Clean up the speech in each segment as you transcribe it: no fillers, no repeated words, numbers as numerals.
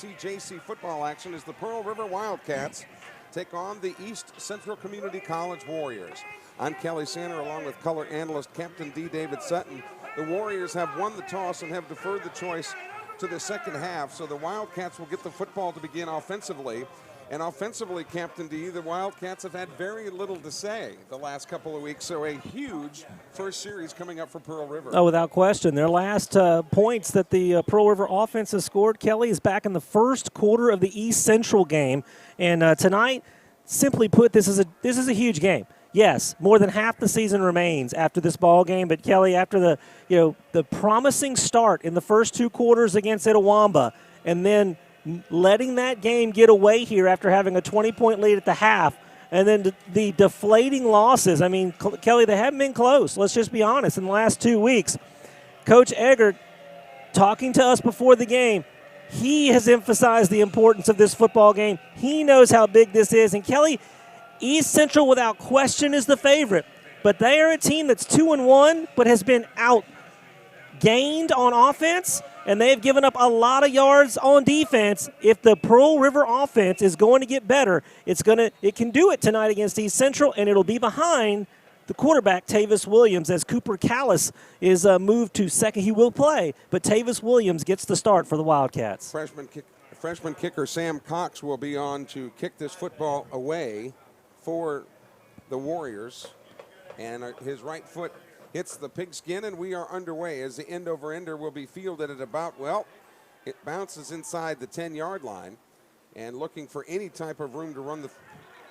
MAC-JC football action as the Pearl River Wildcats take on the East Central Community College Warriors. I'm Kelly Sander along with color analyst Captain D. David Sutton. The Warriors have won the toss and have deferred the choice to the second half, so the Wildcats will get the football to begin offensively. And offensively, Captain D, the Wildcats have had very little to say the last couple of weeks, so a huge first series coming up for Pearl River. Oh, without question. Their last points that the Pearl River offense has scored, Kelly, is back in the first quarter of the East Central game. And tonight, simply put, this is a huge game. Yes, more than half the season remains after this ball game, but Kelly, after the promising start in the first two quarters against Itawamba, and then letting that game get away here after having a 20-point lead at the half, and then the deflating losses. I mean, Kelly, they haven't been close. Let's just be honest. In the last 2 weeks, Coach Eggert, talking to us before the game, he has emphasized the importance of this football game. He knows how big this is. And, Kelly, East Central, without question, is the favorite. But they are a team that's 2-1, but has been outgained on offense. And they've given up a lot of yards on defense. If the Pearl River offense is going to get better, it can do it tonight against East Central, and it'll be behind the quarterback, Tavis Williams, as Cooper Callis is moved to second. He will play, but Tavis Williams gets the start for the Wildcats. Freshman kicker Sam Cox will be on to kick this football away for the Warriors, and his right foot hits the pigskin, and we are underway as the end-over-ender will be fielded at about, well, it bounces inside the 10-yard line, and looking for any type of room to run the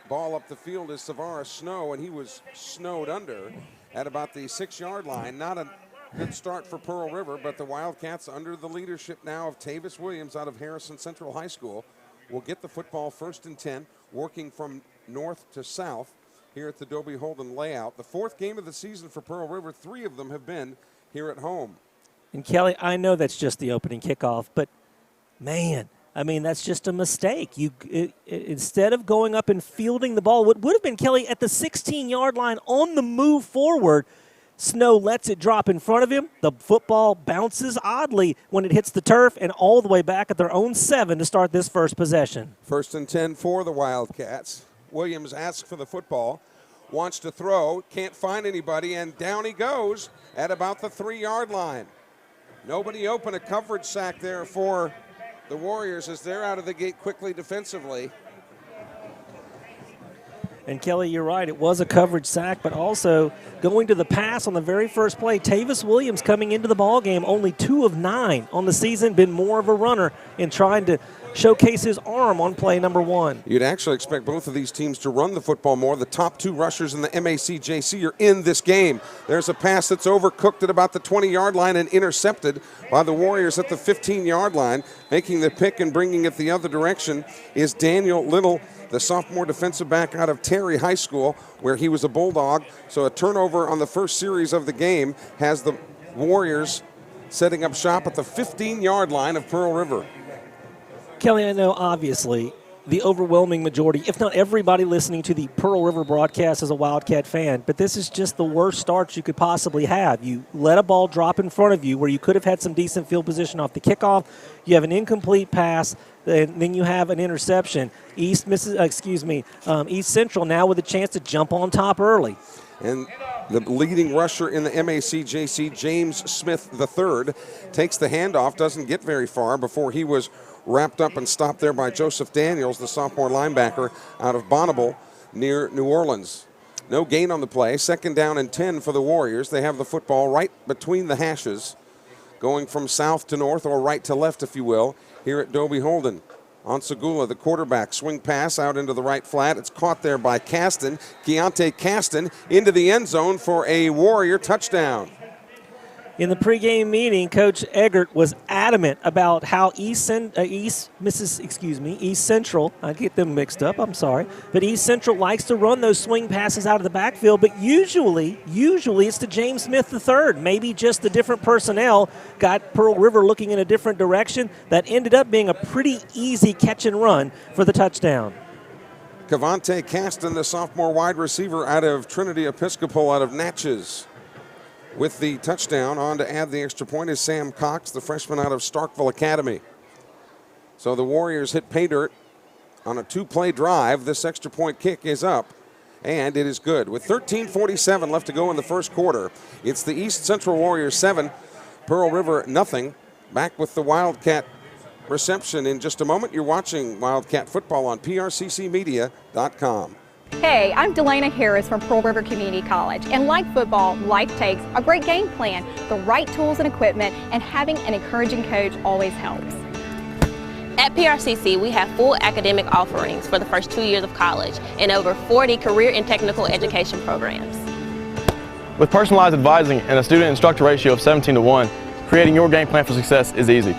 ball up the field is Savara Snow, and he was snowed under at about the 6-yard line. Not a good start for Pearl River, but the Wildcats, under the leadership now of Tavis Williams out of Harrison Central High School, will get the football 1st and 10, working from north to south here at the Dobie Holden layout. The fourth game of the season for Pearl River, 3 of them have been here at home. And Kelly, I know that's just the opening kickoff, but man, I mean, that's just a mistake. Instead of going up and fielding the ball, what would have been, Kelly, at the 16-yard line on the move forward, Snow lets it drop in front of him. The football bounces oddly when it hits the turf and all the way back at their own 7 to start this first possession. 1st and 10 for the Wildcats. Williams asks for the football, wants to throw, can't find anybody, and down he goes at about the 3-yard line. Nobody open, a coverage sack there for the Warriors as they're out of the gate quickly defensively. And Kelly, you're right, it was a coverage sack, but also going to the pass on the very first play. Tavis Williams coming into the ball game, only 2 of 9 on the season, been more of a runner in trying to showcase his arm on play number 1. You'd actually expect both of these teams to run the football more. The top 2 rushers in the MAC-JC are in this game. There's a pass that's overcooked at about the 20-yard line and intercepted by the Warriors at the 15-yard line. Making the pick and bringing it the other direction is Daniel Little, the sophomore defensive back out of Terry High School, where he was a Bulldog. So a turnover on the first series of the game has the Warriors setting up shop at the 15-yard line of Pearl River. Kelly, I know obviously the overwhelming majority, if not everybody listening to the Pearl River broadcast is a Wildcat fan, but this is just the worst start you could possibly have. You let a ball drop in front of you where you could have had some decent field position off the kickoff. You have an incomplete pass, and then you have an interception. East Central now with a chance to jump on top early. And the leading rusher in the MAC-JC, James Smith III, takes the handoff, doesn't get very far before he was wrapped up and stopped there by Joseph Daniels, the sophomore linebacker out of Bonneville near New Orleans. No gain on the play. 2nd down and 10 for the Warriors. They have the football right between the hashes, going from south to north, or right to left, if you will, here at Dobie Holden. Onsagula, the quarterback, swing pass out into the right flat. It's caught there by Caston. Keontae Caston into the end zone for a Warrior touchdown. In the pregame meeting, Coach Eggert was adamant about how East Central, I get them mixed up, I'm sorry, but East Central likes to run those swing passes out of the backfield, but usually it's to James Smith III. Maybe just the different personnel got Pearl River looking in a different direction. That ended up being a pretty easy catch and run for the touchdown. Keontae Caston, the sophomore wide receiver out of Trinity Episcopal out of Natchez, with the touchdown. On to add the extra point is Sam Cox, the freshman out of Starkville Academy. So the Warriors hit pay dirt on a 2-play drive. This extra point kick is up, and it is good. With 13:47 left to go in the first quarter, it's the East Central Warriors 7, Pearl River nothing. Back with the Wildcat reception in just a moment. You're watching Wildcat football on prccmedia.com. Hey, I'm Delana Harris from Pearl River Community College, and like football, life takes a great game plan, the right tools and equipment, and having an encouraging coach always helps. At PRCC, we have full academic offerings for the first 2 years of college and over 40 career and technical education programs. With personalized advising and a student-instructor ratio of 17-1, creating your game plan for success is easy.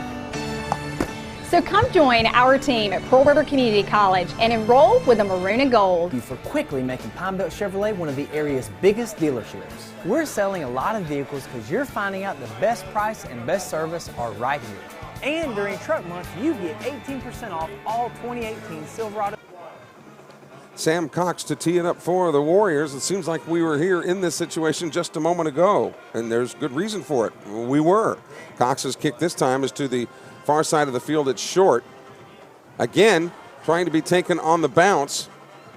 So come join our team at Pearl River Community College and enroll with the Maroon and Gold. You for quickly making Pine Belt Chevrolet one of the area's biggest dealerships. We're selling a lot of vehicles because you're finding out the best price and best service are right here. And during Truck Month, you get 18% off all 2018 Silverado. Sam Cox to tee it up for the Warriors. It seems like we were here in this situation just a moment ago, and there's good reason for it. We were. Cox's kick this time is to the far side of the field. It's short. Again, trying to be taken on the bounce.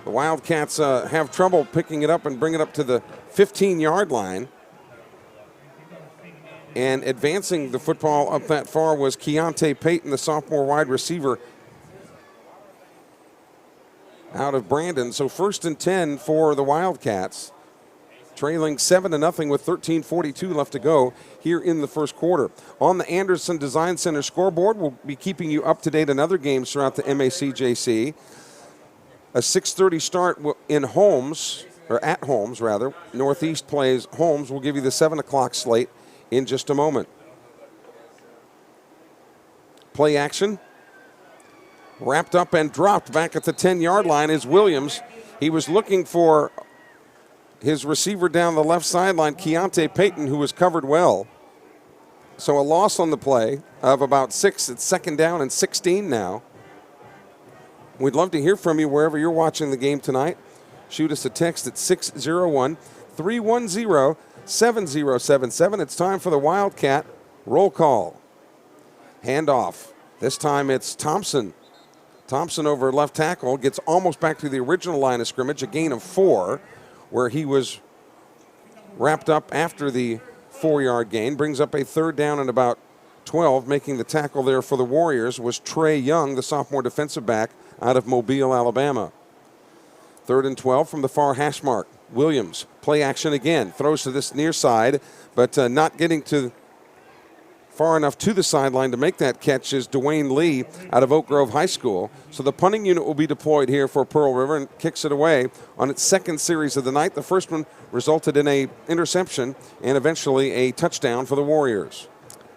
The Wildcats have trouble picking it up and bring it up to the 15-yard line. And advancing the football up that far was Keontae Payton, the sophomore wide receiver out of Brandon. So 1st and 10 for the Wildcats, trailing 7-0 with 13:42 left to go here in the first quarter. On the Anderson Design Center scoreboard, we'll be keeping you up to date on other games throughout the MACJC. A 6:30 start in Holmes, or at Holmes rather. Northeast plays Holmes. We'll give you the 7 o'clock slate in just a moment. Play action. Wrapped up and dropped back at the 10-yard line is Williams. He was looking for his receiver down the left sideline, Keontae Payton, who was covered well. So a loss on the play of about 6. It's 2nd down and 16 now. We'd love to hear from you wherever you're watching the game tonight. Shoot us a text at 601-310-7077. It's time for the Wildcat roll call. Handoff. This time it's Thompson. Thompson over left tackle, gets almost back to the original line of scrimmage, a gain of 4, where he was wrapped up after the 4-yard gain. Brings up a 3rd down and about 12. Making the tackle there for the Warriors was Trey Young, the sophomore defensive back out of Mobile, Alabama. 3rd and 12 from the far hash mark. Williams, play action again, throws to this near side, but not getting to far enough to the sideline to make that catch is Dwayne Lee out of Oak Grove High School. So the punting unit will be deployed here for Pearl River and kicks it away on its 2nd series of the night. The first one resulted in an interception and eventually a touchdown for the Warriors.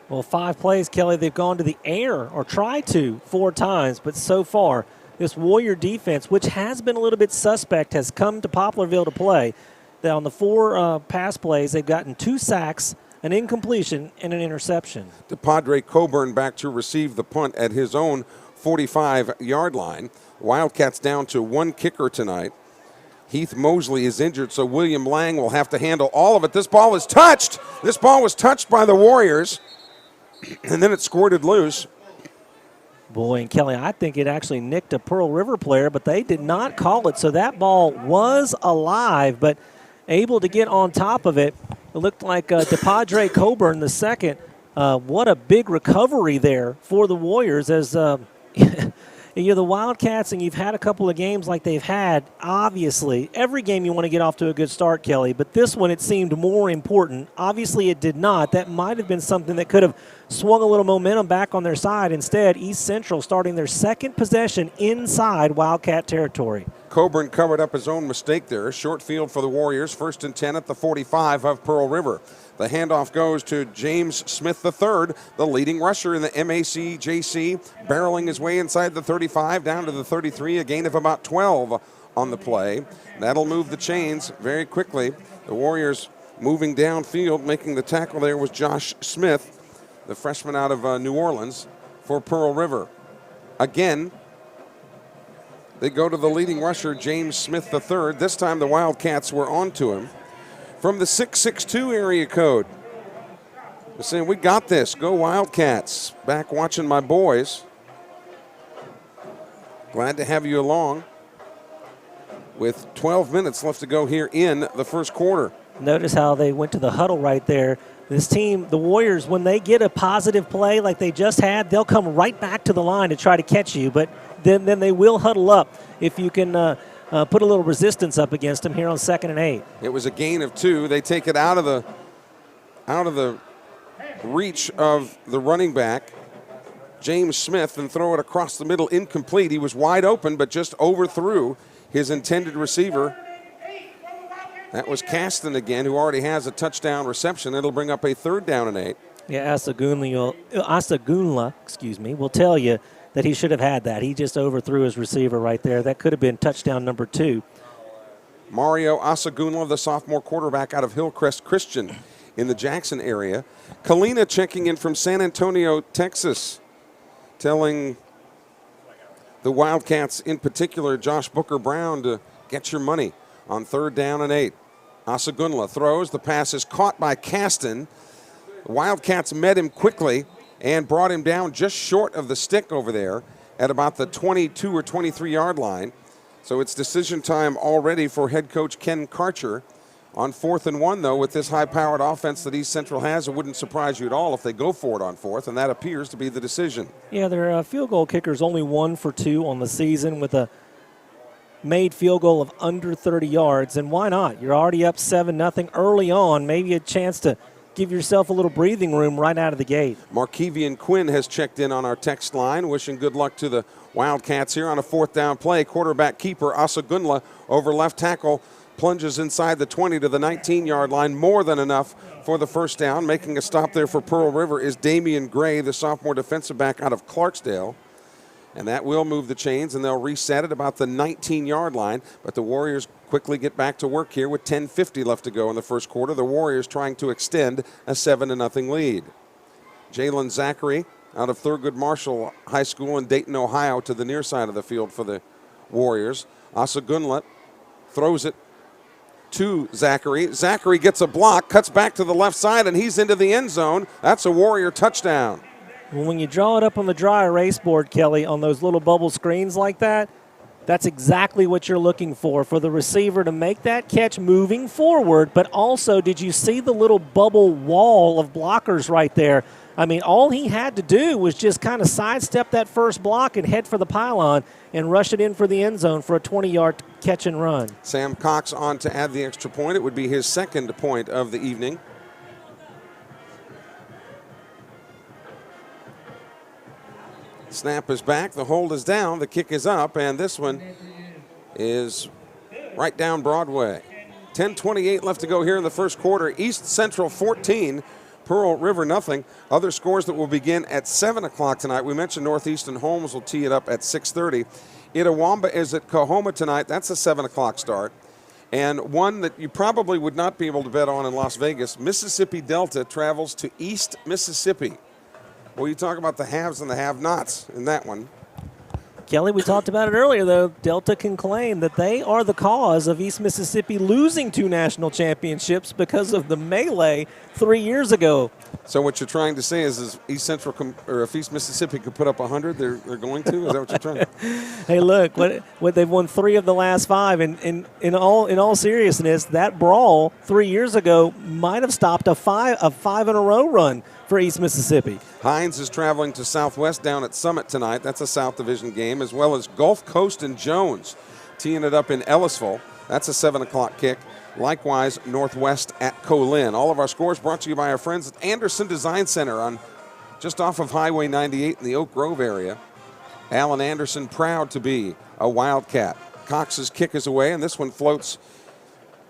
Well, 5 plays, Kelly, they've gone to the air or tried to 4 times, but so far this Warrior defense, which has been a little bit suspect, has come to Poplarville to play. On the 4 pass plays, they've gotten 2 sacks, an incompletion, and an interception. DePadre Coburn back to receive the punt at his own 45-yard line. Wildcats down to 1 kicker tonight. Heath Mosley is injured, so William Lang will have to handle all of it. This ball is touched. This ball was touched by the Warriors, and then it squirted loose. Boy, and Kelly, I think it actually nicked a Pearl River player, but they did not call it, so that ball was alive, but able to get on top of it. It looked like DePadre Coburn the second. What a big recovery there for the Warriors as you're the Wildcats and you've had a couple of games like they've had. Obviously, every game you want to get off to a good start, Kelly, but this one it seemed more important. Obviously, it did not. That might have been something that could have swung a little momentum back on their side. Instead, East Central starting their 2nd possession inside Wildcat territory. Coburn covered up his own mistake there. Short field for the Warriors. 1st and 10 at the 45 of Pearl River. The handoff goes to James Smith III, the leading rusher in the MACJC, barreling his way inside the 35 down to the 33, a gain of about 12 on the play. That'll move the chains very quickly. The Warriors moving downfield, making the tackle there was Josh Smith, the freshman out of New Orleans for Pearl River. Again, they go to the leading rusher, James Smith III. This time the Wildcats were onto him. From the 662 area code. They're saying, we got this. Go Wildcats. Back watching my boys. Glad to have you along with 12 minutes left to go here in the first quarter. Notice how they went to the huddle right there. This team, the Warriors, when they get a positive play like they just had, they'll come right back to the line to try to catch you, but then they will huddle up if you can put a little resistance up against them here on 2nd and 8. It was a gain of 2. They take it out of the reach of the running back, James Smith, and throw it across the middle, incomplete. He was wide open, but just overthrew his intended receiver. That was Caston again, who already has a touchdown reception. It'll bring up a 3rd down and 8. Yeah, Asagunla, will tell you that he should have had that. He just overthrew his receiver right there. That could have been touchdown number 2. Mario Asagunla, the sophomore quarterback out of Hillcrest Christian in the Jackson area. Kalina checking in from San Antonio, Texas, telling the Wildcats, in particular Josh Booker Brown, to get your money on 3rd down and 8. Asagunla throws. The pass is caught by Caston. The Wildcats met him quickly and brought him down just short of the stick over there at about the 22 or 23-yard line. So it's decision time already for head coach Ken Karcher. On 4th and 1, though, with this high-powered offense that East Central has, it wouldn't surprise you at all if they go for it on 4th, and that appears to be the decision. Yeah, their field goal kicker's only 1 for 2 on the season with a made field goal of under 30 yards, and why not? You're already up 7-0 early on, maybe a chance to give yourself a little breathing room right out of the gate. Markevian Quinn has checked in on our text line, wishing good luck to the Wildcats here on a 4th down play. Quarterback keeper Asagunla over left tackle plunges inside the 20 to the 19-yard line, more than enough for the 1st down. Making a stop there for Pearl River is Damian Gray, the sophomore defensive back out of Clarksdale. And that will move the chains, and they'll reset at about the 19-yard line. But the Warriors quickly get back to work here with 10:50 left to go in the first quarter. The Warriors trying to extend a 7-0 lead. Jalen Zachary out of Thurgood Marshall High School in Dayton, Ohio, to the near side of the field for the Warriors. Asagunla throws it to Zachary. Zachary gets a block, cuts back to the left side, and he's into the end zone. That's a Warrior touchdown. Well, when you draw it up on the dry erase board, Kelly, on those little bubble screens like that, that's exactly what you're looking for the receiver to make that catch moving forward. But also, did you see the little bubble wall of blockers right there? I mean, all he had to do was just kind of sidestep that first block and head for the pylon and rush it in for the end zone for a 20-yard catch and run. Sam Cox on to add the extra point. It would be his 2nd point of the evening. Snap is back, the hold is down, the kick is up, and this one is right down Broadway. 10:28 left to go here in the first quarter. East Central 14, Pearl River nothing. Other scores that will begin at 7 o'clock tonight. We mentioned Northeastern Holmes will tee it up at 6:30. Itawamba is at Coahoma tonight. That's a 7 o'clock start. And one that you probably would not be able to bet on in Las Vegas, Mississippi Delta travels to East Mississippi. Well, you talk about the haves and the have-nots in that one. Kelly, we talked about it earlier, though. Delta can claim that they are the cause of East Mississippi losing 2 national championships because of the melee 3 years ago. So what you're trying to say is East Central, or if East Mississippi could put up 100, they're going to? Is that what you're trying to Hey, look, what they've won 3 of the last 5. And in all seriousness, that brawl 3 years ago might have stopped a 5-in-a-row run for East Mississippi. Hines is traveling to Southwest down at Summit tonight. That's a South Division game, as well as Gulf Coast and Jones teeing it up in Ellisville. That's a 7 o'clock kick. Likewise, Northwest at Colin. All of our scores brought to you by our friends at Anderson Design Center on just off of Highway 98 in the Oak Grove area. Alan Anderson proud to be a Wildcat. Cox's kick is away, and this one floats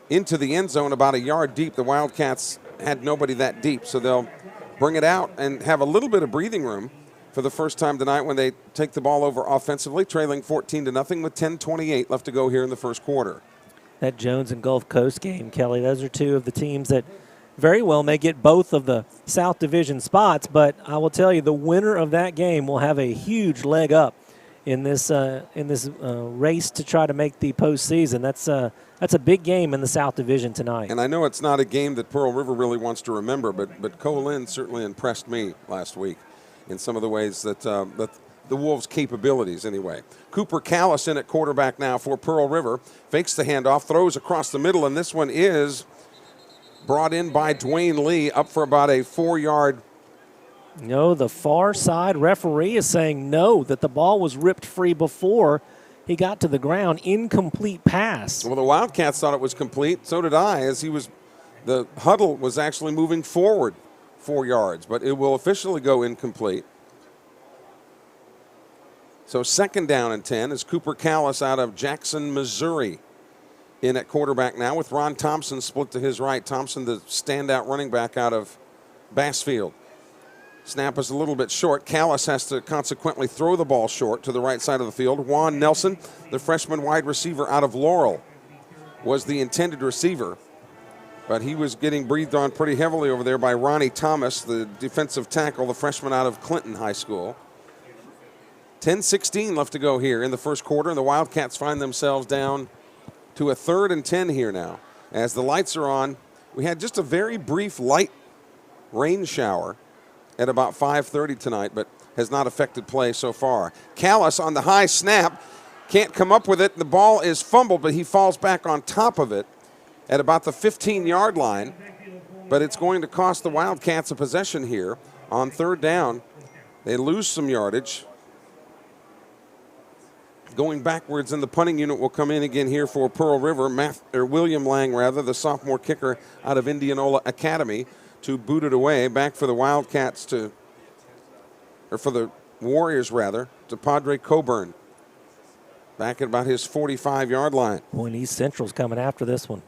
into the end zone about a yard deep. The Wildcats had nobody that deep, so they'll bring it out and have a little bit of breathing room for the first time tonight when they take the ball over offensively, trailing 14-0 with 10:28 left to go here in the first quarter. That Jones and Gulf Coast game, Kelly, those are 2 of the teams that very well may get both of the South Division spots, but I will tell you the winner of that game will have a huge leg up in this race to try to make the postseason. That's a big game in the South Division tonight. And I know it's not a game that Pearl River really wants to remember, but Colin certainly impressed me last week in some of the ways that the Wolves' capabilities anyway. Cooper Callis in at quarterback now for Pearl River. Fakes the handoff, throws across the middle, and this one is brought in by Dwayne Lee, up for about a 4-yard. No, the far side referee is saying no, that the ball was ripped free before he got to the ground. Incomplete pass. Well, the Wildcats thought it was complete. So did I, as the huddle was actually moving forward 4 yards, but it will officially go incomplete. So 2nd down and 10 is Cooper Callis out of Jackson, Missouri, in at quarterback now with Ron Thompson split to his right. Thompson, the standout running back out of Bassfield. Snap is a little bit short. Callis has to consequently throw the ball short to the right side of the field. Juan Nelson, the freshman wide receiver out of Laurel, was the intended receiver, but he was getting breathed on pretty heavily over there by Ronnie Thomas, the defensive tackle, the freshman out of Clinton High School. 10:16 left to go here in the first quarter, and the Wildcats find themselves down to a 3rd and 10 here now. As the lights are on, we had just a very brief light rain shower at about 5:30 tonight, but has not affected play so far. Callis on the high snap, can't come up with it. The ball is fumbled, but he falls back on top of it at about the 15-yard line. But it's going to cost the Wildcats a possession here on 3rd down. They lose some yardage. Going backwards, and the punting unit will come in again here for Pearl River. William Lang, the sophomore kicker out of Indianola Academy, to boot it away. Back for the Wildcats for the Warriors to Padre Coburn. Back at about his 45-yard line. Boy, and East Central's coming after this one.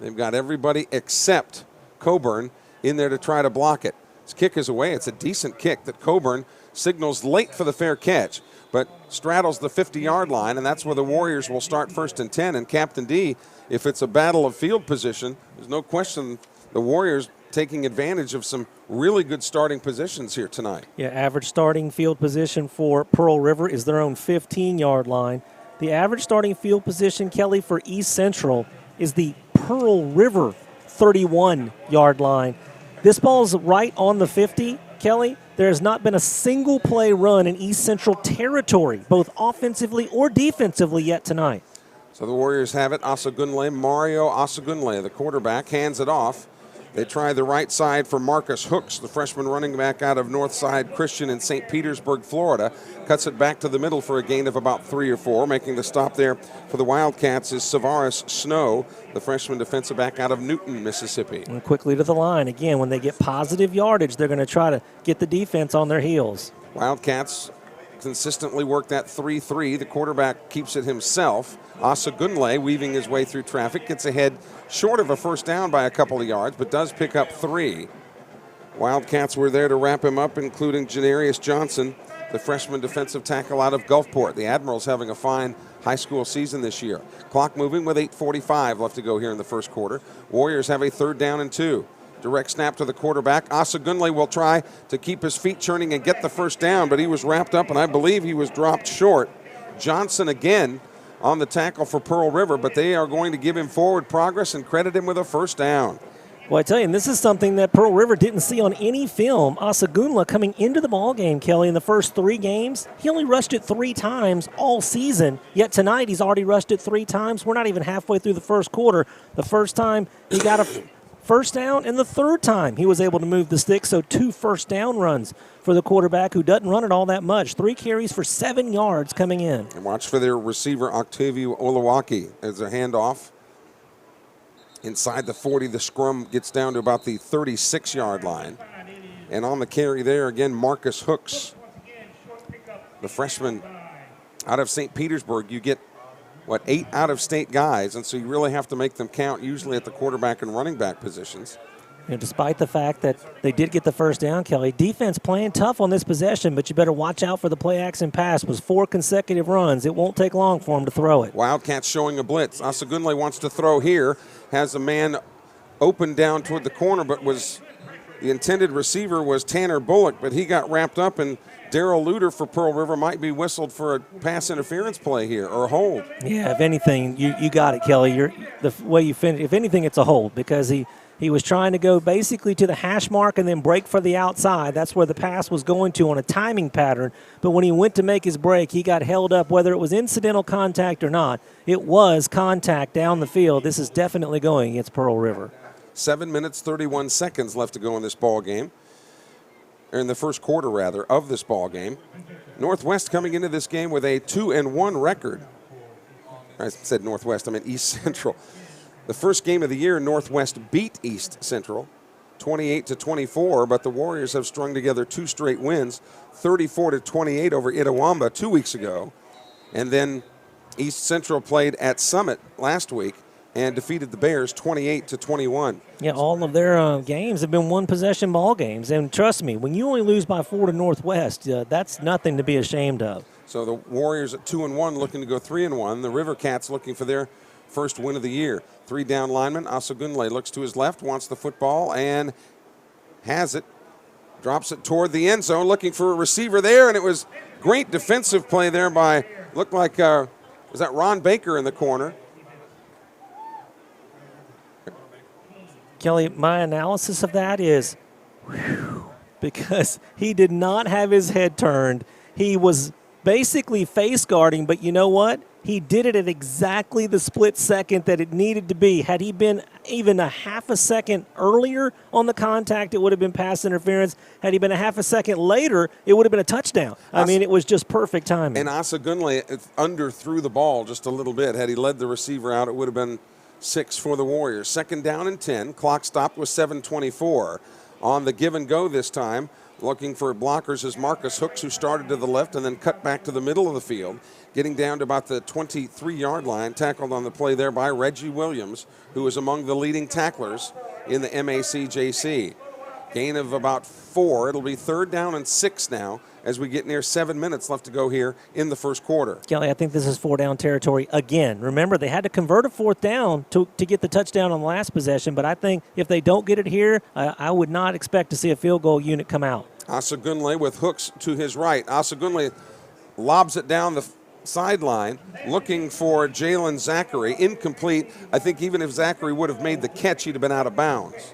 They've got everybody except Coburn in there to try to block it. His kick is away. It's a decent kick that Coburn signals late for the fair catch, but straddles the 50-yard line, and that's where the Warriors will start 1st and 10. And Captain D, if it's a battle of field position, there's no question the Warriors taking advantage of some really good starting positions here tonight. Yeah, average starting field position for Pearl River is their own 15-yard line. The average starting field position, Kelly, for East Central is the Pearl River 31-yard line. This ball's right on the 50, Kelly. There has not been a single play run in East Central territory, both offensively or defensively, yet tonight. So the Warriors have it. Mario Asagunle, the quarterback, hands it off. They try the right side for Marcus Hooks, the freshman running back out of Northside Christian in St. Petersburg, Florida. Cuts it back to the middle for a gain of about 3 or 4. Making the stop there for the Wildcats is Savaris Snow, the freshman defensive back out of Newton, Mississippi. And quickly to the line. Again, when they get positive yardage, they're going to try to get the defense on their heels. Wildcats consistently work that 3-3. The quarterback keeps it himself. Asagunle, weaving his way through traffic, gets ahead short of a 1st down by a couple of yards, but does pick up 3. Wildcats were there to wrap him up, including Janarius Johnson, the freshman defensive tackle out of Gulfport. The Admirals having a fine high school season this year. Clock moving with 8:45 left to go here in the first quarter. Warriors have a 3rd down and 2. Direct snap to the quarterback. Asagunle will try to keep his feet churning and get the 1st down, but he was wrapped up, and I believe he was dropped short. Johnson again on the tackle for Pearl River, but they are going to give him forward progress and credit him with a 1st down. Well, I tell you, and this is something that Pearl River didn't see on any film. Asagunle coming into the ballgame, Kelly, in the first 3 games, he only rushed it 3 times all season, yet tonight he's already rushed it 3 times. We're not even halfway through the first quarter. The first time he got a 1st down, and the 3rd time he was able to move the stick, so 2 1st down runs for the quarterback who doesn't run it all that much. 3 carries for 7 yards coming in. And watch for their receiver, Octavio Olawaki, as a handoff. Inside the 40, the scrum gets down to about the 36-yard line. And on the carry there, again, Marcus Hooks, the freshman out of St. Petersburg. You get 8 out-of-state guys, and so you really have to make them count, usually at the quarterback and running back positions. And despite the fact that they did get the 1st down, Kelly, defense playing tough on this possession, but you better watch out for the play-action pass. It was 4 consecutive runs. It won't take long for them to throw it. Wildcats showing a blitz. Asagunle wants to throw here, has a man open down toward the corner, but the intended receiver was Tanner Bullock, but he got wrapped up, and Darrell Luter for Pearl River might be whistled for a pass interference play here, or a hold. Yeah, if anything, you got it, Kelly. The way you finish, if anything, it's a hold, because he He was trying to go basically to the hash mark and then break for the outside. That's where the pass was going to on a timing pattern. But when he went to make his break, he got held up, whether it was incidental contact or not. It was contact down the field. This is definitely going against Pearl River. 7 minutes, 31 seconds left to go in this ball game, or in the first quarter, rather, of this ball game. Northwest coming into this game with a 2-1 record. I said Northwest, I meant East Central. The first game of the year, Northwest beat East Central 28-24, but the Warriors have strung together 2 straight wins, 34-28 over Itawamba 2 weeks ago. And then East Central played at Summit last week and defeated the Bears 28-21. Yeah, all of their games have been one-possession ball games. And trust me, when you only lose by 4 to Northwest, that's nothing to be ashamed of. So the Warriors at 2-1 looking to go 3-1. The River Cats looking for their first win of the year. 3 down lineman. Asagunle looks to his left, wants the football, and has it. Drops it toward the end zone, looking for a receiver there, and it was great defensive play there by, looked like, was that Ron Baker in the corner? Kelly, my analysis of that is, because he did not have his head turned. He was basically face guarding, but you know what? He did it at exactly the split second that it needed to be. Had he been even a half a second earlier on the contact, it would have been pass interference. Had he been a half a second later, it would have been a touchdown. I mean, it was just perfect timing. And Asagunle underthrew the ball just a little bit. Had he led the receiver out, it would have been 6 for the Warriors. 2nd down and 10. Clock stopped with 7:24. On the give and go this time, looking for blockers is Marcus Hooks, who started to the left and then cut back to the middle of the field, getting down to about the 23-yard line, tackled on the play there by Reggie Williams, who is among the leading tacklers in the MACJC. Gain of about 4. It'll be 3rd down and 6 now as we get near 7 minutes left to go here in the first quarter. Kelly, I think this is 4-down territory again. Remember, they had to convert a 4th down to get the touchdown on the last possession, but I think if they don't get it here, I would not expect to see a field goal unit come out. Asagunle with Hooks to his right. Asagunle lobs it down the sideline, looking for Jalen Zachary. Incomplete. I think even if Zachary would have made the catch, he'd have been out of bounds.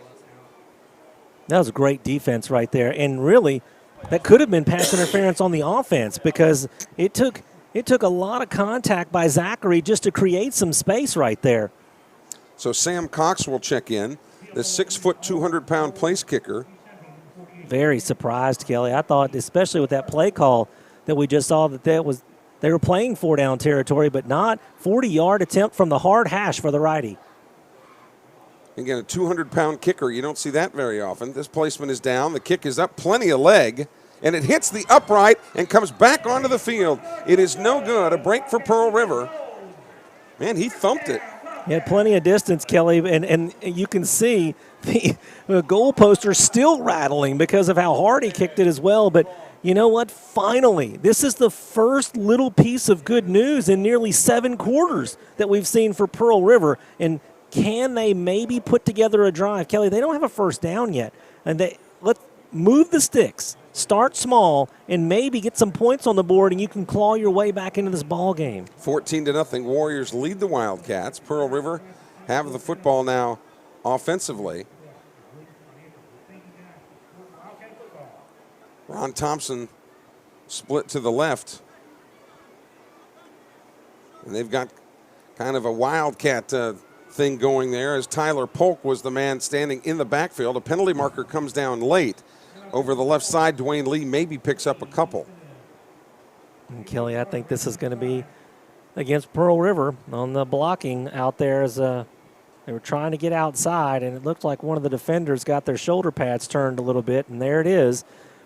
That was a great defense right there. And really, that could have been pass interference on the offense, because it took a lot of contact by Zachary just to create some space right there. So Sam Cox will check in, the 6-foot, 200-pound place kicker. Very surprised, Kelly. I thought, especially with that play call that we just saw, that they were playing 4-down territory, but not. 40-yard attempt from the hard hash for the righty. Again, a 200-pound kicker. You don't see that very often. This placement is down. The kick is up, plenty of leg, and it hits the upright and comes back onto the field. It is no good. A break for Pearl River. Man, he thumped it. He had plenty of distance, Kelly, and you can see the goalposts are still rattling because of how hard he kicked it as well. But you know what? Finally, this is the first little piece of good news in nearly 7 quarters that we've seen for Pearl River. And can they maybe put together a drive? Kelly, they don't have a first down yet. And let's move the sticks, start small, and maybe get some points on the board, and you can claw your way back into this ball game. 14-0. Warriors lead the Wildcats. Pearl River have the football now offensively. Ron Thompson split to the left. And they've got kind of a Wildcat thing going there, as Tyler Polk was the man standing in the backfield. A penalty marker comes down late. Over the left side, Dwayne Lee maybe picks up a couple. And Kelly, I think this is going to be against Pearl River on the blocking out there, as they were trying to get outside, and it looked like one of the defenders got their shoulder pads turned a little bit, and there it is.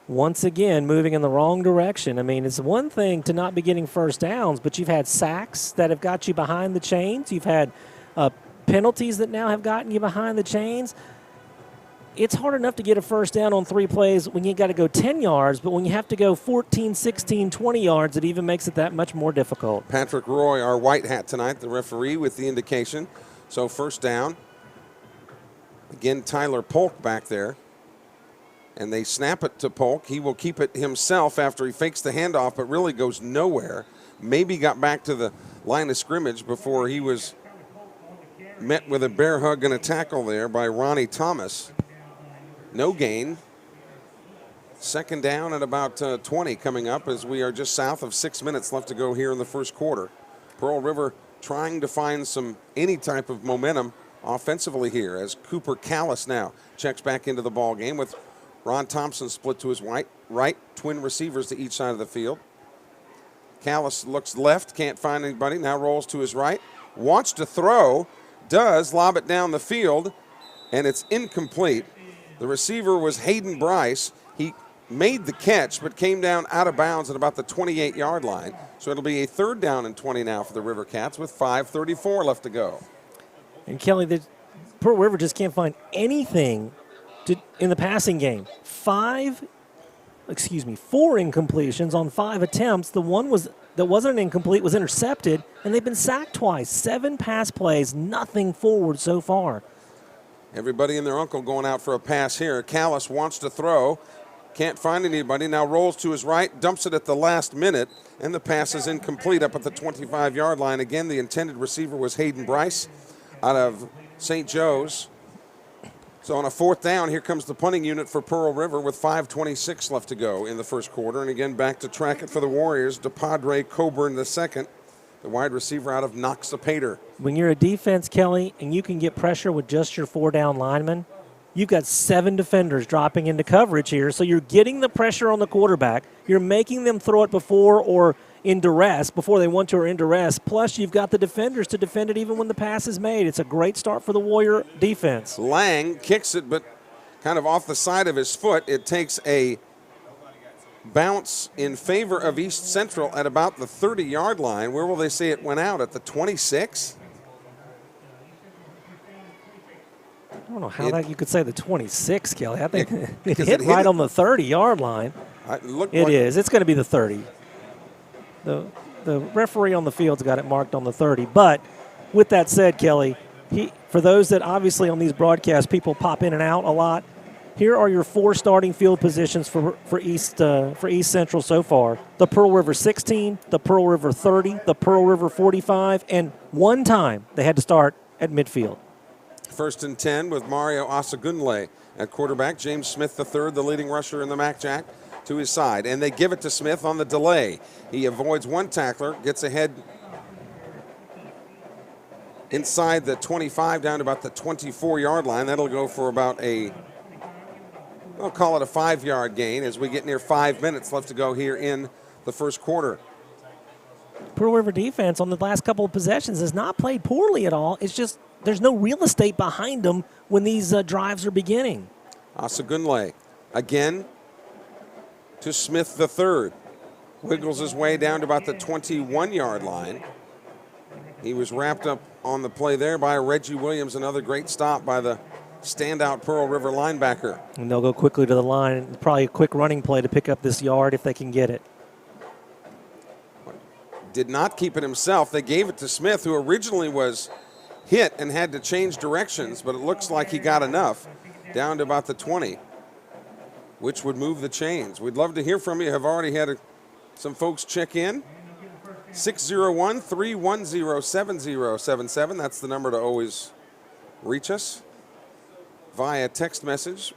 Once again, moving in the wrong direction. I mean, it's one thing to not be getting first downs, but you've had sacks that have got you behind the chains. You've had penalties that now have gotten you behind the chains. It's hard enough to get a first down on 3 plays when you got to go 10 yards, but when you have to go 14, 16, 20 yards, it even makes it that much more difficult. Patrick Roy, our white hat tonight, the referee, with the indication. So first down. Again, Tyler Polk back there. And they snap it to Polk. He will keep it himself after he fakes the handoff, but really goes nowhere. Maybe got back to the line of scrimmage before he was met with a bear hug and a tackle there by Ronnie Thomas. No gain. Second down at about 20 coming up as we are just south of 6 minutes left to go here in the first quarter. Pearl River trying to find any type of momentum offensively here as Cooper Callis now checks back into the ball game with Ron Thompson split to his right, twin receivers to each side of the field. Callis looks left, can't find anybody, now rolls to his right, wants to throw, does lob it down the field, and it's incomplete. The receiver was Hayden Bryce. He made the catch, but came down out of bounds at about the 28-yard line. So it'll be a 3rd down and 20 now for the River Cats with 5:34 left to go. And Kelly, the Pearl River just can't find anything in the passing game. 4 incompletions on 5 attempts. The one that wasn't incomplete was intercepted, and they've been sacked twice. 7 pass plays, nothing forward so far. Everybody and their uncle going out for a pass here. Callis wants to throw. Can't find anybody. Now rolls to his right, dumps it at the last minute, and the pass is incomplete up at the 25-yard line. Again, the intended receiver was Hayden Bryce out of St. Joe's. So on a 4th down, here comes the punting unit for Pearl River with 5:26 left to go in the first quarter. And again, back to track it for the Warriors, DePadre Coburn II, the wide receiver out of Noxapater. When you're a defense, Kelly, and you can get pressure with just your 4-down linemen, you've got 7 defenders dropping into coverage here, so you're getting the pressure on the quarterback. You're making them throw it before they want to or in duress. Plus, you've got the defenders to defend it even when the pass is made. It's a great start for the Warrior defense. Lang kicks it, but kind of off the side of his foot. It takes a bounce in favor of East Central at about the 30-yard line. Where will they say it went out? At the 26? I don't know how you could say the 26, Kelly. I think it hit right on the 30-yard line. It is. It's going to be the 30. The referee on the field's got it marked on the 30. But with that said, Kelly, for those that obviously on these broadcasts people pop in and out a lot, here are your 4 starting field positions for East Central so far. The Pearl River 16, the Pearl River 30, the Pearl River 45, and one time they had to start at midfield. 1st and 10 with Mario Asagunle at quarterback. James Smith III, the leading rusher in the MAC Jack, to his side. And they give it to Smith on the delay. He avoids one tackler, gets ahead inside the 25 down to about the 24-yard line. That'll go for about we'll call it a 5-yard gain as we get near 5 minutes left to go here in the first quarter. Pearl River defense on the last couple of possessions has not played poorly at all. It's just there's no real estate behind them when these drives are beginning. Asagunle again to Smith III. Wiggles his way down to about the 21-yard line. He was wrapped up on the play there by Reggie Williams. Another great stop by the standout Pearl River linebacker. And they'll go quickly to the line. Probably a quick running play to pick up this yard if they can get it. Did not keep it himself. They gave it to Smith, who originally was hit and had to change directions, but it looks like he got enough down to about the 20, which would move the chains. We'd love to hear from you. Have already had some folks check in. 601-310-7077. That's the number to always reach us via text message.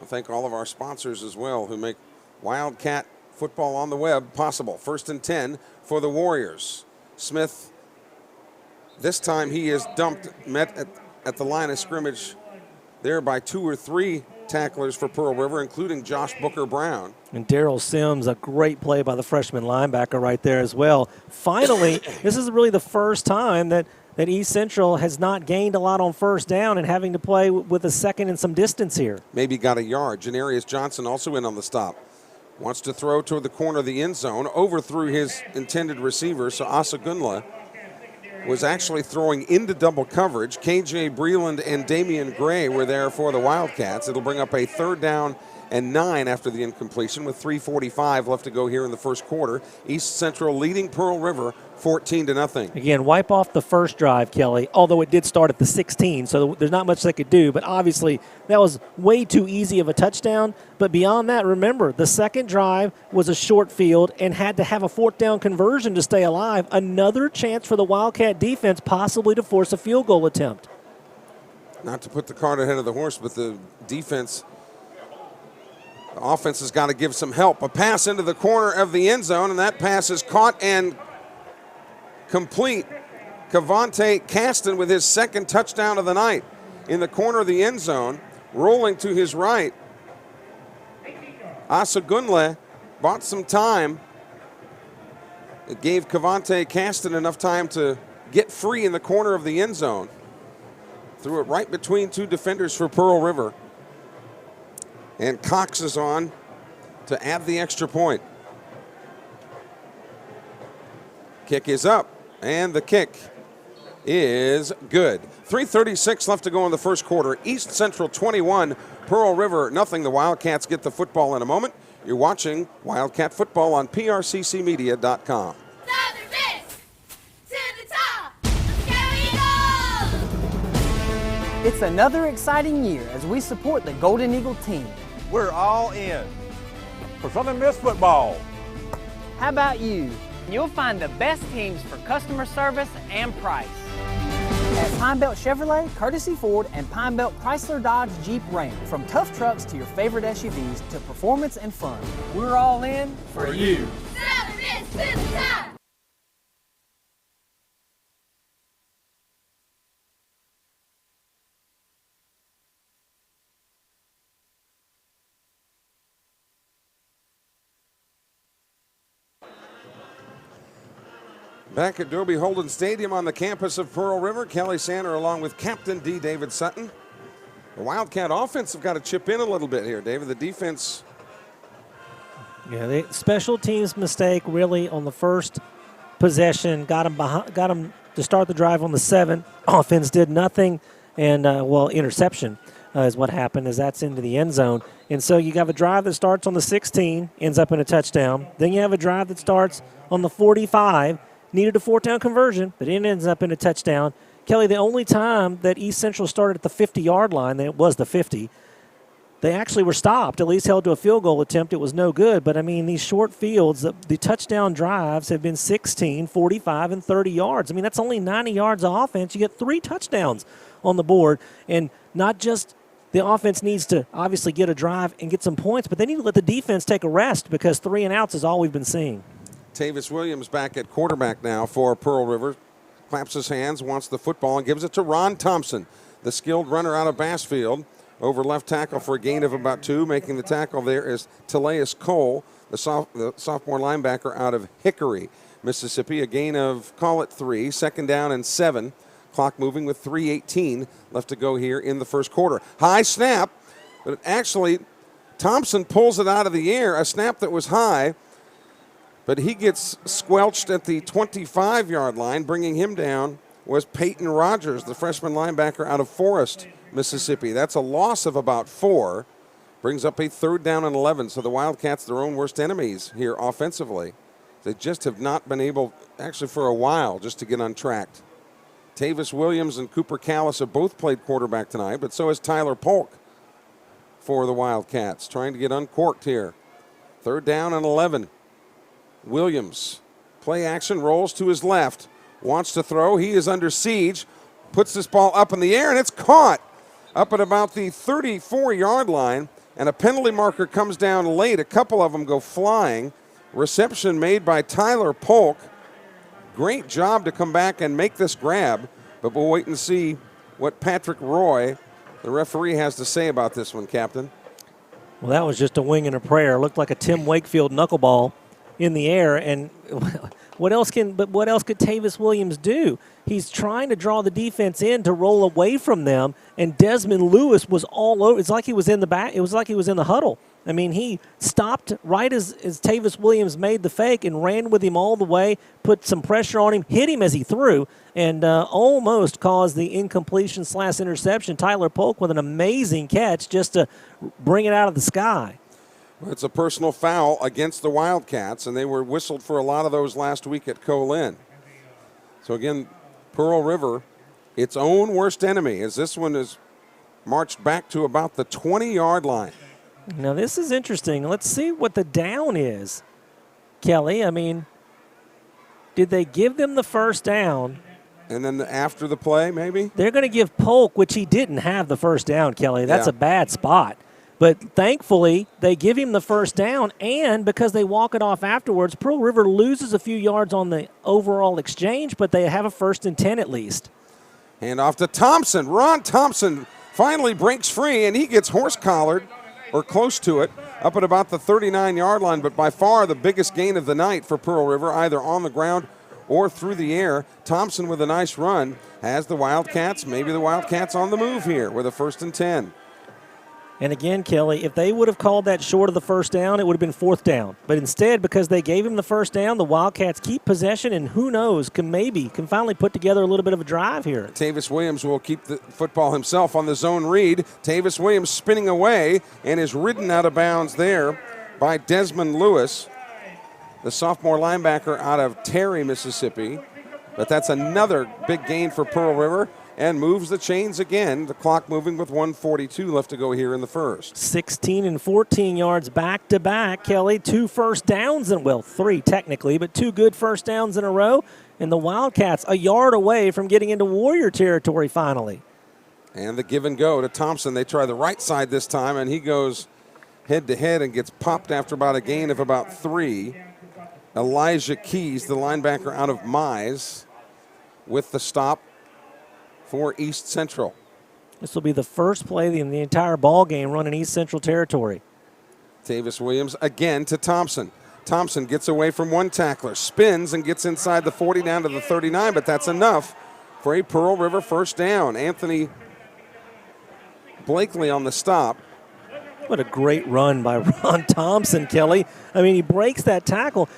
I thank all of our sponsors as well who make Wildcat football on the web possible. 1st and 10 for the Warriors. Smith, this time he is met at the line of scrimmage there by 2 or 3 tacklers for Pearl River, including Josh Booker Brown. And Daryl Sims, a great play by the freshman linebacker right there as well. Finally, this is really the first time that East Central has not gained a lot on 1st down and having to play with a second and some distance here. Maybe got a yard. Janarius Johnson also in on the stop. Wants to throw toward the corner of the end zone, overthrew his intended receiver, so Asagunle was actually throwing into double coverage. KJ Breland and Damian Gray were there for the Wildcats. It'll bring up a 3rd down and 9 after the incompletion with 3:45 left to go here in the first quarter. East Central leading Pearl River 14-0. Again, wipe off the first drive, Kelly, although it did start at the 16, so there's not much they could do. But obviously, that was way too easy of a touchdown. But beyond that, remember, the second drive was a short field and had to have a fourth down conversion to stay alive. Another chance for the Wildcat defense possibly to force a field goal attempt. Not to put the cart ahead of the horse, but the defense, the offense has got to give some help. A pass into the corner of the end zone, and that pass is caught and complete. Cavante Caston with his second touchdown of the night in the corner of the end zone, rolling to his right. Asagunle bought some time. It gave Cavante Caston enough time to get free in the corner of the end zone. Threw it right between two defenders for Pearl River. And Cox is on to add the extra point. Kick is up. And the kick is good. 3:36 left to go in the first quarter. East Central 21, Pearl River nothing. The Wildcats get the football in a moment. You're watching Wildcat football on prccmedia.com. Southern Miss to the top. Let's go Eagles! It's another exciting year as we support the Golden Eagle team. We're all in for Southern Miss football. How about you? You'll find the best teams for customer service and price. At Pine Belt Chevrolet, Courtesy Ford, and Pine Belt Chrysler Dodge Jeep Ram. From tough trucks to your favorite SUVs to performance and fun, we're all in for you. Southern Miss to the top. Back at Dobie Holden Stadium on the campus of Pearl River, Kelly Sander along with Captain D. David Sutton. The Wildcat offense have got to chip in a little bit here, David. The defense. Yeah, the special teams mistake really on the first possession got them to start the drive on the 7. Offense did nothing, and interception is what happened, as that's into the end zone. And so you have a drive that starts on the 16, ends up in a touchdown. Then you have a drive that starts on the 45. Needed a fourth down conversion, but it ends up in a touchdown. Kelly, the only time that East Central started at the 50-yard line, that it was the 50, they actually were stopped, at least held to a field goal attempt. It was no good. But, I mean, these short fields, the touchdown drives have been 16, 45, and 30 yards. I mean, that's only 90 yards of offense. You get 3 touchdowns on the board. And not just the offense needs to obviously get a drive and get some points, but they need to let the defense take a rest because 3 and outs is all we've been seeing. Tavis Williams back at quarterback now for Pearl River. Claps his hands, wants the football, and gives it to Ron Thompson, the skilled runner out of Bassfield. Over left tackle for a gain of about 2. Making the tackle there is Teleus Cole, the sophomore linebacker out of Hickory, Mississippi. A gain of, call it 3. Second down and 7. Clock moving with 3:18 left to go here in the first quarter. High snap, but actually Thompson pulls it out of the air. A snap that was high, but he gets squelched at the 25-yard line. Bringing him down was Peyton Rogers, the freshman linebacker out of Forest, Mississippi. That's a loss of about 4. Brings up a 3rd down and 11. So the Wildcats, their own worst enemies here offensively. They just have not been able, actually for a while, just to get untracked. Tavis Williams and Cooper Callis have both played quarterback tonight, but so has Tyler Polk for the Wildcats, trying to get uncorked here. 3rd down and 11. Williams, play action, rolls to his left, wants to throw. He is under siege, puts this ball up in the air, and it's caught up at about the 34-yard line, and a penalty marker comes down late. A couple of them go flying. Reception made by Tyler Polk. Great job to come back and make this grab, but we'll wait and see what Patrick Roy, the referee, has to say about this one, Captain. Well, that was just a wing and a prayer. It looked like a Tim Wakefield knuckleball in the air, and what else could Tavis Williams do? He's trying to draw the defense in to roll away from them, and Desmond Lewis was all over. It's like he was in the back. It was like he was in the huddle. I mean, he stopped right as Tavis Williams made the fake and ran with him all the way, put some pressure on him, hit him as he threw, and almost caused the incompletion/interception. Tyler Polk with an amazing catch just to bring it out of the sky. It's a personal foul against the Wildcats, and they were whistled for a lot of those last week at Colin. So again, Pearl River, its own worst enemy, as this one is marched back to about the 20-yard line. Now, this is interesting. Let's see what the down is, Kelly. I mean, did they give them the first down? And then after the play, maybe? They're going to give Polk, which he didn't have the first down, Kelly. That's Yeah. a bad spot. But thankfully, they give him the first down, and because they walk it off afterwards, Pearl River loses a few yards on the overall exchange, but they have a 1st and 10 at least. Hand off to Thompson. Ron Thompson finally breaks free, and he gets horse-collared, or close to it, up at about the 39-yard line, but by far the biggest gain of the night for Pearl River, either on the ground or through the air. Thompson with a nice run has the Wildcats, maybe the Wildcats on the move here with a 1st and 10. And again, Kelly, if they would have called that short of the first down, it would have been 4th down. But instead, because they gave him the first down, the Wildcats keep possession, and who knows, can finally put together a little bit of a drive here. Tavis Williams will keep the football himself on the zone read. Tavis Williams spinning away and is ridden out of bounds there by Desmond Lewis, the sophomore linebacker out of Terry, Mississippi. But that's another big gain for Pearl River, and moves the chains again. The clock moving with 1:42 left to go here in the first. 16 and 14 yards back-to-back, Kelly. 2 first downs, and well, 3 technically, but 2 good first downs in a row. And the Wildcats a yard away from getting into Warrior territory finally. And the give and go to Thompson. They try the right side this time, and he goes head-to-head and gets popped after about a gain of about 3. Elijah Keys, the linebacker out of Mize, with the stop for East Central. This will be the first play in the entire ball game run in East Central territory. Tavis Williams again to Thompson. Thompson gets away from one tackler, spins and gets inside the 40 down to the 39, but that's enough for a Pearl River first down. Anthony Blakely on the stop. What a great run by Ron Thompson, Kelly. I mean, he breaks that tackle.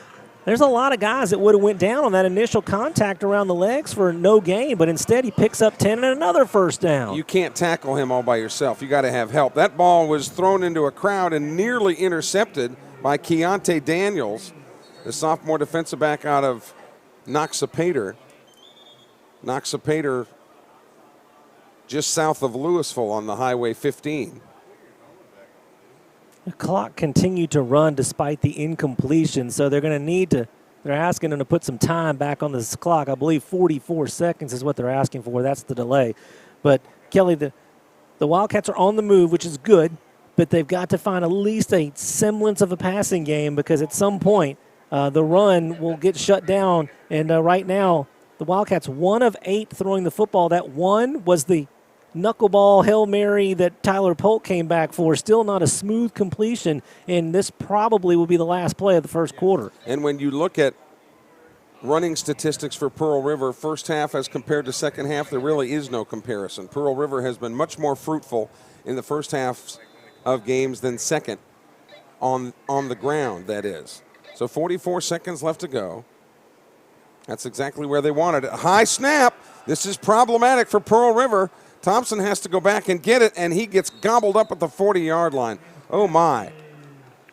There's a lot of guys that would have went down on that initial contact around the legs for no gain, but instead he picks up 10 and another first down. You can't tackle him all by yourself. You got to have help. That ball was thrown into a crowd and nearly intercepted by Keontae Daniels, the sophomore defensive back out of Noxapater. Noxapater just south of Louisville on the Highway 15. The clock continued to run despite the incompletion, so they're going to they're asking them to put some time back on this clock. I believe 44 seconds is what they're asking for. That's the delay. But, Kelly, the Wildcats are on the move, which is good, but they've got to find at least a semblance of a passing game because at some point the run will get shut down. And right now, the Wildcats 1 of 8 throwing the football. That one was the knuckleball Hail Mary that Tyler Polk came back for. Still not a smooth completion, and this probably will be the last play of the first quarter. And when you look at running statistics for Pearl River, first half as compared to second half, there really is no comparison. Pearl River has been much more fruitful in the first half of games than second on the ground, that is. So 44 seconds left to go. That's exactly where they wanted it. High snap. This is problematic for Pearl River. Thompson has to go back and get it, and he gets gobbled up at the 40-yard line. Oh, my.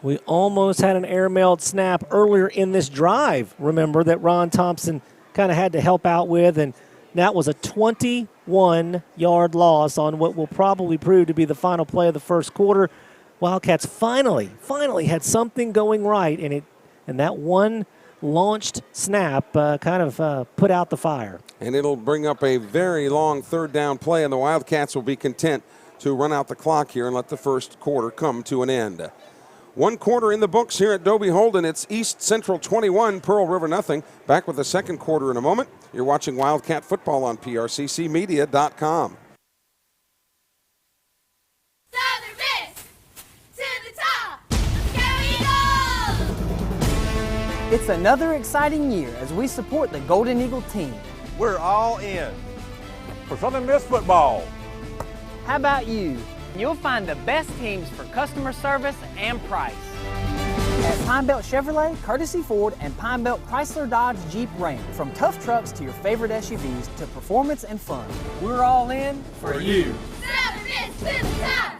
We almost had an air-mailed snap earlier in this drive, remember, that Ron Thompson kind of had to help out with, and that was a 21-yard loss on what will probably prove to be the final play of the first quarter. Wildcats finally had something going right, and that one launched snap kind of put out the fire. And it'll bring up a very long third down play, and the Wildcats will be content to run out the clock here and let the first quarter come to an end. 1 quarter in the books here at Dobie Holden. It's East Central 21, Pearl River nothing. Back with the second quarter in a moment. You're watching Wildcat football on PRCCmedia.com. Southern Miss to the top. Let's go Eagles! It's another exciting year as we support the Golden Eagle team. We're all in for Southern Miss football. How about you? You'll find the best teams for customer service and price. At Pine Belt Chevrolet, Courtesy Ford, and Pine Belt Chrysler Dodge Jeep Ram. From tough trucks to your favorite SUVs to performance and fun, we're all in for you. Southern Miss to the top.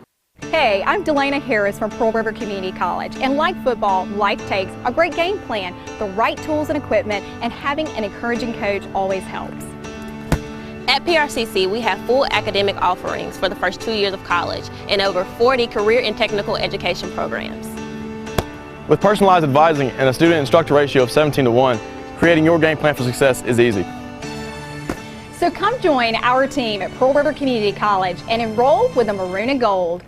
Hey, I'm Delana Harris from Pearl River Community College, and like football, life takes a great game plan, the right tools and equipment, and having an encouraging coach always helps. At PRCC, we have full academic offerings for the first 2 years of college and over 40 career and technical education programs. With personalized advising and a student-instructor ratio of 17-1, creating your game plan for success is easy. So come join our team at Pearl River Community College and enroll with the Maroon and Gold.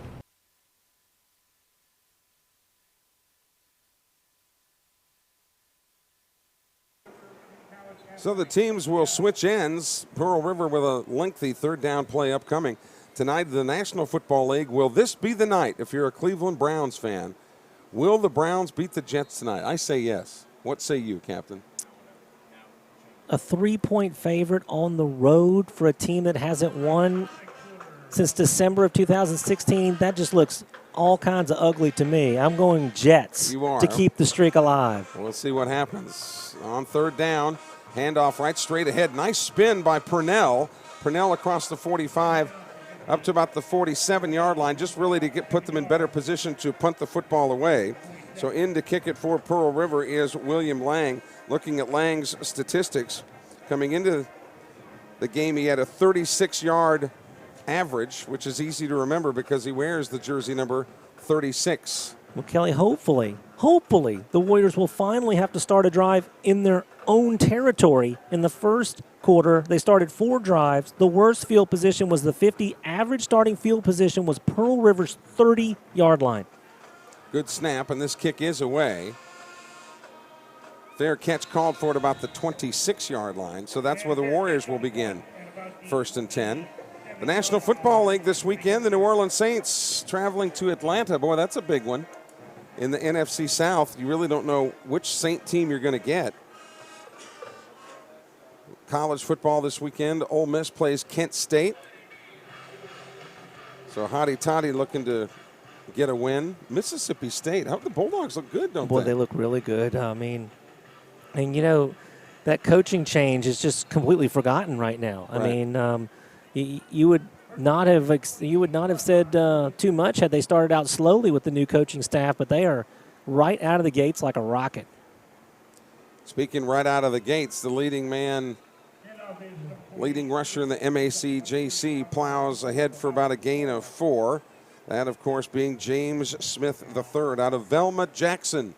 So the teams will switch ends. Pearl River with a lengthy third down play upcoming. Tonight, the National Football League. Will this be the night if you're a Cleveland Browns fan? Will the Browns beat the Jets tonight? I say yes. What say you, Captain? A 3-point favorite on the road for a team that hasn't won since December of 2016. That just looks all kinds of ugly to me. I'm going Jets to keep the streak alive. We'll see what happens. On third down, handoff right straight ahead. Nice spin by Purnell. Purnell across the 45 up to about the 47-yard line, just really to put them in better position to punt the football away. So in to kick it for Pearl River is William Lang. Looking at Lang's statistics, coming into the game, he had a 36-yard average, which is easy to remember because he wears the jersey number 36. Well, Kelly, hopefully, the Warriors will finally have to start a drive in their own territory. In the first quarter, they started 4 drives. The worst field position was the 50. Average starting field position was Pearl River's 30-yard line. Good snap, and this kick is away. Fair catch called for at about the 26-yard line, so that's where the Warriors will begin. 1st and 10. The National Football League this weekend, the New Orleans Saints traveling to Atlanta. Boy, that's a big one. In the NFC South, you really don't know which Saint team you're going to get. College football this weekend, Ole Miss plays Kent State. So Hotty Toddy looking to get a win. Mississippi State, how the Bulldogs look good, don't they? Boy, they look really good. I mean, and you know, that coaching change is just completely forgotten right now. I mean, you would not have said too much had they started out slowly with the new coaching staff, but they are right out of the gates like a rocket. Speaking right out of the gates, the leading rusher in the MAC, JC, plows ahead for about a gain of 4. That, of course, being James Smith III out of Velma Jackson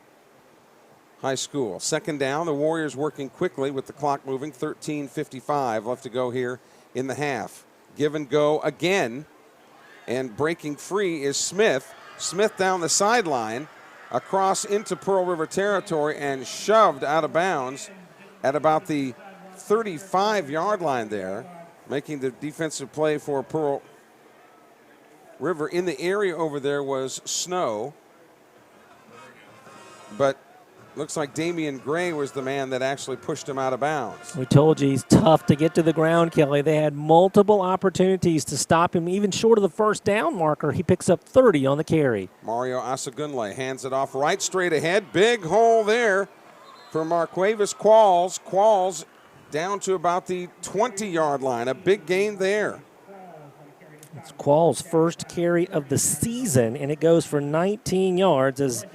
High School. 2nd down, the Warriors working quickly with the clock moving. 13:55 left to go here in the half. Give and go again, and breaking free is Smith. Smith down the sideline, across into Pearl River territory, and shoved out of bounds at about the 35-yard line there, making the defensive play for Pearl River. In the area over there was snow, but looks like Damian Gray was the man that actually pushed him out of bounds. We told you he's tough to get to the ground, Kelly. They had multiple opportunities to stop him, even short of the first down marker. He picks up 30 on the carry. Mario Asagunle hands it off right straight ahead. Big hole there for Marquavis Qualls. Qualls down to about the 20-yard line. A big gain there. It's Qualls' first carry of the season, and it goes for 19 yards as,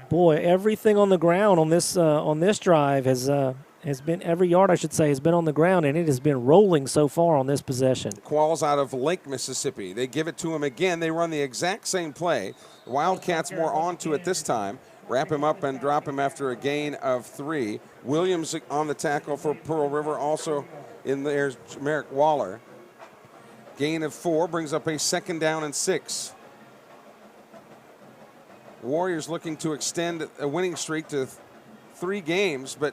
boy, everything on the ground on this drive has been, every yard, I should say, has been on the ground, and it has been rolling so far on this possession. Qualls out of Lake, Mississippi. They give it to him again. They run the exact same play. The Wildcats more onto it this time. Wrap him up and drop him after a gain of 3. Williams on the tackle for Pearl River. Also in there's Merrick Waller. Gain of 4 brings up a 2nd down and 6. Warriors looking to extend a winning streak to 3 games, but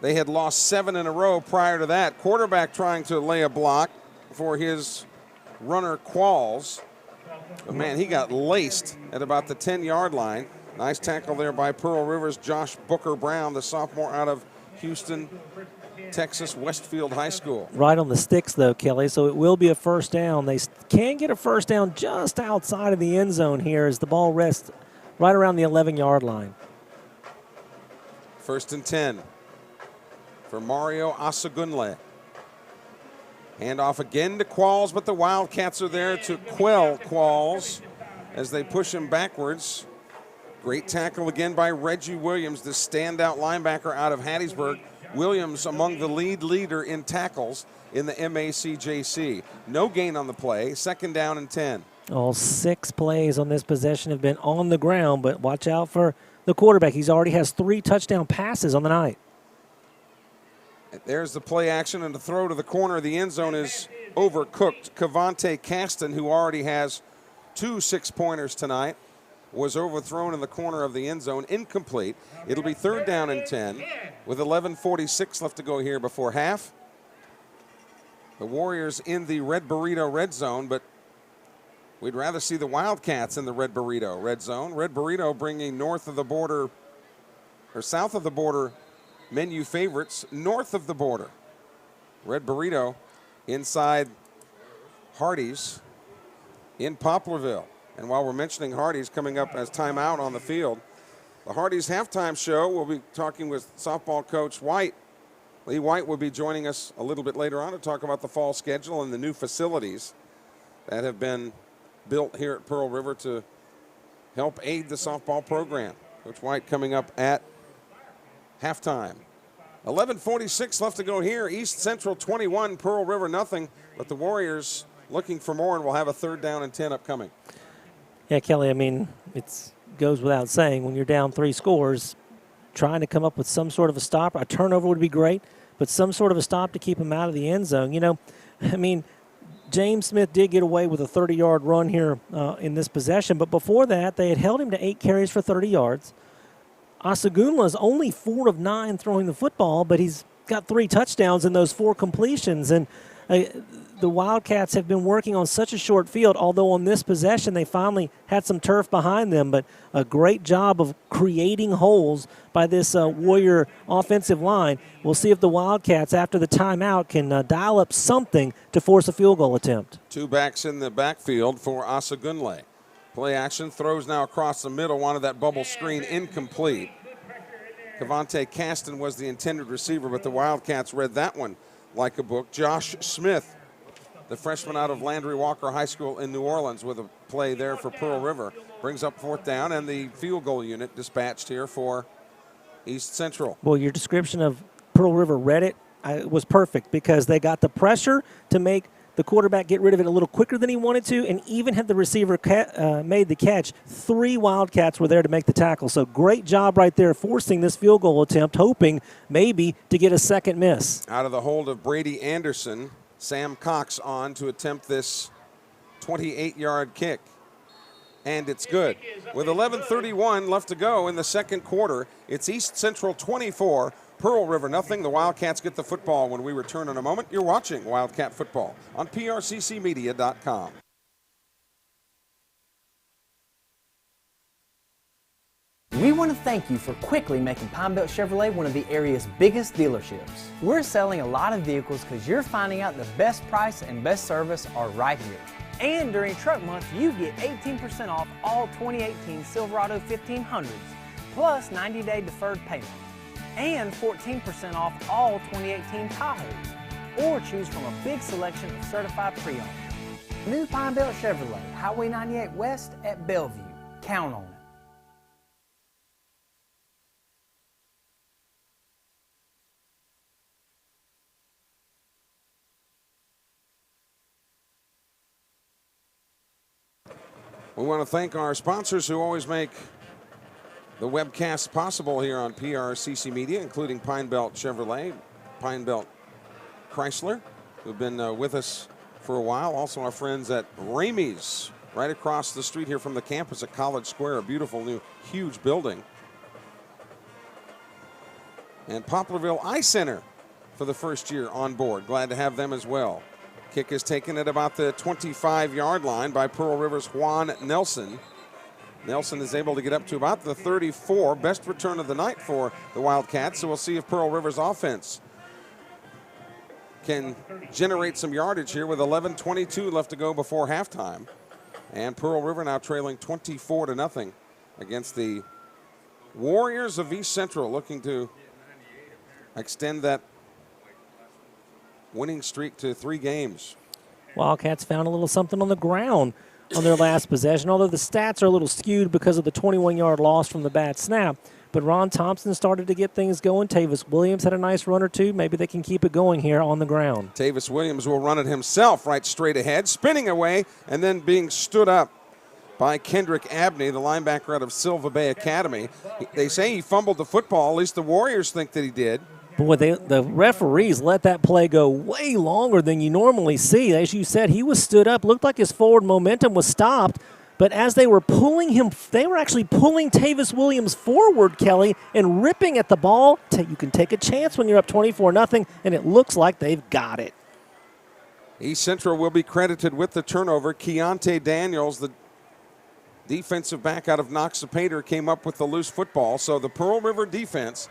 they had lost 7 in a row prior to that. Quarterback trying to lay a block for his runner Qualls. But man, he got laced at about the 10-yard line. Nice tackle there by Pearl River's Josh Booker Brown, the sophomore out of Houston Texas Westfield High School. Right on the sticks, though, Kelly, so it will be a first down. They can get a first down just outside of the end zone here as the ball rests right around the 11-yard line. 1st and 10 for Mario Asagunle. Hand off again to Qualls, but the Wildcats are there to quell Qualls as they push him backwards. Great tackle again by Reggie Williams, the standout linebacker out of Hattiesburg. Williams among the leader in tackles in the MACJC. No gain on the play, 2nd down and 10. All 6 plays on this possession have been on the ground, but watch out for the quarterback. He's already has 3 touchdown passes on the night. There's the play action, and the throw to the corner of the end zone is overcooked. Cavante Caston, who already has 2 6-pointers tonight, was overthrown in the corner of the end zone, incomplete. It'll be 3rd down and 10 with 11:46 left to go here before half. The Warriors in the Red Burrito red zone, but we'd rather see the Wildcats in the Red Burrito red zone. Red Burrito bringing north of the border, or south of the border, menu favorites north of the border. Red Burrito inside Hardee's in Poplarville. And while we're mentioning Hardee's coming up as timeout on the field, the Hardee's halftime show, we'll be talking with softball coach White. Lee White will be joining us a little bit later on to talk about the fall schedule and the new facilities that have been built here at Pearl River to help aid the softball program. Coach White coming up at halftime. 11:46 left to go here. East Central 21, Pearl River nothing, but the Warriors looking for more, and we'll have a 3rd down and 10 upcoming. Yeah, Kelly, I mean, it goes without saying when you're down 3 scores, trying to come up with some sort of a stop. A turnover would be great, but some sort of a stop to keep him out of the end zone. You know, I mean, James Smith did get away with a 30-yard run here in this possession, but before that, they had held him to 8 carries for 30 yards. Asagunla is only 4 of 9 throwing the football, but he's got 3 touchdowns in those 4 completions. And the Wildcats have been working on such a short field, although on this possession they finally had some turf behind them, but a great job of creating holes by this Warrior offensive line. We'll see if the Wildcats, after the timeout, can dial up something to force a field goal attempt. 2 backs in the backfield for Asagunle. Play action, throws now across the middle, wanted that bubble screen, incomplete. Cavante Caston was the intended receiver, but the Wildcats read that one like a book. Josh Smith, the freshman out of Landry Walker High School in New Orleans, with a play there for Pearl River, brings up 4th down, and the field goal unit dispatched here for East Central. Well, your description of Pearl River read it was perfect because they got the pressure to make the quarterback get rid of it a little quicker than he wanted to, and even had the receiver made the catch, 3 Wildcats were there to make the tackle. So great job right there forcing this field goal attempt, hoping maybe to get a second miss. Out of the hold of Brady Anderson, Sam Cox on to attempt this 28-yard kick. And it's good. With 11:31 left to go in the 2nd quarter, it's East Central 24, Pearl River nothing. The Wildcats get the football when we return in a moment. You're watching Wildcat Football on PRCCmedia.com. We want to thank you for quickly making Pine Belt Chevrolet one of the area's biggest dealerships. We're selling a lot of vehicles because you're finding out the best price and best service are right here. And during Truck Month, you get 18% off all 2018 Silverado 1500s, plus 90-day deferred payment, and 14% off all 2018 Tahoes, or choose from a big selection of certified pre-owned. New Pine Belt Chevrolet, Highway 98 West at Bellevue. Count on it. We want to thank our sponsors who always make the webcast possible here on PRCC Media, including Pine Belt Chevrolet, Pine Belt Chrysler, who've been with us for a while. Also our friends at Ramey's, right across the street here from the campus at College Square, a beautiful new huge building. And Poplarville Eye Center for the first year on board. Glad to have them as well. Kick is taken at about the 25-yard line by Pearl River's Juan Nelson. Nelson is able to get up to about the 34. Best return of the night for the Wildcats. So we'll see if Pearl River's offense can generate some yardage here with 11:22 left to go before halftime. And Pearl River now trailing 24-0 against the Warriors of East Central, looking to extend that winning streak to 3 games. Wildcats found a little something on the ground on their last possession, although the stats are a little skewed because of the 21-yard loss from the bad snap. But Ron Thompson started to get things going. Tavis Williams had a nice run or two. Maybe they can keep it going here on the ground. Tavis Williams will run it himself right straight ahead, spinning away, and then being stood up by Kendrick Abney, the linebacker out of Silva Bay Academy. They say he fumbled the football. At least the Warriors think that he did. Boy, the referees let that play go way longer than you normally see. As you said, he was stood up. Looked like his forward momentum was stopped. But as they were pulling him, they were actually pulling Tavis Williams forward, Kelly, and ripping at the ball. You can take a chance when you're up 24-0, and it looks like they've got it. East Central will be credited with the turnover. Keontae Daniels, the defensive back out of Noxapater, came up with the loose football. So the Pearl River defense,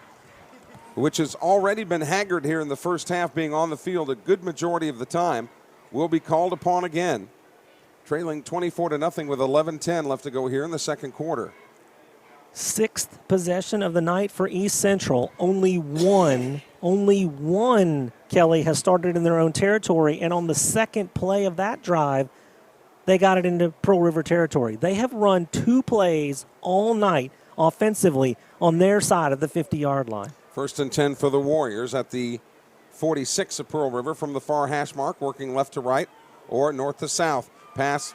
which has already been haggard here in the first half, being on the field a good majority of the time, will be called upon again. Trailing 24-0 with 11:10 left to go here in the second quarter. 6th possession of the night for East Central. Only one, Kelly, has started in their own territory. And on the second play of that drive, they got it into Pearl River territory. They have run 2 plays all night offensively on their side of the 50-yard line. 1st and 10 for the Warriors at the 46 of Pearl River from the far hash mark, working left to right or north to south. Pass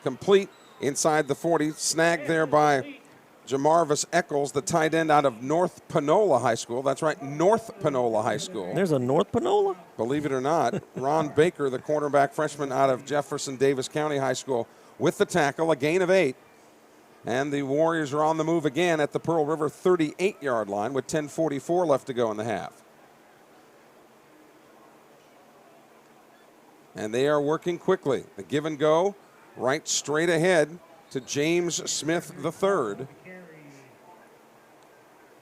complete inside the 40, snagged there by Jamarvis Eccles, the tight end out of North Panola High School. That's right, North Panola High School. There's a North Panola? Believe it or not. Ron Baker, the cornerback freshman out of Jefferson Davis County High School, with the tackle, a gain of 8. And the Warriors are on the move again at the Pearl River 38-yard line with 10:44 left to go in the half. And they are working quickly. The give and go right straight ahead to James Smith III.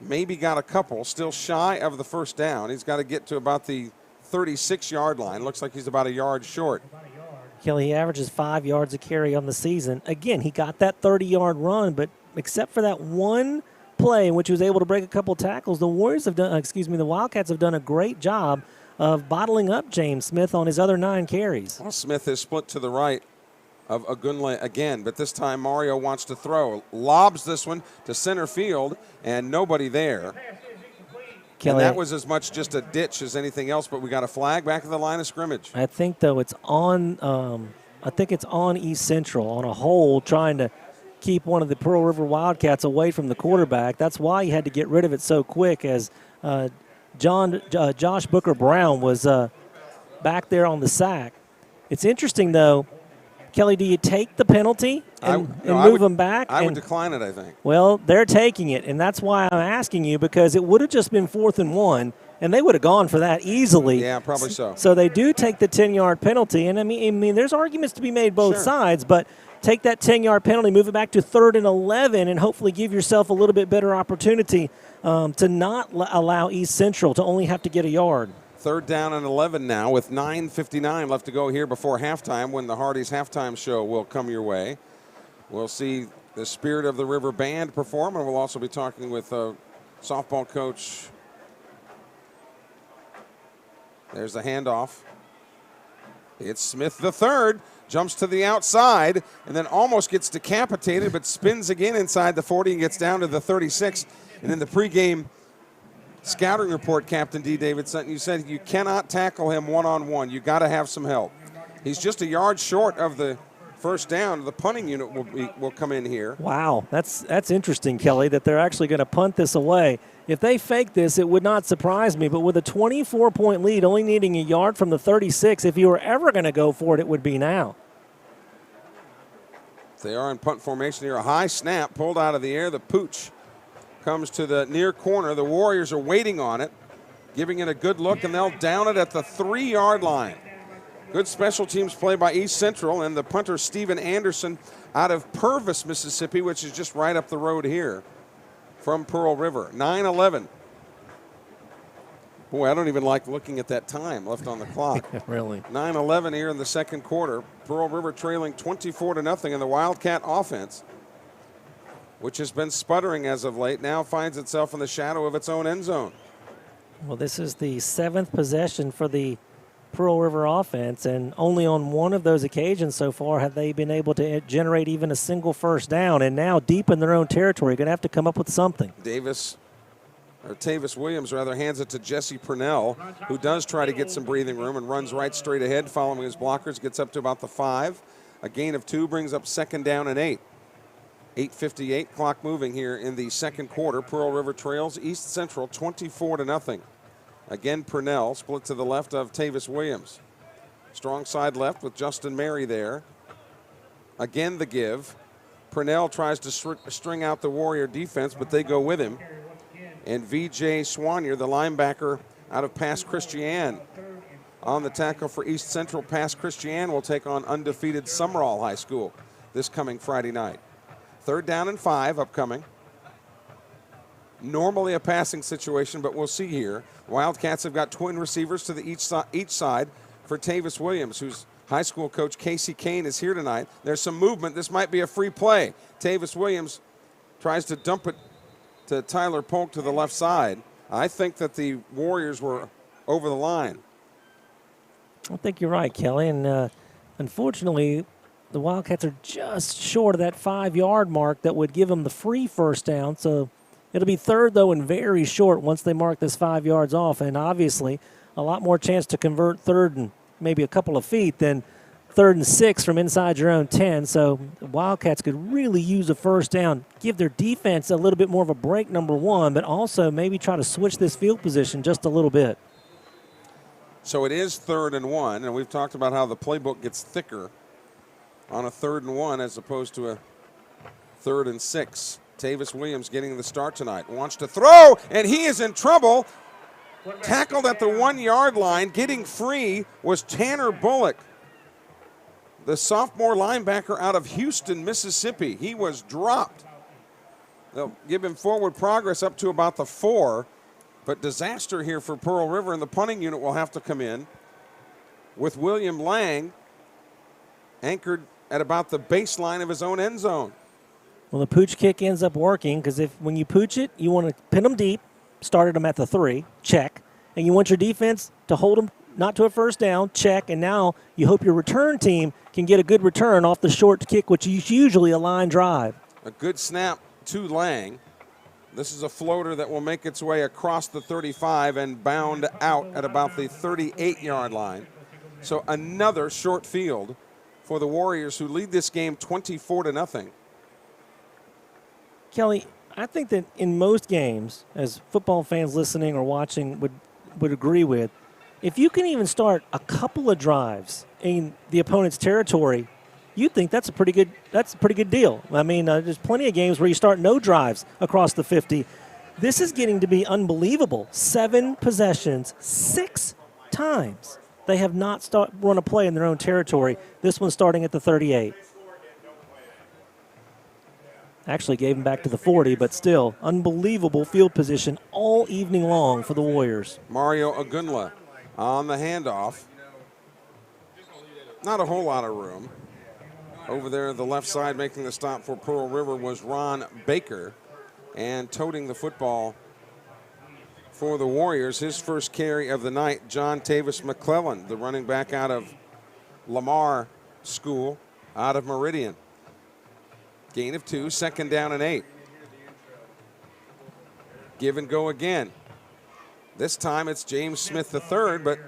Maybe got a couple, still shy of the first down. He's got to get to about the 36-yard line. Looks like he's about a yard short. Kelly, he averages 5 yards a carry on the season. Again, he got that 30-yard run, but except for that one play in which he was able to break a couple tackles, the Wildcats have done a great job of bottling up James Smith on his other 9 carries. Well, Smith is split to the right of Agunle again, but this time Mario wants to throw. Lobs this one to center field, and nobody there. Kelly, and that was as much just a ditch as anything else, but we got a flag back at the line of scrimmage. I think, though, it's on East Central on a hold, trying to keep one of the Pearl River Wildcats away from the quarterback. That's why he had to get rid of it so quick, as Josh Booker Brown was back there on the sack. It's interesting, though, Kelly, do you take the penalty and move them back? I would decline it, I think. Well, they're taking it, and that's why I'm asking you, because it would have just been 4th and 1, and they would have gone for that easily. Yeah, probably so. So they do take the 10-yard penalty, and I mean, there's arguments to be made both sides, but take that 10-yard penalty, move it back to 3rd and 11, and hopefully give yourself a little bit better opportunity to not allow East Central to only have to get a yard. 3rd down and 11 now with 9:59 left to go here before halftime, when the Hardee's halftime show will come your way. We'll see the Spirit of the River Band perform, and we'll also be talking with softball coach. There's the handoff. It's Smith the third, jumps to the outside, and then almost gets decapitated, but spins again inside the 40 and gets down to the 36. And in the pregame scouting report, Captain D. David Sutton, you said you cannot tackle him one-on-one. You got to have some help. He's just a yard short of the first down. The punting unit will come in here. Wow, that's interesting, Kelly, that they're actually going to punt this away. If they fake this, it would not surprise me. But with a 24-point lead, only needing a yard from the 36, if you were ever going to go for it, it would be now. They are in punt formation here. A high snap pulled out of the air. The pooch comes to the near corner. The Warriors are waiting on it, giving it a good look, and they'll down it at the 3-yard line. Good special teams play by East Central, and the punter Steven Anderson out of Purvis, Mississippi, which is just right up the road here from Pearl River. 9-11. Boy, I don't even like looking at that time left on the clock. Really. 9-11 here in the second quarter. Pearl River trailing 24-0 in the Wildcat offense, which has been sputtering as of late, now finds itself in the shadow of its own end zone. Well, this is the 7th possession for the Pearl River offense, and only on one of those occasions so far have they been able to generate even a single first down, and now deep in their own territory, going to have to come up with something. Tavis Williams hands it to Jesse Purnell, who does try to get some breathing room and runs right straight ahead following his blockers, gets up to about the 5. A gain of 2 brings up 2nd down and 8. 8:58, clock moving here in the second quarter. Pearl River trails East Central 24-0. Again, Purnell split to the left of Tavis Williams. Strong side left with Justin Mary there. Again, the give. Purnell tries to string out the Warrior defense, but they go with him. And V.J. Swanier, the linebacker out of Pass Christian, on the tackle for East Central. Pass Christian will take on undefeated Summerall High School this coming Friday night. 3rd down and 5 upcoming. Normally a passing situation, but we'll see here. Wildcats have got twin receivers to the each side for Tavis Williams, whose high school coach Casey Kane is here tonight. There's some movement. This might be a free play. Tavis Williams tries to dump it to Tyler Polk to the left side. I think that the Warriors were over the line. I think you're right, Kelly, and unfortunately, the Wildcats are just short of that 5-yard mark that would give them the free first down. So it'll be 3rd, though, and very short once they mark this 5 yards off. And obviously, a lot more chance to convert 3rd and maybe a couple of feet than 3rd and 6 from inside your own 10. So the Wildcats could really use a first down, give their defense a little bit more of a break, number one, but also maybe try to switch this field position just a little bit. So it is 3rd and 1, and we've talked about how the playbook gets thicker on a 3rd and 1 as opposed to a 3rd and 6. Tavis Williams getting the start tonight. Wants to throw, and he is in trouble. Tackled at the 1-yard line. Getting free was Tanner Bullock, the sophomore linebacker out of Houston, Mississippi. He was dropped. They'll give him forward progress up to about the 4, but disaster here for Pearl River, and the punting unit will have to come in with William Lang anchored at about the baseline of his own end zone. Well, the pooch kick ends up working because when you pooch it, you want to pin them deep, started them at the 3, check, and you want your defense to hold them not to a first down, check, and now you hope your return team can get a good return off the short kick, which is usually a line drive. A good snap to Lang. This is a floater that will make its way across the 35 and bound out at about the 38-yard line. So another short field for the Warriors, who lead this game 24-0. Kelly, I think that in most games, as football fans listening or watching would agree with, if you can even start a couple of drives in the opponent's territory, you think that's a pretty good deal. I mean, there's plenty of games where you start no drives across the 50. This is getting to be unbelievable. 7 possessions, 6 times they have not run a play in their own territory. This one starting at the 38. Actually gave him back to the 40, but still, unbelievable field position all evening long for the Warriors. Mario Agunla on the handoff. Not a whole lot of room. Over there on the left side making the stop for Pearl River was Ron Baker. And toting the football for the Warriors, his first carry of the night, John Tavis McClellan, the running back out of Lamar School, out of Meridian. Gain of 2, 2nd down and 8. Give and go again. This time it's James Smith III, but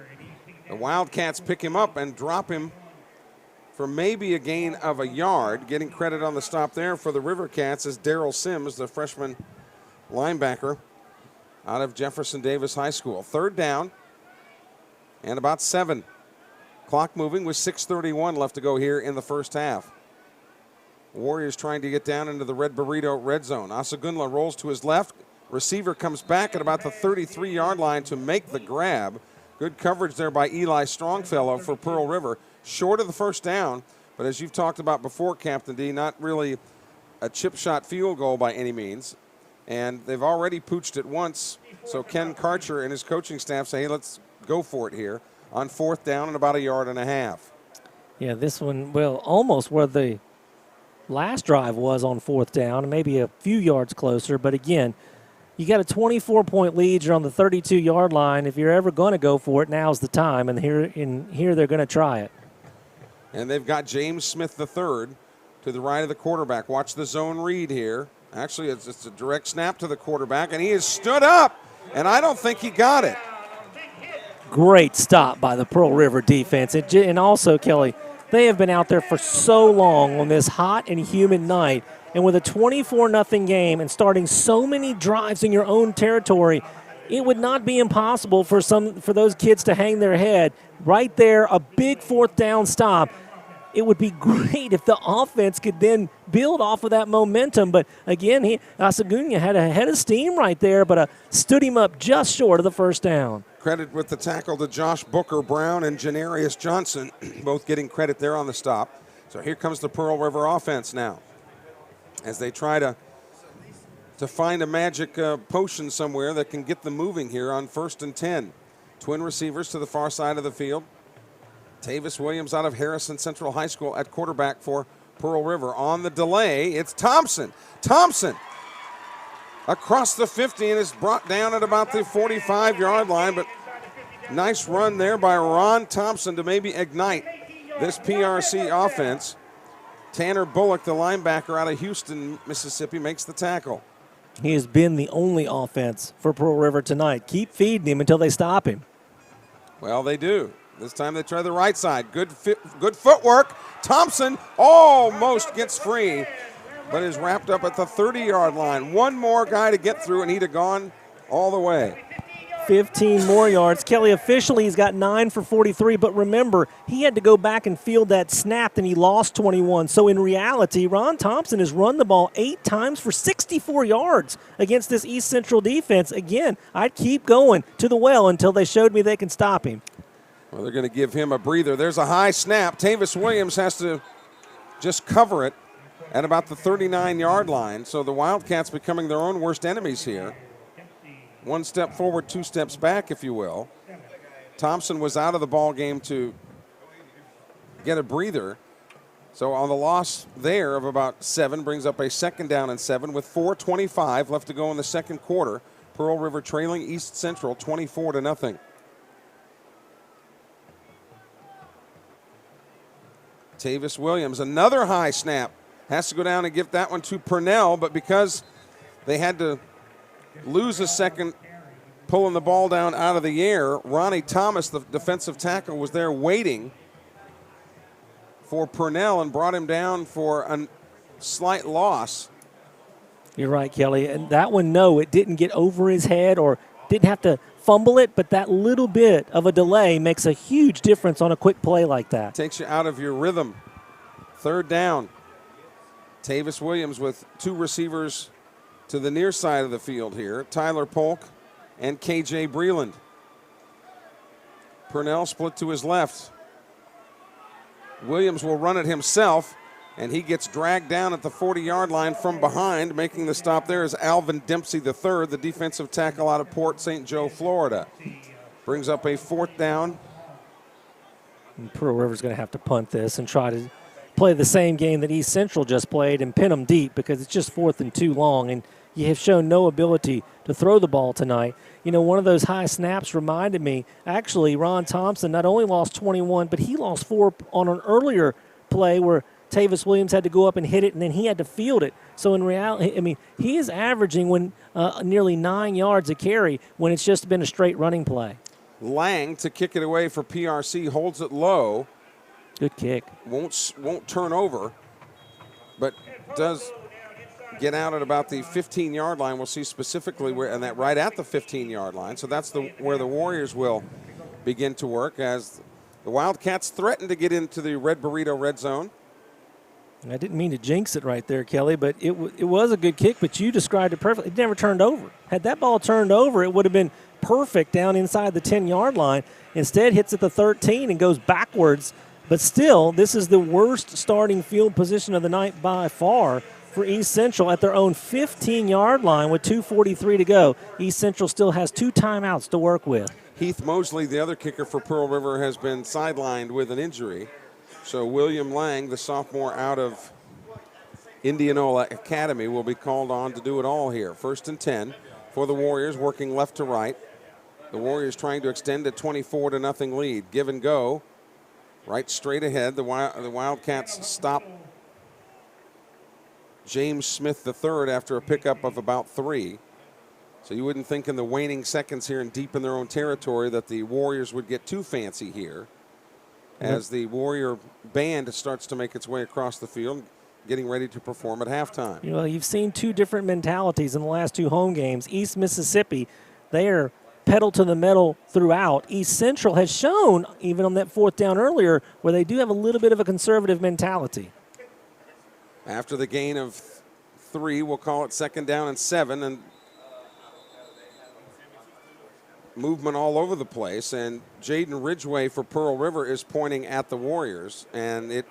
the Wildcats pick him up and drop him for maybe a gain of a yard. Getting credit on the stop there for the River Cats is Daryl Sims, the freshman linebacker out of Jefferson Davis High School. 3rd down and about 7. Clock moving with 6:31 left to go here in the first half. Warriors trying to get down into the Red Burrito red zone. Asagunla rolls to his left. Receiver comes back at about the 33-yard line to make the grab. Good coverage there by Eli Strongfellow for Pearl River. Short of the first down, but as you've talked about before, Captain D, not really a chip shot field goal by any means. And they've already pooched it once So Ken Karcher and his coaching staff say, hey, let's go for it here on 4th down and about 1.5 yards. Yeah, this one, well, almost where the last drive was on 4th down, maybe a few yards closer. But again, you got a 24-point lead. You're on the 32-yard line. If you're ever going to go for it, now's the time. And here they're going to try it. And they've got James Smith III to the right of the quarterback. Watch the zone read here. Actually, it's a direct snap to the quarterback, and he has stood up, and I don't think he got it. Great stop by the Pearl River defense. And also, Kelly, they have been out there for so long on this hot and humid night, and with a 24-0 game and starting so many drives in your own territory, it would not be impossible for those kids to hang their head. Right there, a big 4th down stop. It would be great if the offense could then build off of that momentum. But again, Asagunya had a head of steam right there, but stood him up just short of the 1st down. Credit with the tackle to Josh Booker Brown and Janarius Johnson, both getting credit there on the stop. So here comes the Pearl River offense now, as they try to find a magic potion somewhere that can get them moving here on 1st and 10. Twin receivers to the far side of the field. Tavis Williams out of Harrison Central High School at quarterback for Pearl River. On the delay, it's Thompson. Thompson across the 50 and is brought down at about the 45-yard line, but nice run there by Ron Thompson to maybe ignite this PRC offense. Tanner Bullock, the linebacker out of Houston, Mississippi, makes the tackle. He has been the only offense for Pearl River tonight. Keep feeding him until they stop him. Well, they do. This time they try the right side. Good footwork. Thompson almost gets free, but is wrapped up at the 30-yard line. One more guy to get through, and he'd have gone all the way. 15 more yards. Kelly, officially he's got 9 for 43, but remember, he had to go back and field that snap, and he lost 21. So in reality, Ron Thompson has run the ball 8 times for 64 yards against this East Central defense. Again, I'd keep going to the well until they showed me they can stop him. Well, they're going to give him a breather. There's a high snap. Tavis Williams has to just cover it at about the 39-yard line. So the Wildcats becoming their own worst enemies here. 1 step forward, 2 steps back, if you will. Thompson was out of the ball game to get a breather. So on the loss there of about 7 brings up a 2nd down and 7 with 4:25 left to go in the second quarter. Pearl River trailing East Central 24-0. Tavis Williams, another high snap. Has to go down and give that one to Purnell, but because they had to lose a second pulling the ball down out of the air, Ronnie Thomas, the defensive tackle, was there waiting for Purnell and brought him down for a slight loss. You're right, Kelly. And that one, no, it didn't get over his head or didn't have to fumble it, but that little bit of a delay makes a huge difference on a quick play like that. Takes you out of your rhythm. 3rd down. Tavis Williams with 2 receivers to the near side of the field here. Tyler Polk and KJ Breland. Purnell split to his left. Williams will run it himself, and he gets dragged down at the 40-yard line from behind. Making the stop there is Alvin Dempsey III, the defensive tackle out of Port St. Joe, Florida. Brings up a 4th down. And Pearl River's going to have to punt this and try to play the same game that East Central just played and pin them deep because it's just 4th and 2 long, and you have shown no ability to throw the ball tonight. You know, one of those high snaps reminded me, actually, Ron Thompson not only lost 21, but he lost 4 on an earlier play where Tavis Williams had to go up and hit it, and then he had to field it. So in reality, I mean, he is averaging nearly 9 yards a carry when it's just been a straight running play. Lang to kick it away for PRC, holds it low. Good kick. Won't turn over, but does get out at about the 15-yard line. We'll see specifically where, and that right at the 15-yard line. So that's where the Warriors will begin to work as the Wildcats threaten to get into the Red Burrito red zone. I didn't mean to jinx it right there, Kelly, but it was a good kick, but you described it perfectly. It never turned over. Had that ball turned over, it would have been perfect down inside the 10-yard line. Instead, hits at the 13 and goes backwards. But still, this is the worst starting field position of the night by far for East Central at their own 15-yard line with 2:43 to go. East Central still has 2 timeouts to work with. Heath Mosley, the other kicker for Pearl River, has been sidelined with an injury. So William Lang, the sophomore out of Indianola Academy, will be called on to do it all here. 1st and 10 for the Warriors, working left to right. The Warriors trying to extend a 24-0 lead. Give and go. Right straight ahead. The Wildcats stop James Smith III after a pickup of about 3. So you wouldn't think in the waning seconds here and deep in their own territory that the Warriors would get too fancy here as the Warrior band starts to make its way across the field, getting ready to perform at halftime. You know, you've seen 2 different mentalities in the last 2 home games. East Mississippi, they are pedal to the metal throughout. East Central has shown, even on that 4th down earlier, where they do have a little bit of a conservative mentality. After the gain of 3, we'll call it 2nd down and 7, and movement all over the place. And Jaden Ridgway for Pearl River is pointing at the Warriors, and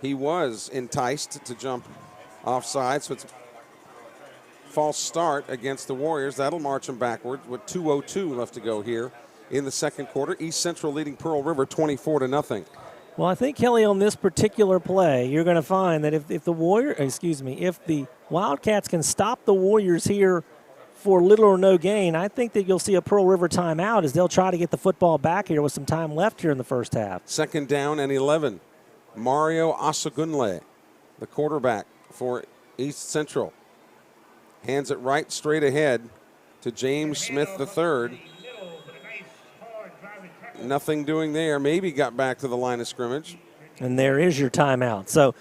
he was enticed to jump offside, so it's false start against the Warriors. That'll march them backwards with 2:02 left to go here in the second quarter. East Central leading Pearl River 24-0. Well, I think, Kelly, on this particular play, you're going to find that if the Wildcats can stop the Warriors here for little or no gain, I think that you'll see a Pearl River timeout as they'll try to get the football back here with some time left here in the first half. 2nd down and 11. Mario Asagunle, the quarterback for East Central, hands it right straight ahead to James Smith III. Nothing doing there. Maybe got back to the line of scrimmage. And there is your timeout. So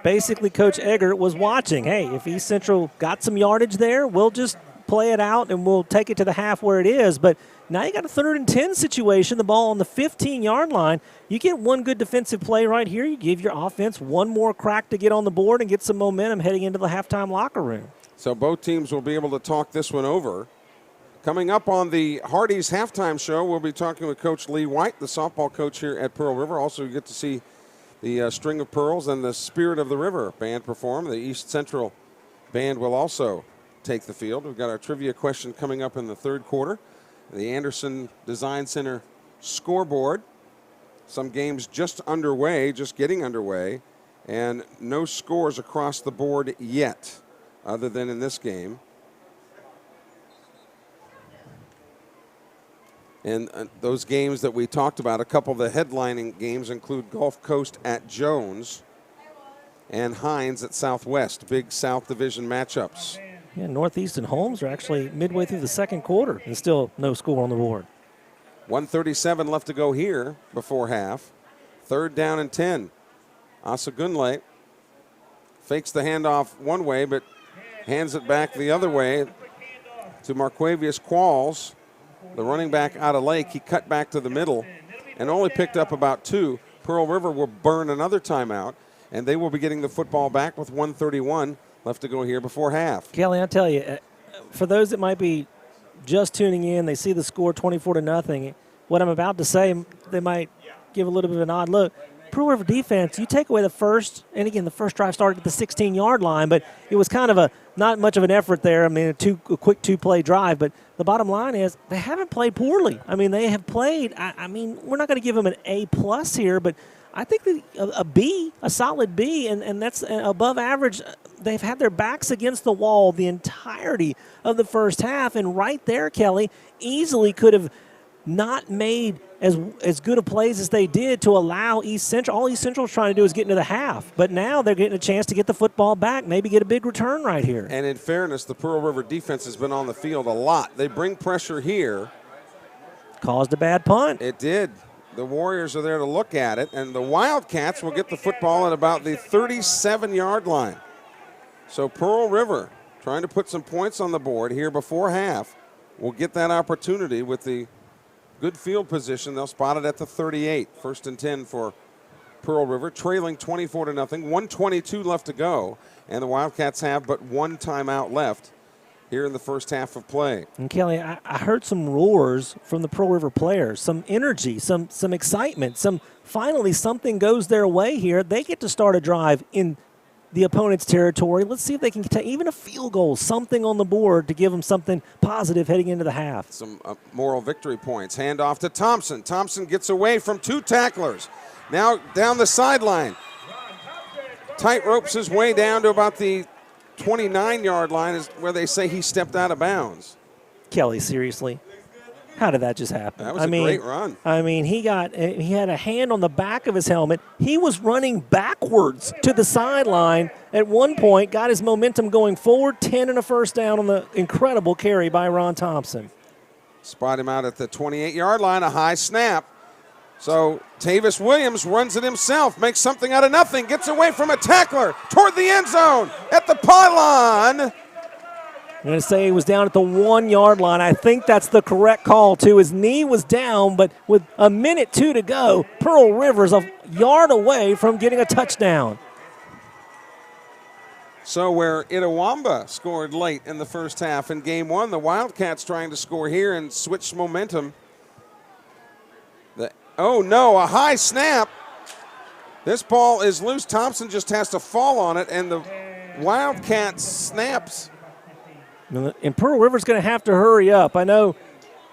basically Coach Eggert was watching. Hey, if East Central got some yardage there, we'll just play it out and we'll take it to the half where it is. But now you got a 3rd and 10 situation, the ball on the 15-yard line. You get one good defensive play right here. You give your offense one more crack to get on the board and get some momentum heading into the halftime locker room. So both teams will be able to talk this one over. Coming up on the Hardee's halftime show, we'll be talking with Coach Lee White, the softball coach here at Pearl River. Also, you get to see the String of Pearls and the Spirit of the River band perform. The East Central band will also take the field. We've got our trivia question coming up in the 3rd quarter. The Anderson Design Center scoreboard. Some games just getting underway, and no scores across the board yet, other than in this game. And those games that we talked about, a couple of the headlining games include Gulf Coast at Jones and Hines at Southwest, big South Division matchups. Yeah, Northeast and Holmes are actually midway through the second quarter and still no score on the board. 1:37 left to go here before half. 3rd down and 10. Asagunle fakes the handoff one way, but hands it back the other way to Marquavius Qualls, the running back out of Lake. He cut back to the middle and only picked up about 2. Pearl River will burn another timeout, and they will be getting the football back with 1:31 left to go here before half. Kelly, I'll tell you, for those that might be just tuning in, they see the score 24-0. What I'm about to say, they might give a little bit of an odd look. Pearl River defense, you take away the first, and again, the first drive started at the 16-yard line, but it was kind of not much of an effort there. I mean, a quick 2-play drive, but the bottom line is they haven't played poorly. I mean, they have played, we're not going to give them an A+ here, but I think that a B, a solid B, and that's above average. They've had their backs against the wall the entirety of the first half, and right there, Kelly, easily could have not made as good of plays as they did to allow East Central. All East Central is trying to do is get into the half, but now they're getting a chance to get the football back, maybe get a big return right here. And in fairness, the Pearl River defense has been on the field a lot. They bring pressure here. Caused a bad punt. It did. The Warriors are there to look at it, and the Wildcats will get the football at about the 37-yard line. So Pearl River, trying to put some points on the board here before half, will get that opportunity with the good field position. They'll spot it at the 38. 1st and 10 for Pearl River, trailing 24-0. 1:22 left to go, and the Wildcats have but 1 timeout left here in the first half of play. And Kelly, I heard some roars from the Pearl River players, some energy, some excitement, finally something goes their way here. They get to start a drive in the opponent's territory. Let's see if they can take even a field goal, something on the board to give them something positive heading into the half. Some moral victory points. Hand off to Thompson. Thompson gets away from 2 tacklers. Now down the sideline. Tight ropes his way down to about the 29-yard line is where they say he stepped out of bounds. Kelly, seriously? How did that just happen? That was a great run. I mean, he had a hand on the back of his helmet. He was running backwards to the sideline at one point, got his momentum going forward, 10 and a first down on the incredible carry by Ron Thompson. Spot him out at the 28-yard line, a high snap. So Tavis Williams runs it himself, makes something out of nothing, gets away from a tackler toward the end zone at the pylon. I'm going to say he was down at the 1-yard line. I think that's the correct call, too. His knee was down, but with a minute 2 to go, Pearl River's a yard away from getting a touchdown. So where Itawamba scored late in the first half in game 1, the Wildcats trying to score here and switch momentum. Oh, no, a high snap. This ball is loose. Thompson just has to fall on it, and the Wildcats snaps. And Pearl River's going to have to hurry up. I know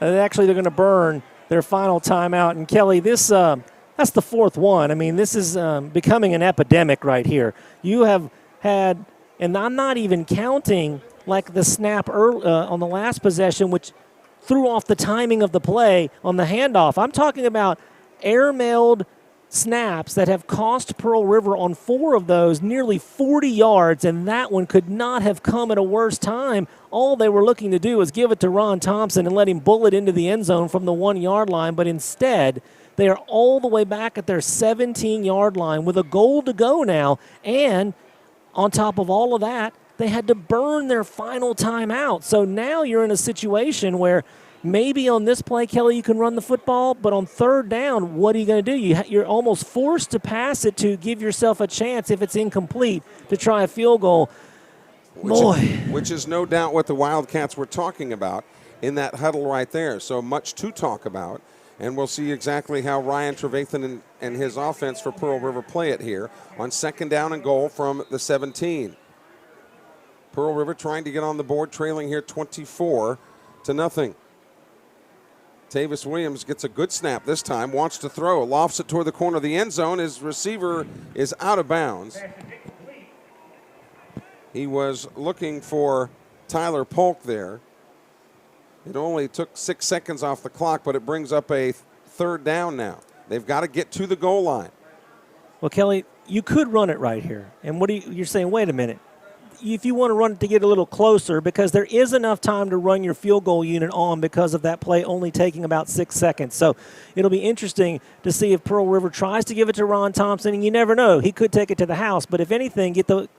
actually they're going to burn their final timeout. And, Kelly, that's the 4th one. I mean, this is becoming an epidemic right here. You have had, and I'm not even counting like the snap on the last possession, which threw off the timing of the play on the handoff. I'm talking about air-mailed snaps that have cost Pearl River on 4 of those nearly 40 yards, and that one could not have come at a worse time. All they were looking to do was give it to Ron Thompson and let him bullet into the end zone from the 1-yard line, but instead they are all the way back at their 17-yard line with a goal to go now, and on top of all of that, they had to burn their final timeout. So now you're in a situation where maybe on this play, Kelly, you can run the football, but on 3rd down, what are you going to do? You're almost forced to pass it to give yourself a chance, if it's incomplete, to try a field goal. Which is no doubt what the Wildcats were talking about in that huddle right there. So much to talk about, and we'll see exactly how Ryan Trevathan and his offense for Pearl River play it here on 2nd down and goal from the 17. Pearl River trying to get on the board, trailing here 24-0. Tavis Williams gets a good snap this time, wants to throw, lofts it toward the corner of the end zone. His receiver is out of bounds. He was looking for Tyler Polk there. It only took 6 seconds off the clock, but it brings up a 3rd down now. They've got to get to the goal line. Well, Kelly, you could run it right here. And you're saying, wait a minute. If you want to run it to get a little closer, because there is enough time to run your field goal unit on because of that play only taking about 6 seconds. So it'll be interesting to see if Pearl River tries to give it to Ron Thompson, and you never know. He could take it to the house, but if anything, get it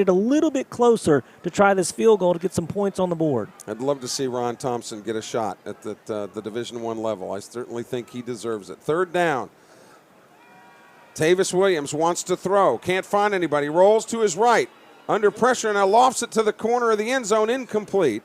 a little bit closer to try this field goal to get some points on the board. I'd love to see Ron Thompson get a shot at the Division I level. I certainly think he deserves it. 3rd down. Tavis Williams wants to throw. Can't find anybody. Rolls to his right. Under pressure, now lofts it to the corner of the end zone, incomplete.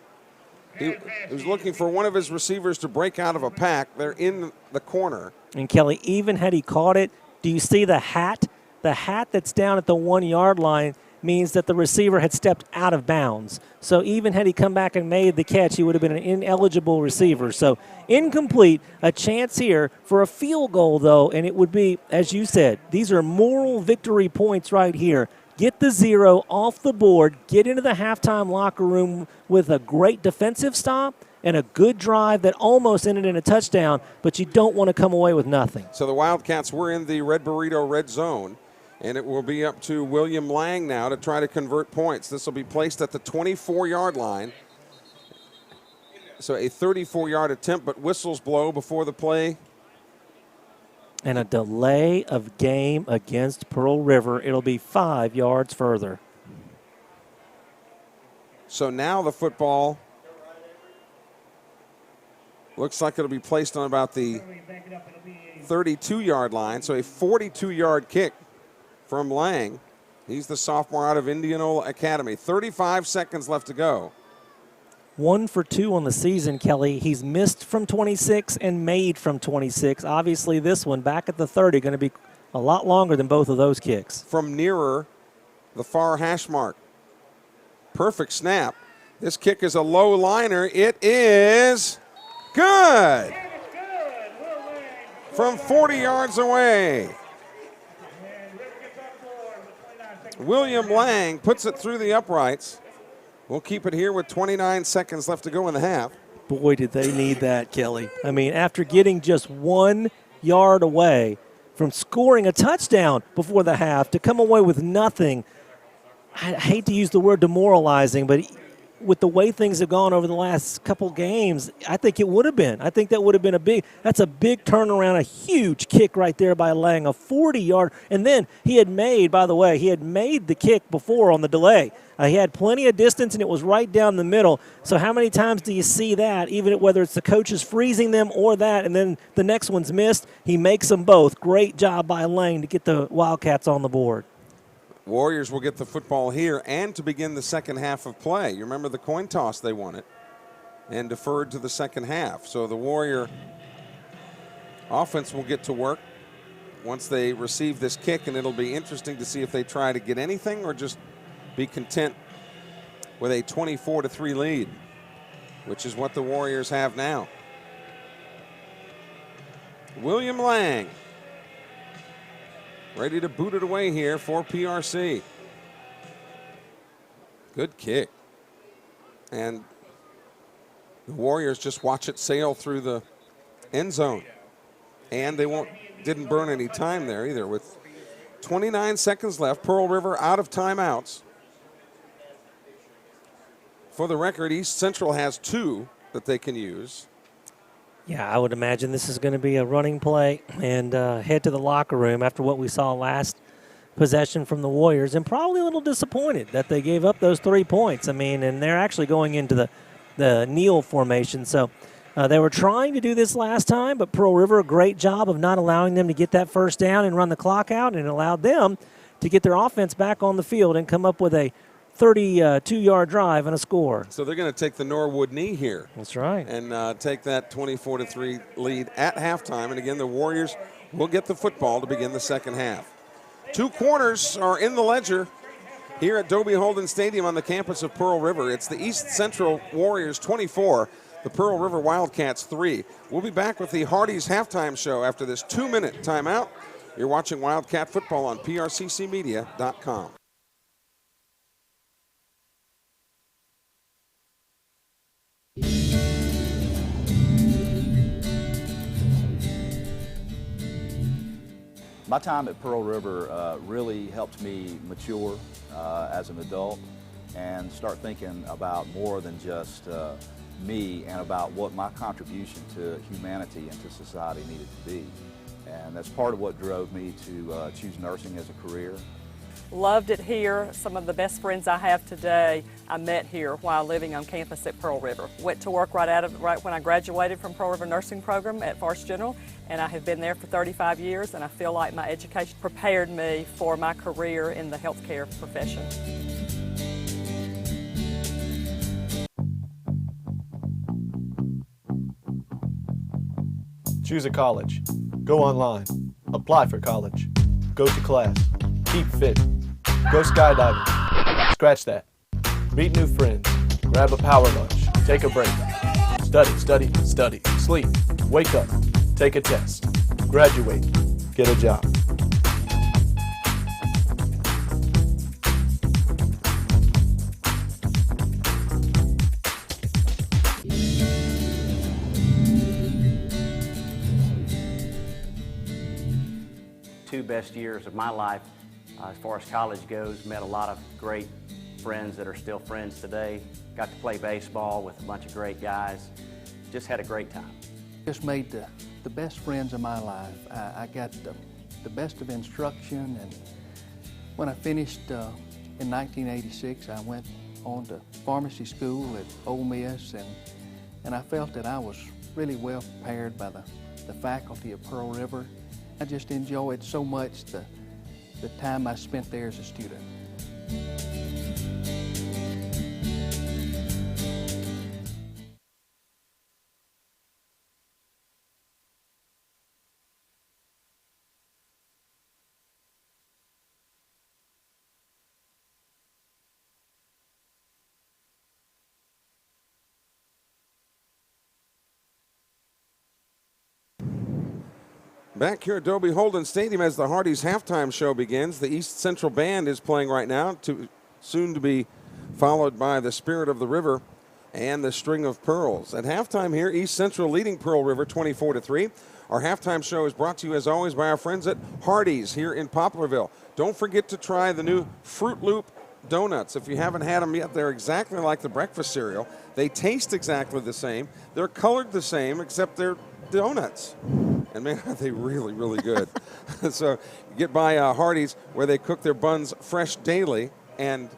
He was looking for one of his receivers to break out of a pack. They're in the corner. And, Kelly, even had he caught it, do you see the hat? The hat that's down at the 1-yard line means that the receiver had stepped out of bounds. So even had he come back and made the catch, he would have been an ineligible receiver. So incomplete, a chance here for a field goal, though, and it would be, as you said, these are moral victory points right here. Get the 0 off the board, get into the halftime locker room with a great defensive stop and a good drive that almost ended in a touchdown, but you don't want to come away with nothing. So the Wildcats were in the Red Burrito red zone, and it will be up to William Lang now to try to convert points. This will be placed at the 24-yard line. So a 34-yard attempt, but whistles blow before the play. And a delay of game against Pearl River. It'll be 5 yards further. So now the football looks like it'll be placed on about the 32-yard line. So a 42-yard kick from Lang. He's the sophomore out of Indianola Academy. 35 seconds left to go. 1 for 2 on the season, Kelly. He's missed from 26 and made from 26. Obviously, this one back at the 30 going to be a lot longer than both of those kicks. From nearer the far hash mark. Perfect snap. This kick is a low liner. It is good. From 40 yards away. William Lang puts it through the uprights. We'll keep it here with 29 seconds left to go in the half. Boy, did they need that, Kelly. I mean, after getting just 1 yard away from scoring a touchdown before the half, to come away with nothing, I hate to use the word demoralizing, but with the way things have gone over the last couple games, I think it would have been. I think that would have been that's a big turnaround, a huge kick right there by Lang, a 40-yard. And then he had made the kick before on the delay. He had plenty of distance, and it was right down the middle. So how many times do you see that, even whether it's the coaches freezing them or that, and then the next one's missed? He makes them both. Great job by Lang to get the Wildcats on the board. Warriors will get the football here and to begin the second half of play. You remember the coin toss, they won it and deferred to the second half. So the Warrior offense will get to work once they receive this kick, and it'll be interesting to see if they try to get anything or just be content with a 24-3 lead, which is what the Warriors have now. William Lang ready to boot it away here for PRC. Good kick. And the Warriors just watch it sail through the end zone. And they didn't burn any time there either. With 29 seconds left, Pearl River out of timeouts. For the record, East Central has 2 that they can use. Yeah, I would imagine this is going to be a running play and head to the locker room after what we saw last possession from the Warriors, and probably a little disappointed that they gave up those 3 points. I mean, and they're actually going into the kneel formation. So they were trying to do this last time, but Pearl River, a great job of not allowing them to get that first down and run the clock out, and it allowed them to get their offense back on the field and come up with a 32-yard drive and a score. So they're going to take the Norwood knee here. That's right. And take that 24-3 lead at halftime. And again, the Warriors will get the football to begin the second half. 2 quarters are in the ledger here at Dobie Holden Stadium on the campus of Pearl River. It's the East Central Warriors 24, the Pearl River Wildcats 3. We'll be back with the Hardee's halftime show after this 2-minute timeout. You're watching Wildcat football on prccmedia.com. My time at Pearl River really helped me mature as an adult and start thinking about more than just me and about what my contribution to humanity and to society needed to be. And that's part of what drove me to choose nursing as a career. Loved it here. Some of the best friends I have today I met here while living on campus at Pearl River. Went to work right when I graduated from Pearl River Nursing Program at Forest General, and I have been there for 35 years, and I feel like my education prepared me for my career in the healthcare profession. Choose a college. Go online. Apply for college. Go to class. Keep fit. Go skydiving. Scratch that. Meet new friends. Grab a power lunch. Take a break. Study, study, study. Sleep. Wake up. Take a test. Graduate. Get a job. Two best years of my life as far as college goes. Met a lot of great friends that are still friends today. Got to play baseball with a bunch of great guys. Just had a great time. Just made the best friends of my life. I got the best of instruction, and when I finished in 1986, I went on to pharmacy school at Ole Miss, and I felt that I was really well prepared by the faculty of Pearl River. I just enjoyed so much the time I spent there as a student. Back here at Dobie Holden Stadium as the Hardee's halftime show begins. The East Central Band is playing right now, soon to be followed by the Spirit of the River and the String of Pearls. At halftime here, East Central leading Pearl River 24-3. Our halftime show is brought to you, as always, by our friends at Hardee's here in Poplarville. Don't forget to try the new Fruit Loop donuts. If you haven't had them yet, they're exactly like the breakfast cereal. They taste exactly the same. They're colored the same, except they're donuts. And man, are they really, really good. So get by Hardee's, where they cook their buns fresh daily. And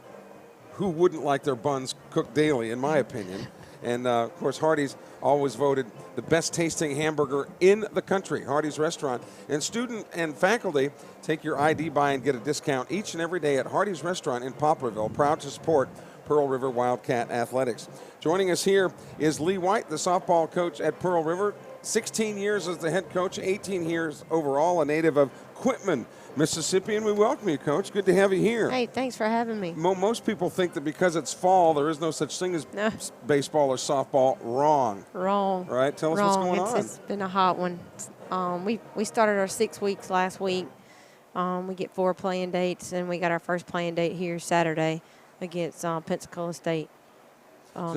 who wouldn't like their buns cooked daily, in my opinion? And, of course, Hardee's always voted the best tasting hamburger in the country, Hardee's Restaurant. And student and faculty, take your ID by and get a discount each and every day at Hardee's Restaurant in Poplarville, proud to support Pearl River Wildcat Athletics. Joining us here is Lee White, the softball coach at Pearl River. 16 years as the head coach, 18 years overall, a native of Quitman, Mississippi, and we welcome you, Coach. Good to have you here. Hey, thanks for having me. Most people think that because it's fall, there is no such thing as baseball or softball. Wrong. Wrong. Right? Tell us what's going on. It's been a hot one. We started our 6 weeks last week. We get 4 playing dates, and we got our first playing date here Saturday against Pensacola State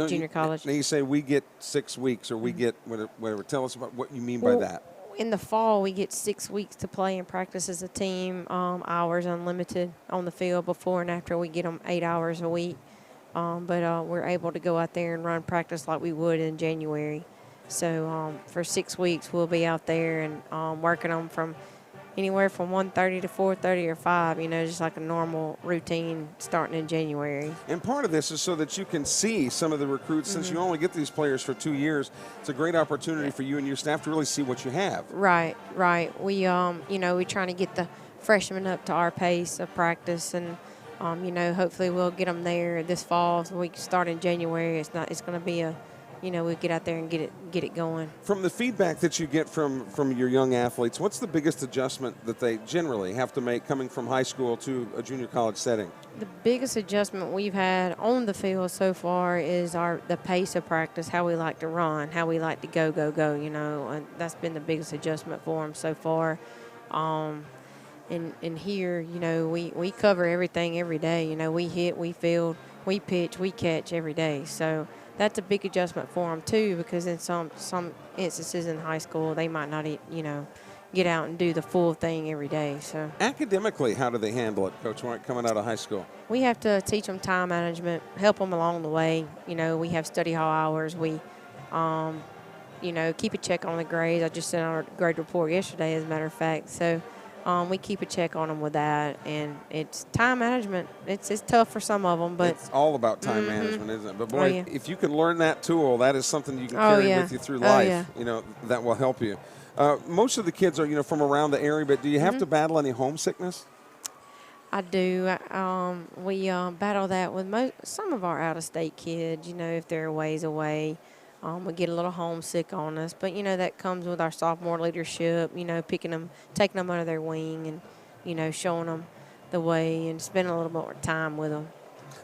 Junior College. Now you say we get 6 weeks, or we get whatever. Tell us about what you mean by that. In the fall, we get 6 weeks to play and practice as a team, hours unlimited on the field. Before and after, we get them 8 hours a week. But we're able to go out there and run practice like we would in January. So for 6 weeks, we'll be out there and working them from anywhere from 1:30 to 4:30 or 5, just like a normal routine starting in January. And part of this is so that you can see some of the recruits. Since you only get these players for 2 years, it's a great opportunity for you and your staff to really see what you have. Right. We're trying to get the freshmen up to our pace of practice, and hopefully we'll get them there this fall. So we can start in January. It's going to be we'll get out there and get it going. From the feedback that you get from your young athletes, what's the biggest adjustment that they generally have to make coming from high school to a junior college setting? The biggest adjustment we've had on the field so far is the pace of practice, how we like to run, how we like to go, and that's been the biggest adjustment for them so far. And here, we cover everything every day. We hit, we field, we pitch, we catch every day. So that's a big adjustment for them too, because in some instances in high school, they might not, get out and do the full thing every day. So academically, how do they handle it, Coach White, coming out of high school? We have to teach them time management, help them along the way. We have study hall hours. We, keep a check on the grades. I just sent out a grade report yesterday, as a matter of fact. So we keep a check on them with that, and it's time management. It's tough for some of them, but it's all about time management, isn't it? But boy, if you can learn that tool, that is something you can carry with you through life. That will help you. Most of the kids are from around the area, but do you have to battle any homesickness? I do. We battle that with some of our out-of-state kids. If they're a ways away. We get a little homesick on us, but, that comes with our sophomore leadership, taking them under their wing and, showing them the way and spending a little more time with them.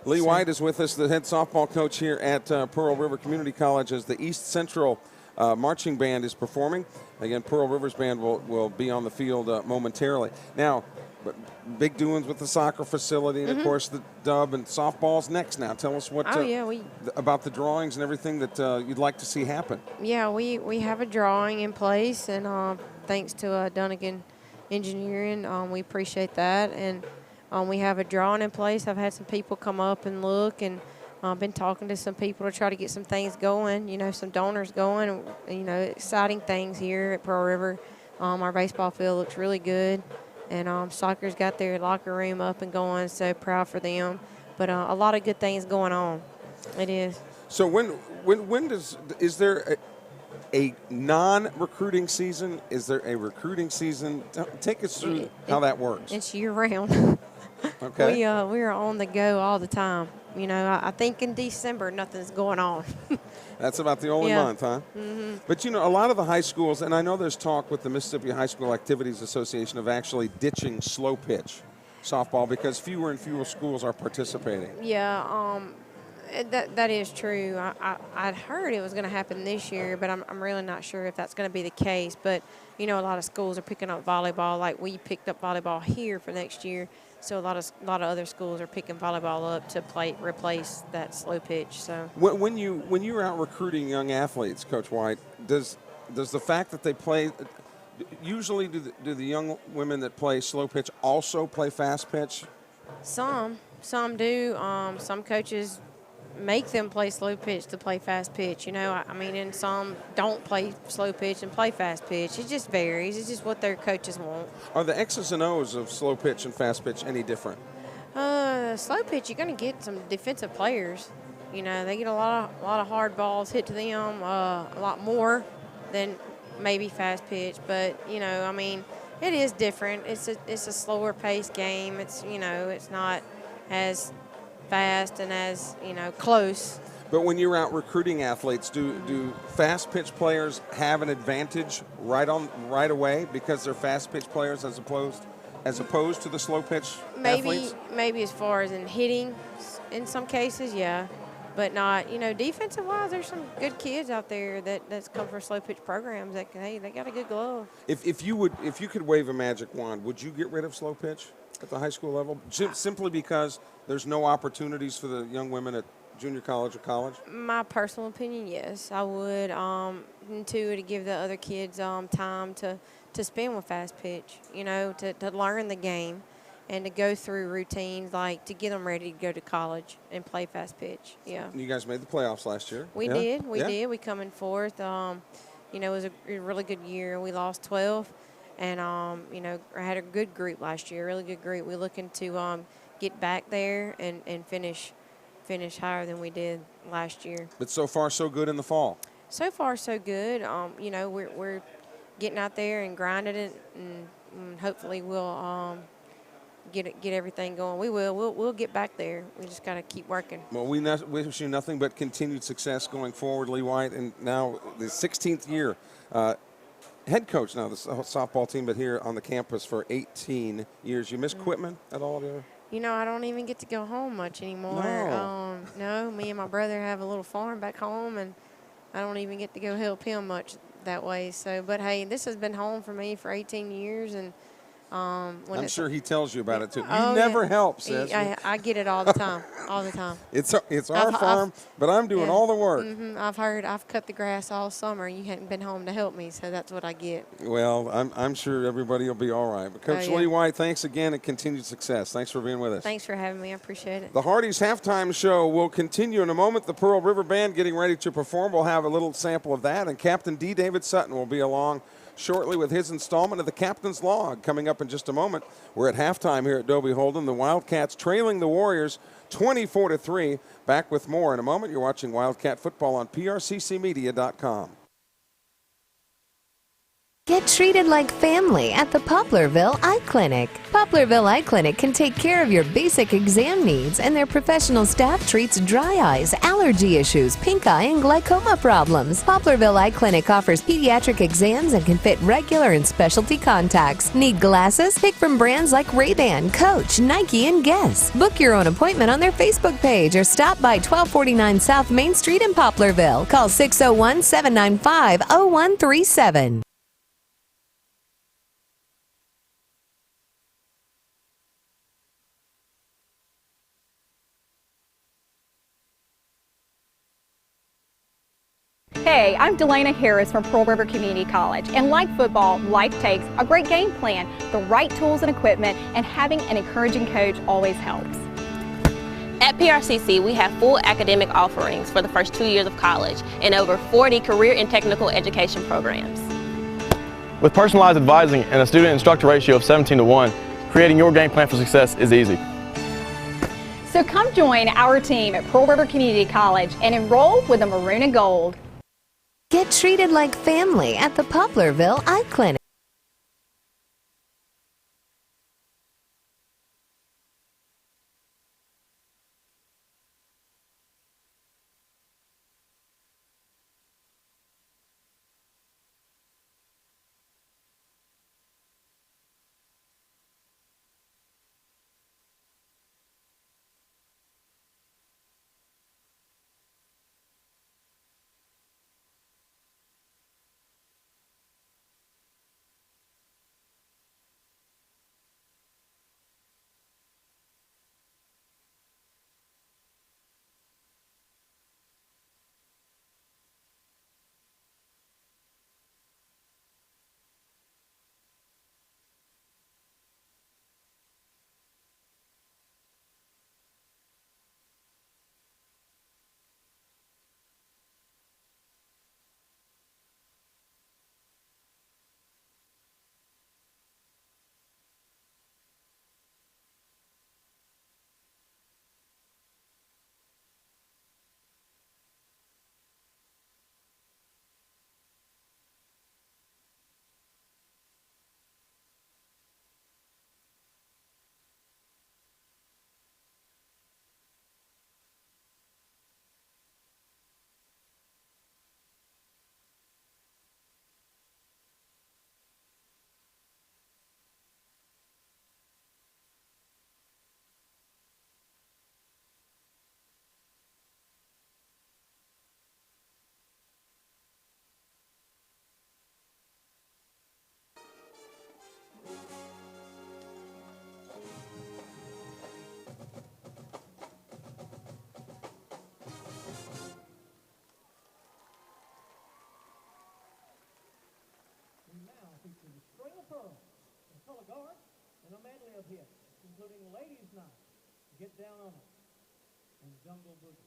Lee White is with us, the head softball coach here at Pearl River Community College, as the East Central marching band is performing. Again, Pearl River's band will be on the field momentarily. Now, big doings with the soccer facility, and of course the dub and softball's next. Now, tell us what about the drawings and everything that you'd like to see happen. Yeah, we have a drawing in place, and thanks to Dunnigan Engineering, we appreciate that. And we have a drawing in place. I've had some people come up and look, and I've been talking to some people to try to get some things going. Some donors going. Exciting things here at Pearl River. Our baseball field looks really good. And soccer's got their locker room up and going, so proud for them. But a lot of good things going on. It is. So is there a non-recruiting season? Is there a recruiting season? Take us through how that works. It's year-round. Okay. We are on the go all the time. I think in December nothing's going on. That's about the only month, huh? Mm-hmm. But, a lot of the high schools, and I know there's talk with the Mississippi High School Activities Association of actually ditching slow pitch softball because fewer and fewer schools are participating. Yeah, that is true. I'd heard it was going to happen this year, but I'm really not sure if that's going to be the case. But a lot of schools are picking up volleyball. Like we picked up volleyball here for next year. So a lot of other schools are picking volleyball up to replace that slow pitch. So when you're out recruiting young athletes, Coach White, does the fact that they play, usually do the young women that play slow pitch also play fast pitch? Some do. Some coaches make them play slow pitch to play fast pitch. And some don't play slow pitch and play fast pitch. It just varies. It's just what their coaches want. Are the X's and O's of slow pitch and fast pitch any different? Slow pitch, you're going to get some defensive players. They get a lot of hard balls hit to them, a lot more than maybe fast pitch. But it is different. It's a slower paced game. It's not as fast and as close. But when you're out recruiting athletes, do fast pitch players have an advantage right away because they're fast pitch players as opposed to the slow pitch athletes? Maybe as far as in hitting, in some cases, yeah, but not. Defensive wise, there's some good kids out there that's come from slow pitch programs that they got a good glove. If you could wave a magic wand, would you get rid of slow pitch at the high school level simply because there's no opportunities for the young women at junior college or college? My personal opinion, yes, I would. To give the other kids time to spend with fast pitch, to learn the game and to go through routines, like to get them ready to go to college and play fast pitch. Yeah. You guys made the playoffs last year. We did. We did. We come in fourth. It was a really good year. We lost 12. And, I had a good group last year, a really good group. We're looking to get back there and finish higher than we did last year. But so far, so good in the fall. So far, so good. We're getting out there and grinding it, and hopefully we'll get everything going. We will. We'll get back there. We just got to keep working. Well, we wish you nothing but continued success going forward, Lee White, and now the 16th year. Head coach now, the softball team, but here on the campus for 18 years. You miss Quitman at all there? I don't even get to go home much anymore. No, me and my brother have a little farm back home, and I don't even get to go help him much that way. So, but hey, this has been home for me for 18 years, and I'm sure he tells you about it too. You never help, sis. I get it all the time, all the time. It's our farm, but I'm doing all the work. I've cut the grass all summer. You hadn't been home to help me, so that's what I get. Well, I'm sure everybody will be all right. But Coach Lee White, thanks again and continued success. Thanks for being with us. Thanks for having me. I appreciate it. The Hardee's halftime show will continue in a moment. The Pearl River Band getting ready to perform. We'll have a little sample of that, and Captain D. David Sutton will be along shortly with his installment of the Captain's Log coming up in just a moment. We're at halftime here at Dobie Holden. The Wildcats trailing the Warriors 24-3. Back with more in a moment. You're watching Wildcat football on prccmedia.com. Get treated like family at the Poplarville Eye Clinic. Poplarville Eye Clinic can take care of your basic exam needs, and their professional staff treats dry eyes, allergy issues, pink eye, and glaucoma problems. Poplarville Eye Clinic offers pediatric exams and can fit regular and specialty contacts. Need glasses? Pick from brands like Ray-Ban, Coach, Nike, and Guess. Book your own appointment on their Facebook page or stop by 1249 South Main Street in Poplarville. Call 601-795-0137. Hey, I'm Delana Harris from Pearl River Community College, and like football, life takes a great game plan, the right tools and equipment, and having an encouraging coach always helps. At PRCC, we have full academic offerings for the first 2 years of college and over 40 career and technical education programs. With personalized advising and a student-instructor ratio of 17-1, creating your game plan for success is easy. So come join our team at Pearl River Community College and enroll with the Maroon and Gold. Get treated like family at the Poplarville Eye Clinic. and a medley of hits, including Ladies' Night, Get Down on It, and Jungle Boogie.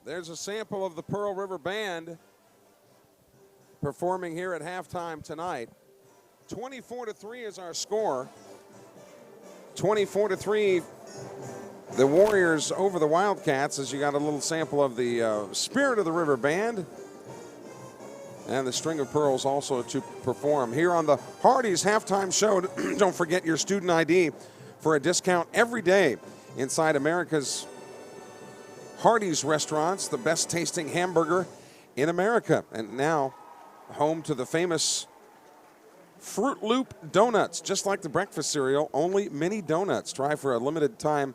There's a sample of the Pearl River Band performing here at halftime tonight. 24-3 is our score. 24-3, the Warriors over the Wildcats, as you got a little sample of the Spirit of the River Band. And the String of Pearls also to perform. Here on the Hardee's halftime show, don't forget your student ID for a discount every day inside America's Hardee's restaurants, the best tasting hamburger in America. And now home to the famous Fruit Loop donuts, just like the breakfast cereal, only mini donuts. Try for a limited time.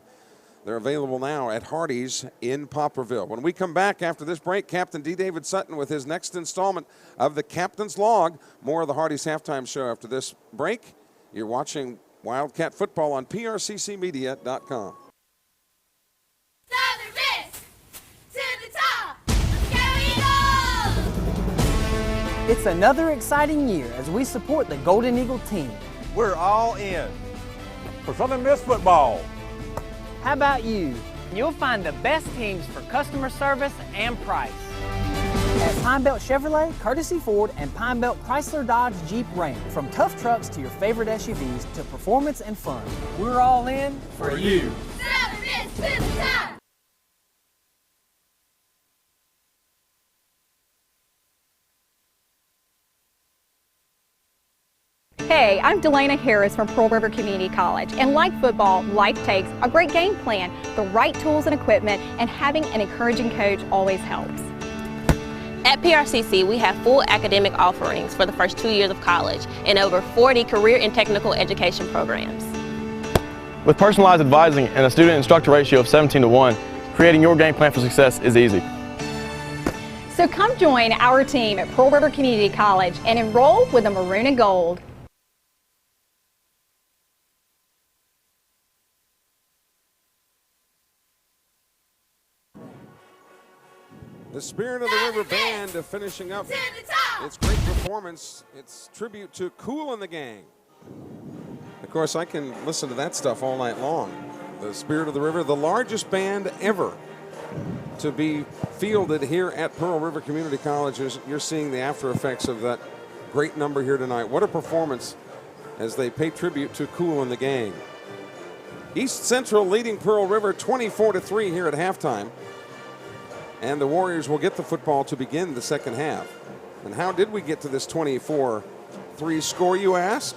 They're available now at Hardee's in Poplarville. When we come back after this break, Captain D. David Sutton with his next installment of the Captain's Log. More of the Hardee's halftime show after this break. You're watching Wildcat football on prccmedia.com. Southern Miss to the top. Let's go Eagles! It's another exciting year as we support the Golden Eagle team. We're all in for Southern Miss football. How about you? You'll find the best teams for customer service and price. At Pine Belt Chevrolet, Courtesy Ford, and Pine Belt Chrysler Dodge Jeep Ram. From tough trucks to your favorite SUVs to performance and fun, we're all in for you. Southern Miss to the top. Hey, I'm Delana Harris from Pearl River Community College, and like football, life takes a great game plan, the right tools and equipment, and having an encouraging coach always helps. At PRCC, we have full academic offerings for the first 2 years of college and over 40 career and technical education programs. With personalized advising and a student-instructor ratio of 17-1, creating your game plan for success is easy. So come join our team at Pearl River Community College and enroll with the Maroon and Gold. The Spirit of the River Band finishing up its great performance. It's tribute to Kool and the Gang. Of course, I can listen to that stuff all night long. The Spirit of the River, the largest band ever to be fielded here at Pearl River Community College. You're seeing the after effects of that great number here tonight. What a performance as they pay tribute to Kool and the Gang. East Central leading Pearl River 24-3 here at halftime. And the Warriors will get the football to begin the second half. And how did we get to this 24-3 score, you ask?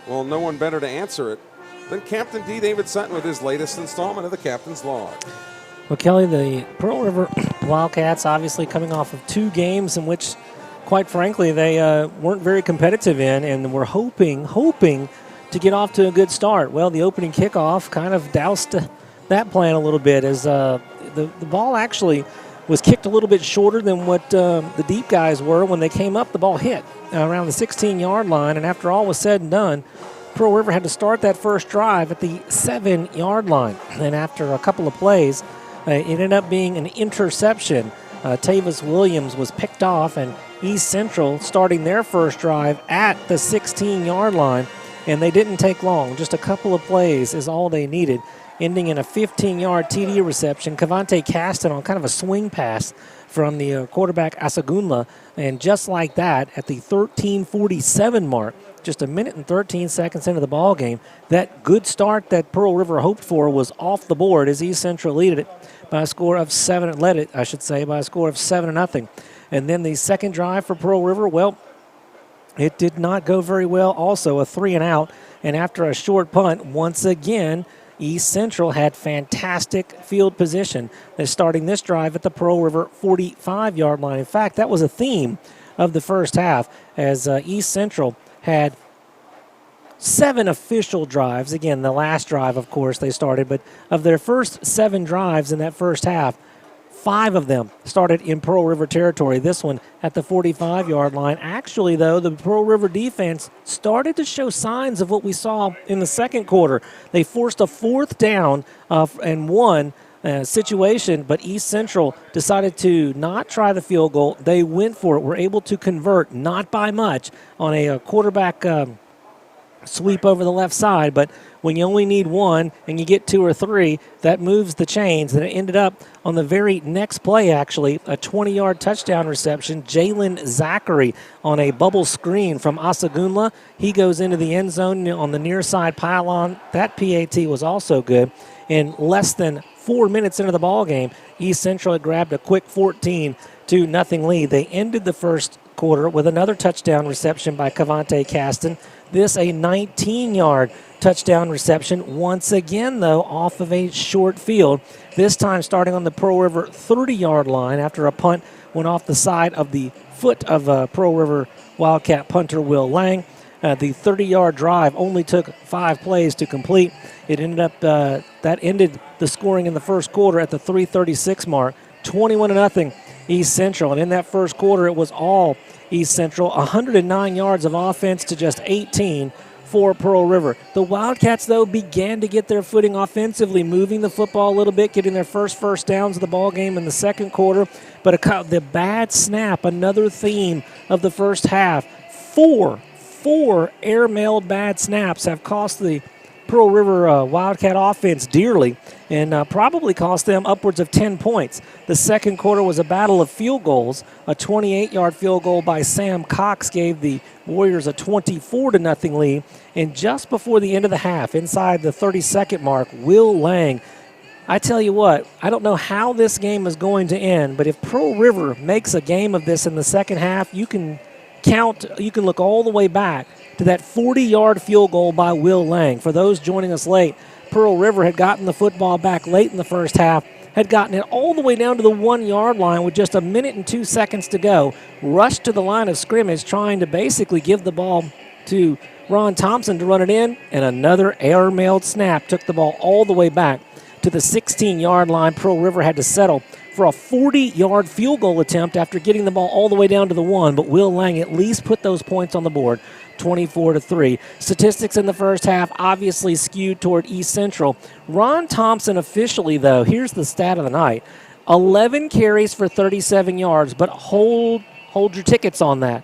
Well, no one better to answer it than Captain D. David Sutton with his latest installment of the Captain's Log. Well, Kelly, the Pearl River Wildcats obviously coming off of 2 games in which, quite frankly, they weren't very competitive in, and were hoping to get off to a good start. Well, the opening kickoff kind of doused that plan a little bit as the ball actually was kicked a little bit shorter than what the deep guys were. When they came up, the ball hit around the 16-yard line, and after all was said and done, Pearl River had to start that first drive at the 7-yard line. And after a couple of plays, it ended up being an interception. Tavis Williams was picked off, and East Central starting their first drive at the 16-yard line, and they didn't take long. Just a couple of plays is all they needed, ending in a 15-yard TD reception. Cavante Caston on kind of a swing pass from the quarterback Asagunla, and just like that, at the 13:47 mark, just a minute and 13 seconds into the ball game, that good start that Pearl River hoped for was off the board as East Central led it by a score of 7-0. And then the second drive for Pearl River, well, it did not go very well. Also a 3-and-out, and after a short punt, once again, East Central had fantastic field position. They're starting this drive at the Pearl River 45-yard line. In fact, that was a theme of the first half as East Central had 7 official drives. Again, the last drive, of course, they started, but of their first 7 drives in that first half, 5 of them started in Pearl River territory. This one at the 45-yard line. Actually, though, the Pearl River defense started to show signs of what we saw in the second quarter. They forced a 4th down and 1 situation, but East Central decided to not try the field goal. They went for it. Were able to convert, not by much, on a quarterback sweep over the left side, but when you only need 1 and you get 2 or 3, that moves the chains. And it ended up on the very next play, actually, a 20-yard touchdown reception. Jalen Zachary on a bubble screen from Asagunla. He goes into the end zone on the near side pylon. That PAT was also good. In less than 4 minutes into the ball game, East Central had grabbed a quick 14-0 lead. They ended the first quarter with another touchdown reception by Cavante Caston. This a 19-yard touchdown reception, once again, though, off of a short field. This time starting on the Pearl River 30-yard line after a punt went off the side of the foot of Pearl River Wildcat punter Will Lang. The 30-yard drive only took 5 plays to complete. It ended up, that ended the scoring in the first quarter at the 3:36 mark, 21-0 East Central. And in that first quarter, it was all East Central, 109 yards of offense to just 18 for Pearl River. The Wildcats, though, began to get their footing offensively, moving the football a little bit, getting their first downs of the ball game in the second quarter. But the bad snap, another theme of the first half. Four air-mailed bad snaps have cost the Pearl River Wildcat offense dearly and probably cost them upwards of 10 points. The second quarter was a battle of field goals. A 28-yard field goal by Sam Cox gave the Warriors a 24-0 lead. And just before the end of the half, inside the 32nd mark, Will Lang, I tell you what, I don't know how this game is going to end, but if Pearl River makes a game of this in the second half, you can look all the way back to that 40-yard field goal by Will Lang. For those joining us late, Pearl River had gotten the football back late in the first half, had gotten it all the way down to the 1-yard line with just a minute and 2 seconds to go, rushed to the line of scrimmage trying to basically give the ball to Ron Thompson to run it in, and another air-mailed snap took the ball all the way back to the 16-yard line. Pearl River had to settle for a 40-yard field goal attempt after getting the ball all the way down to the 1, but Will Lang at least put those points on the board, 24-3. Statistics in the first half obviously skewed toward East Central. Ron Thompson officially, though, here's the stat of the night, 11 carries for 37 yards, but hold your tickets on that.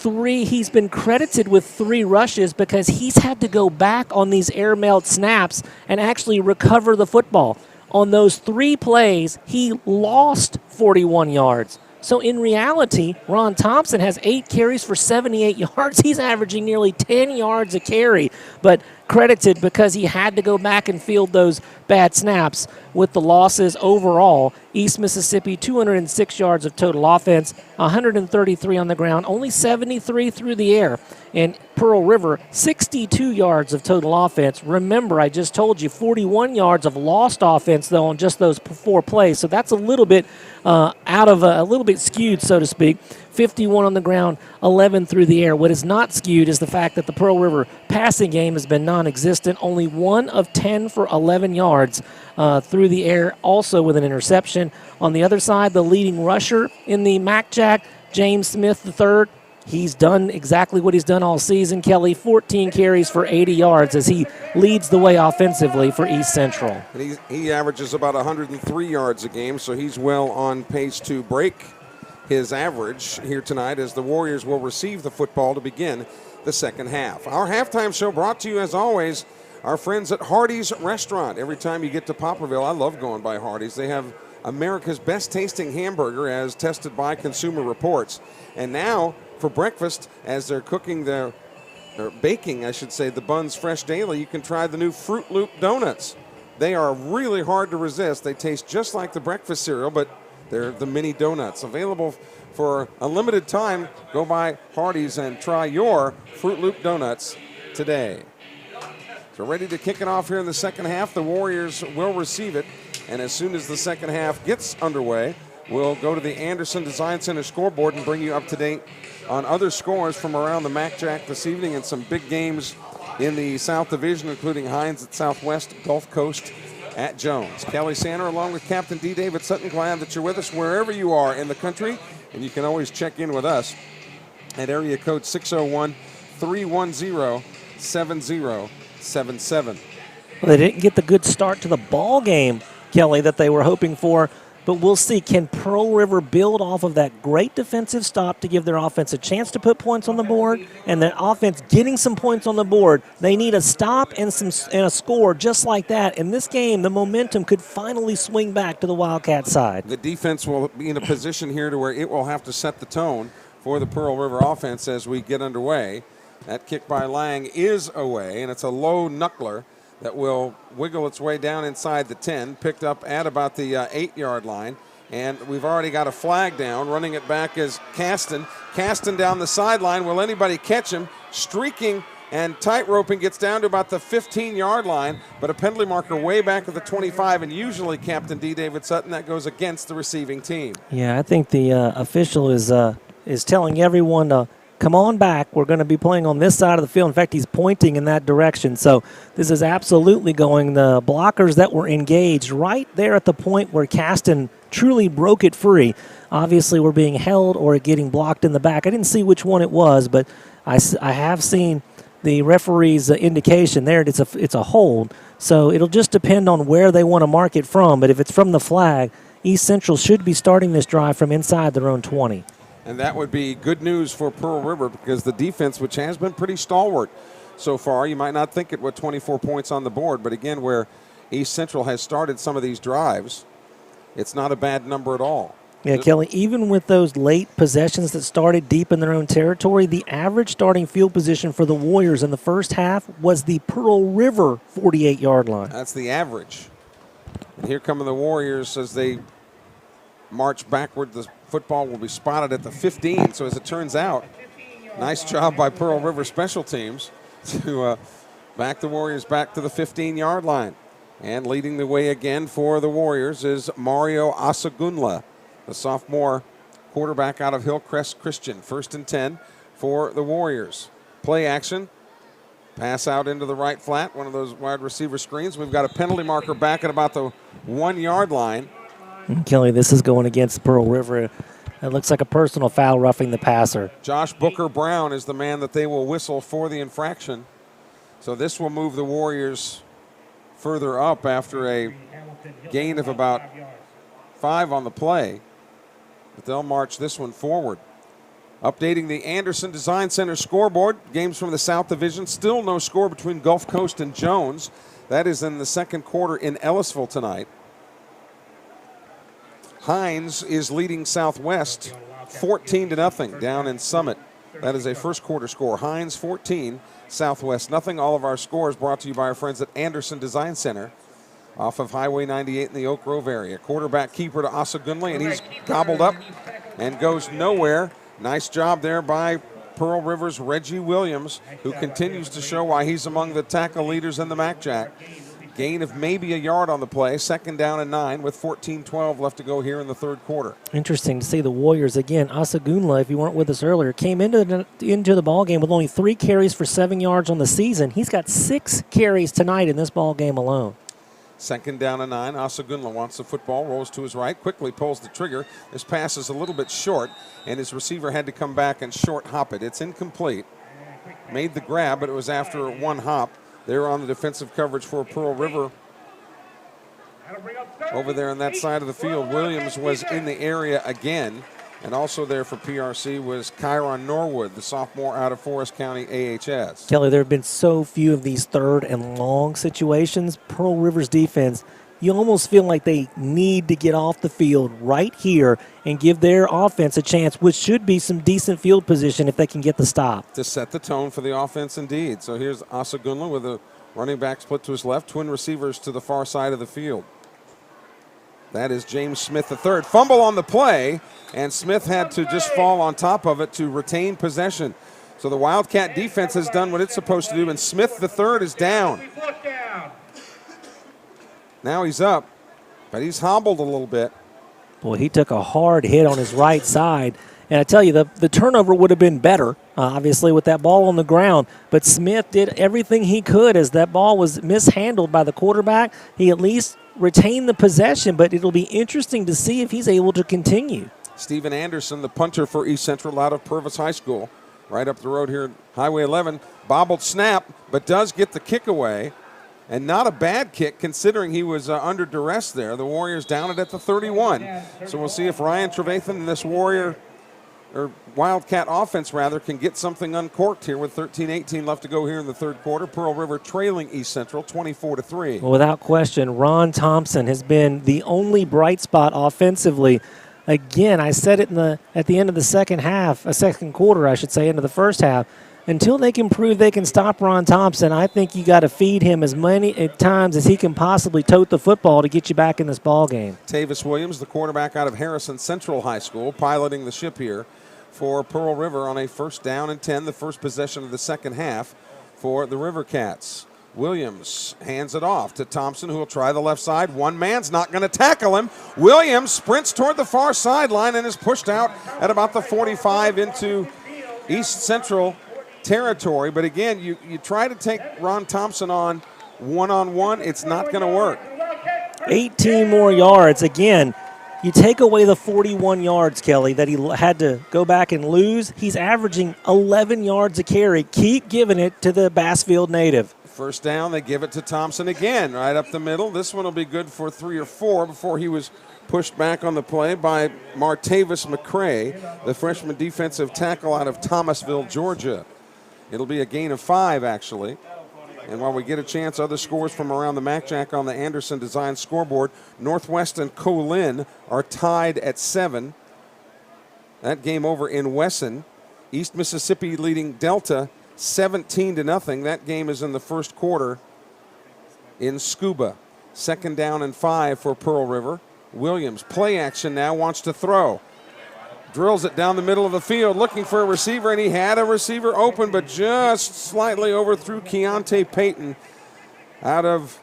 He's been credited with 3 rushes because he's had to go back on these air-mailed snaps and actually recover the football. On those 3 plays, he lost 41 yards. So in reality, Ron Thompson has 8 carries for 78 yards. He's averaging nearly 10 yards a carry, but credited because he had to go back and field those bad snaps. With the losses overall, East Mississippi 206 yards of total offense, 133 on the ground, only 73 through the air. And Pearl River 62 yards of total offense. Remember, I just told you 41 yards of lost offense though on just those 4 plays. So that's a little bit a little bit skewed, so to speak. 51 on the ground, 11 through the air. What is not skewed is the fact that the Pearl River passing game has been non-existent. Only 1 of 10 for 11 yards through the air, also with an interception. On the other side, the leading rusher in the MAC-Jack, James Smith III, he's done exactly what he's done all season, Kelly. 14 carries for 80 yards as he leads the way offensively for East Central. And he averages about 103 yards a game, so he's well on pace to break his average here tonight as the Warriors will receive the football to begin the second half. Our halftime show brought to you, as always, our friends at Hardee's Restaurant. Every time you get to Poplarville, I love going by Hardee's. They have America's best tasting hamburger as tested by Consumer Reports. And now for breakfast, as they're cooking or baking, I should say, the buns fresh daily, you can try the new Fruit Loop donuts. They are really hard to resist. They taste just like the breakfast cereal, but they're the mini donuts. Available for a limited time. Go by Hardee's and try your Fruit Loop donuts today. So ready to kick it off here in the second half. The Warriors will receive it. And as soon as the second half gets underway, we'll go to the Anderson Design Center scoreboard and bring you up to date on other scores from around the MAC-Jack this evening and some big games in the South Division, including Hines at Southwest, Gulf Coast at Jones. Kelly Sander along with Captain D. David Sutton. Glad that you're with us wherever you are in the country. And you can always check in with us at area code 601-310-7077. Well, they didn't get the good start to the ball game, Kelly, that they were hoping for. But we'll see, can Pearl River build off of that great defensive stop to give their offense a chance to put points on the board? And the offense getting some points on the board, they need a stop and a score just like that. In this game, the momentum could finally swing back to the Wildcat side. The defense will be in a position here to where it will have to set the tone for the Pearl River offense as we get underway. That kick by Lang is away, and it's a low knuckler that will wiggle its way down inside the 10, picked up at about the 8-yard line. And we've already got a flag down. Running it back is Caston. Caston down the sideline. Will anybody catch him? Streaking and tight-roping gets down to about the 15-yard line, but a penalty marker way back at the 25, and usually Captain D. David Sutton, that goes against the receiving team. Yeah, I think the official is telling everyone to come on back. We're going to be playing on this side of the field. In fact, he's pointing in that direction. So this is absolutely going. The blockers that were engaged right there at the point where Caston truly broke it free, obviously were being held or getting blocked in the back. I didn't see which one it was, but I have seen the referee's indication there. It's a hold. So it'll just depend on where they want to mark it from. But if it's from the flag, East Central should be starting this drive from inside their own 20. And that would be good news for Pearl River because the defense, which has been pretty stalwart so far, you might not think it with 24 points on the board, but again, where East Central has started some of these drives, it's not a bad number at all. Yeah, Kelly, even with those late possessions that started deep in their own territory, the average starting field position for the Warriors in the first half was the Pearl River 48-yard line. That's the average. And here come the Warriors as they march backward. The football will be spotted at the 15. So as it turns out, nice job by Pearl River special teams to back the Warriors back to the 15-yard line. And leading the way again for the Warriors is Mario Asagunla, the sophomore quarterback out of Hillcrest Christian. 1st and 10 for the Warriors. Play action. Pass out into the right flat, one of those wide receiver screens. We've got a penalty marker back at about the 1-yard line. And Kelly, this is going against Pearl River. It looks like a personal foul roughing the passer. Josh Booker Brown is the man that they will whistle for the infraction. So this will move the Warriors further up after a gain of about 5 on the play, but they'll march this one forward. Updating the Anderson Design Center scoreboard, games from the South Division, still no score between Gulf Coast and Jones. That is in the second quarter in Ellisville tonight. Hines is leading Southwest 14-0 down in Summit. That is a first quarter score. Hines 14, Southwest nothing. All of our scores brought to you by our friends at Anderson Design Center off of Highway 98 in the Oak Grove area. Quarterback keeper to Asa Gunley, and he's gobbled up and goes nowhere. Nice job there by Pearl River's Reggie Williams, who continues to show why he's among the tackle leaders in the MACJAC. Gain of maybe a yard on the play, 2nd down and 9 with 14-12 left to go here in the third quarter. Interesting to see the Warriors again. Asa Gunla, if you weren't with us earlier, came into the ball game with only 3 carries for 7 yards on the season. He's got 6 carries tonight in this ball game alone. 2nd down and 9. Asa Gunla wants the football, rolls to his right, quickly pulls the trigger. This pass is a little bit short, and his receiver had to come back and short hop it. It's incomplete. Made the grab, but it was after one hop. They're on the defensive coverage for Pearl River. Over there on that side of the field, Williams was in the area again. And also there for PRC was Kyron Norwood, the sophomore out of Forest County AHS. Kelly, there have been so few of these 3rd and long situations. Pearl River's defense, you almost feel like they need to get off the field right here and give their offense a chance, which should be some decent field position if they can get the stop. To set the tone for the offense indeed. So here's Asa Gunla with a running back split to his left, twin receivers to the far side of the field. That is James Smith III. Fumble on the play, and Smith had to just fall on top of it to retain possession. So the Wildcat defense has done what it's supposed to do, and Smith III is down. Now he's up, but he's hobbled a little bit. Boy, he took a hard hit on his right side. And I tell you, the turnover would have been better, obviously, with that ball on the ground. But Smith did everything he could as that ball was mishandled by the quarterback. He at least retained the possession, but it'll be interesting to see if he's able to continue. Stephen Anderson, the punter for East Central out of Purvis High School, right up the road here, Highway 11. Bobbled snap, but does get the kick away. And not a bad kick considering he was under duress there. The Warriors down it at the 31. So we'll see if Ryan Trevathan and this Wildcat offense rather can get something uncorked here with 13-18 left to go here in the third quarter. Pearl River trailing East Central 24-3. Well, without question, Ron Thompson has been the only bright spot offensively. Again, I said it at the end of the second quarter, I should say, into the first half. Until they can prove they can stop Ron Thompson, I think you got to feed him as many times as he can possibly tote the football to get you back in this ball game. Tavis Williams, the quarterback out of Harrison Central High School, piloting the ship here for Pearl River on a 1st down and 10, the first possession of the second half for the River Cats. Williams hands it off to Thompson, who will try the left side. One man's not going to tackle him. Williams sprints toward the far sideline and is pushed out at about the 45 into East Central territory. But again, you try to take Ron Thompson on one-on-one, it's not going to work. 18 more yards. Again, you take away the 41 yards, Kelly, that he had to go back and lose. He's averaging 11 yards a carry. Keep giving it to the Bassfield native. 1st down, they give it to Thompson again, right up the middle. This one will be good for 3 or 4 before he was pushed back on the play by Martavis McCray, the freshman defensive tackle out of Thomasville, Georgia. It'll be a gain of 5, actually. And while we get a chance, other scores from around the MACJAC on the Anderson Design scoreboard. Northwest and Colin are tied at 7. That game over in Wesson. East Mississippi leading Delta 17-0. That game is in the first quarter in Scuba. 2nd down and 5 for Pearl River. Williams, play action now, wants to throw. Drills it down the middle of the field, looking for a receiver, and he had a receiver open, but just slightly overthrew Keontae Payton out of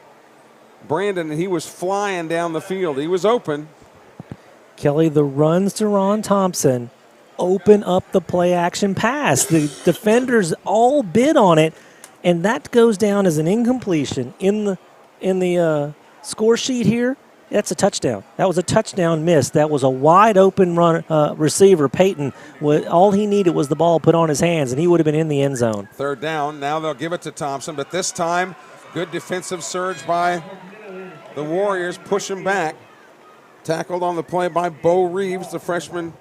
Brandon, and he was flying down the field. He was open. Kelly, the runs to Ron Thompson open up the play-action pass. The defenders all bid on it, and that goes down as an incompletion in the score sheet here. That's a touchdown. That was a touchdown miss. That was a wide-open run receiver. Payton, all he needed was the ball put on his hands, and he would have been in the end zone. 3rd down. Now they'll give it to Thompson, but this time, good defensive surge by the Warriors. Push him back. Tackled on the play by Bo Reeves, the freshman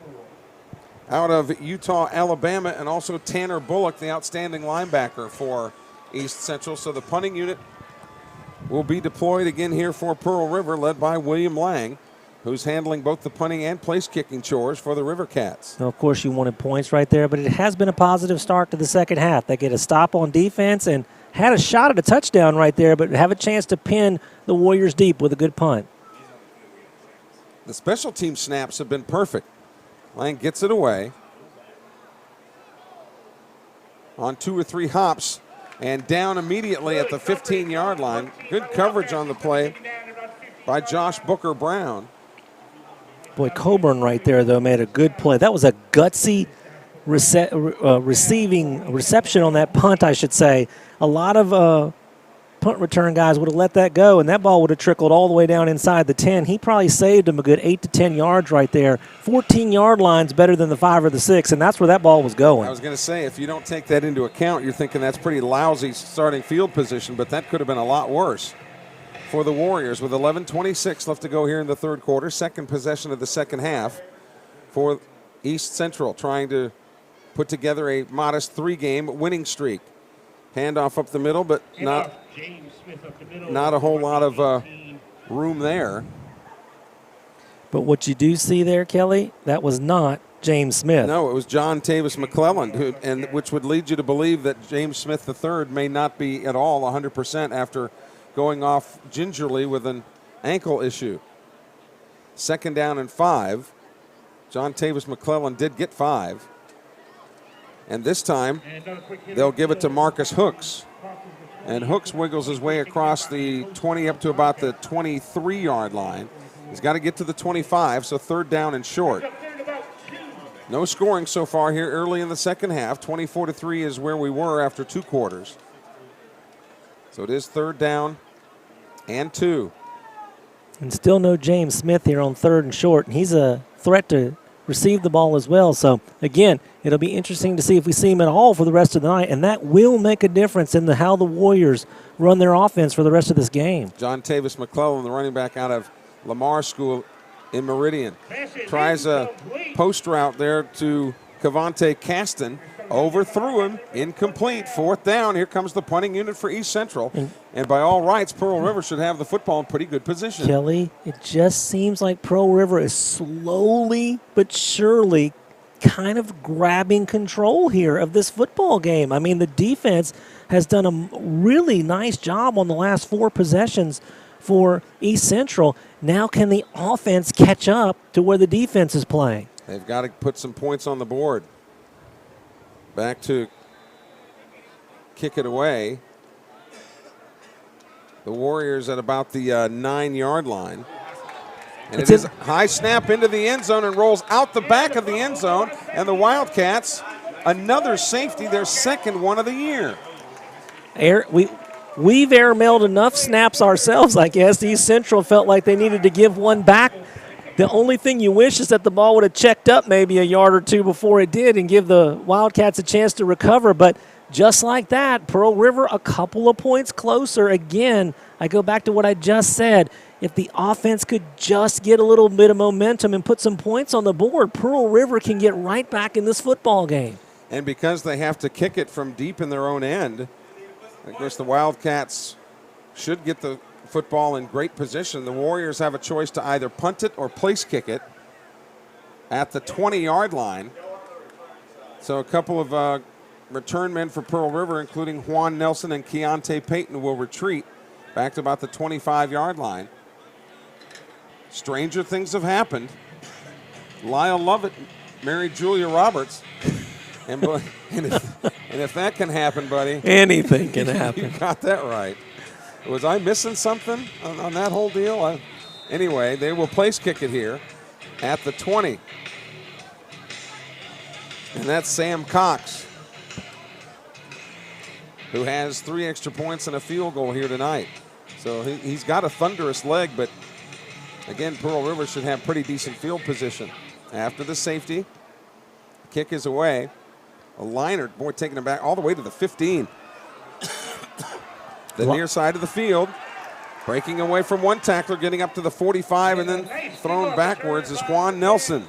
out of Utah, Alabama, and also Tanner Bullock, the outstanding linebacker for East Central. So the punting unit will be deployed again here for Pearl River, led by William Lang, who's handling both the punting and place-kicking chores for the River Cats. Now, of course, you wanted points right there, but it has been a positive start to the second half. They get a stop on defense and had a shot at a touchdown right there, but have a chance to pin the Warriors deep with a good punt. The special team snaps have been perfect. Lang gets it away on 2 or 3 hops and down immediately at the 15-yard line. Good coverage on the play by Josh Booker Brown. Boy, Coburn right there, though, made a good play. That was a gutsy reception on that punt, I should say. A lot of punt return guys would have let that go, and that ball would have trickled all the way down inside the 10. He probably saved him a good 8 to 10 yards right there. 14-yard line's better than the 5 or the 6, and that's where that ball was going. I was going to say, if you don't take that into account, you're thinking that's pretty lousy starting field position, but that could have been a lot worse for the Warriors with 11:26 left to go here in the third quarter. Second possession of the second half for East Central, trying to put together a modest 3-game winning streak. Handoff up the middle, but not a whole lot of room there. But what you do see there, Kelly, that was not James Smith. No, it was John Tavis McClellan, which would lead you to believe that James Smith III may not be at all 100% after going off gingerly with an ankle issue. 2nd down and 5. John Tavis McClellan did get 5. And this time, they'll give it to Marcus Hooks. And Hooks wiggles his way across the 20 up to about the 23-yard line. He's got to get to the 25, so 3rd down and short. No scoring so far here early in the second half. 24-3 is where we were after 2 quarters. So it is 3rd down and 2. And still no James Smith here on 3rd and short. And he's a threat to receive the ball as well. So, again, it'll be interesting to see if we see him at all for the rest of the night. And that will make a difference in how the Warriors run their offense for the rest of this game. John Tavis McClellan, the running back out of Lamar School in Meridian, tries a post route there to Cavante Caston. Overthrew him, incomplete, 4th down. Here comes the punting unit for East Central. And by all rights, Pearl River should have the football in pretty good position. Kelly, it just seems like Pearl River is slowly but surely kind of grabbing control here of this football game. I mean, the defense has done a really nice job on the last 4 possessions for East Central. Now can the offense catch up to where the defense is playing? They've got to put some points on the board. Back to kick it away. The Warriors at about the 9-yard line. And it is a high snap into the end zone and rolls out the back of the end zone. And the Wildcats, another safety, their 2nd one of the year. We've airmailed enough snaps ourselves, I guess. East Central felt like they needed to give one back. The only thing you wish is that the ball would have checked up maybe a yard or 2 before it did and give the Wildcats a chance to recover. But just like that, Pearl River a couple of points closer. Again, I go back to what I just said. If the offense could just get a little bit of momentum and put some points on the board, Pearl River can get right back in this football game. And because they have to kick it from deep in their own end, of course the Wildcats should get the football in great position. The Warriors have a choice to either punt it or place kick it at the 20-yard line. So a couple of return men for Pearl River, including Juan Nelson and Keontae Payton, will retreat back to about the 25-yard line. Stranger things have happened. Lyle Lovett married Julia Roberts. And if that can happen, buddy. Anything can happen. You got that right. Was I missing something on that whole deal? Anyway, they will place kick it here at the 20. And that's Sam Cox, who has 3 extra points and a field goal here tonight. So he's got a thunderous leg, but again, Pearl River should have pretty decent field position. After the safety, kick is away. A liner, boy, taking it back all the way to the 15. The near side of the field. Breaking away from one tackler, getting up to the 45, and then thrown backwards is Juan Nelson.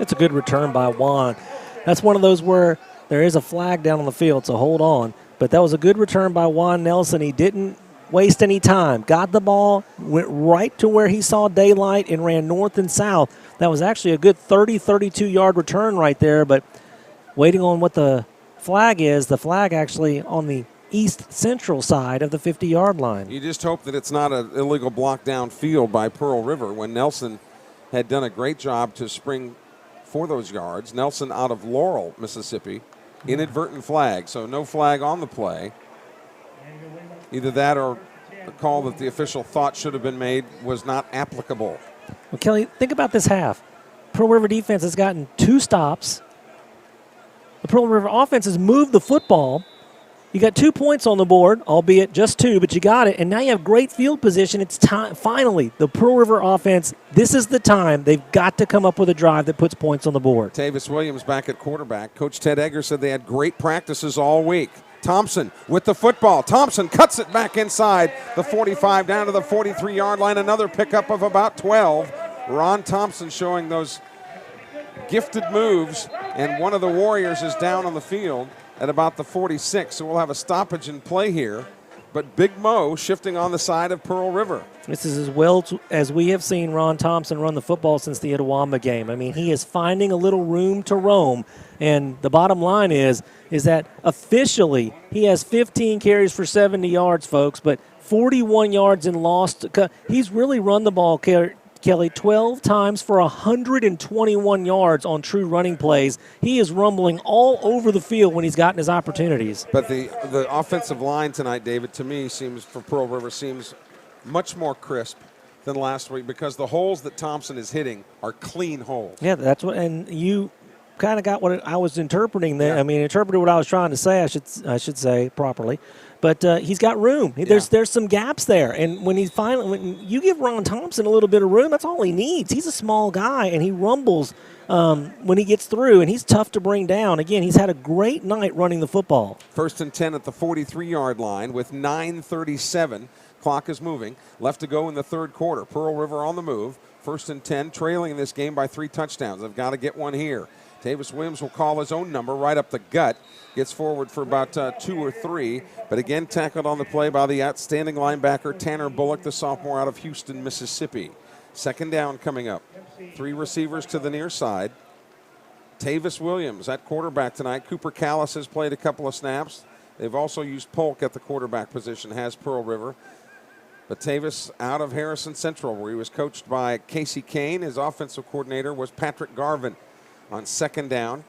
It's a good return by Juan. That's one of those where there is a flag down on the field, so hold on. But that was a good return by Juan Nelson. He didn't waste any time. Got the ball, went right to where he saw daylight, and ran north and south. That was actually a good 30, 32-yard return right there, but waiting on what the flag is, the flag actually on the east central side of the 50-yard line. You just hope that it's not an illegal block downfield by Pearl River when Nelson had done a great job to spring for those yards. Nelson out of Laurel, Mississippi. Inadvertent flag, so no flag on the play. Either that or a call that the official thought should have been made was not applicable. Well, Kelly, think about this half. Pearl River defense has gotten 2 stops. The Pearl River offense has moved the football. You got 2 points on the board, albeit just 2, but you got it. And now you have great field position. It's time. Finally, the Pearl River offense, this is the time. They've got to come up with a drive that puts points on the board. Tavis Williams back at quarterback. Coach Ted Egger said they had great practices all week. Thompson with the football. Thompson cuts it back inside the 45 down to the 43-yard line. Another pickup of about 12. Ron Thompson showing those gifted moves, and one of the Warriors is down on the field at about the 46, so we'll have a stoppage in play here. But Big Mo shifting on the side of Pearl River. This is as well as we have seen Ron Thompson run the football since the Itawamba game. I mean, he is finding a little room to roam, and the bottom line is that officially he has 15 carries for 70 yards, folks, but 41 yards in lost. He's really run the ball, Kelly, 12 times for 121 yards on true running plays. He is rumbling all over the field when he's gotten his opportunities. But the offensive line tonight, David, to me seems, for Pearl River, seems much more crisp than last week because the holes that Thompson is hitting are clean holes. Yeah, that's what, and you kind of got what I was interpreting there. Yeah. I mean, interpreted what I was trying to say, I should say properly. But he's got room. There's some gaps there. And when you give Ron Thompson a little bit of room, that's all he needs. He's a small guy, and he rumbles when he gets through, and he's tough to bring down. Again, he's had a great night running the football. 1st and 10 at the 43-yard line with 9:37. Clock is moving. Left to go in the third quarter. Pearl River on the move. 1st and 10, trailing this game by 3 touchdowns. They've got to get one here. Tavis Williams will call his own number right up the gut. Gets forward for about 2 or 3. But again, tackled on the play by the outstanding linebacker Tanner Bullock, the sophomore out of Houston, Mississippi. 2nd down coming up. 3 receivers to the near side. Tavis Williams at quarterback tonight. Cooper Callis has played a couple of snaps. They've also used Polk at the quarterback position, has Pearl River. But Tavis out of Harrison Central, where he was coached by Casey Kane. His offensive coordinator was Patrick Garvin. On 2nd down.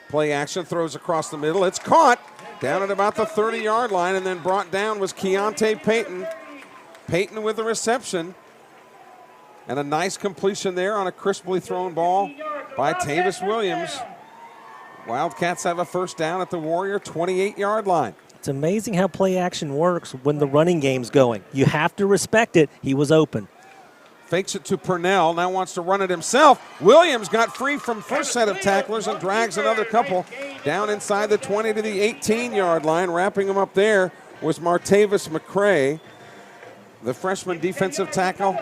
Play action, throws across the middle. It's caught down at about the 30-yard line, and then brought down was Keontae Payton. Payton with the reception. And a nice completion there on a crisply thrown ball by Tavis Williams. Wildcats have a 1st down at the Warrior 28-yard line. It's amazing how play action works when the running game's going. You have to respect it. He was open. Fakes it to Purnell, now wants to run it himself. Williams got free from first set of tacklers and drags another couple down inside the 20 to the 18-yard line. Wrapping him up there was Martavis McCray, the freshman defensive tackle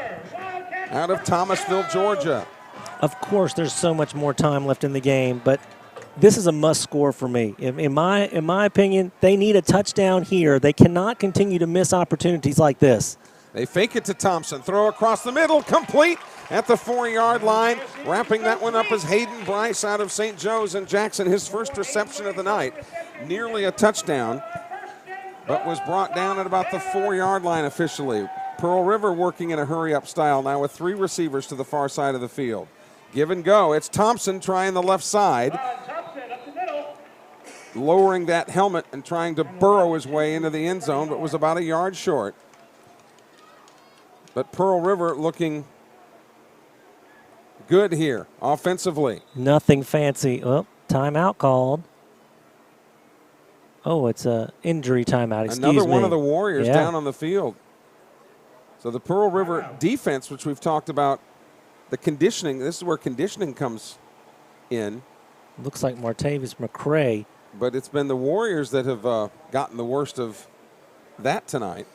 out of Thomasville, Georgia. Of course, there's so much more time left in the game, but this is a must score for me. In my opinion, they need a touchdown here. They cannot continue to miss opportunities like this. They fake it to Thompson. Throw across the middle. Complete at the 4-yard line. Wrapping that one up is Hayden Bryce out of St. Joe's and Jackson. His first reception of the night. Nearly a touchdown, but was brought down at about the 4-yard line officially. Pearl River working in a hurry-up style now with 3 receivers to the far side of the field. Give and go. It's Thompson trying the left side. Lowering that helmet and trying to burrow his way into the end zone, but was about a yard short. But Pearl River looking good here offensively. Nothing fancy. Oh, timeout called. Oh, it's an injury timeout. Excuse me. Another one of the Warriors down on the field. So the Pearl River defense, which we've talked about, the conditioning, this is where conditioning comes in. Looks like Martavis McCray. But it's been the Warriors that have gotten the worst of that tonight.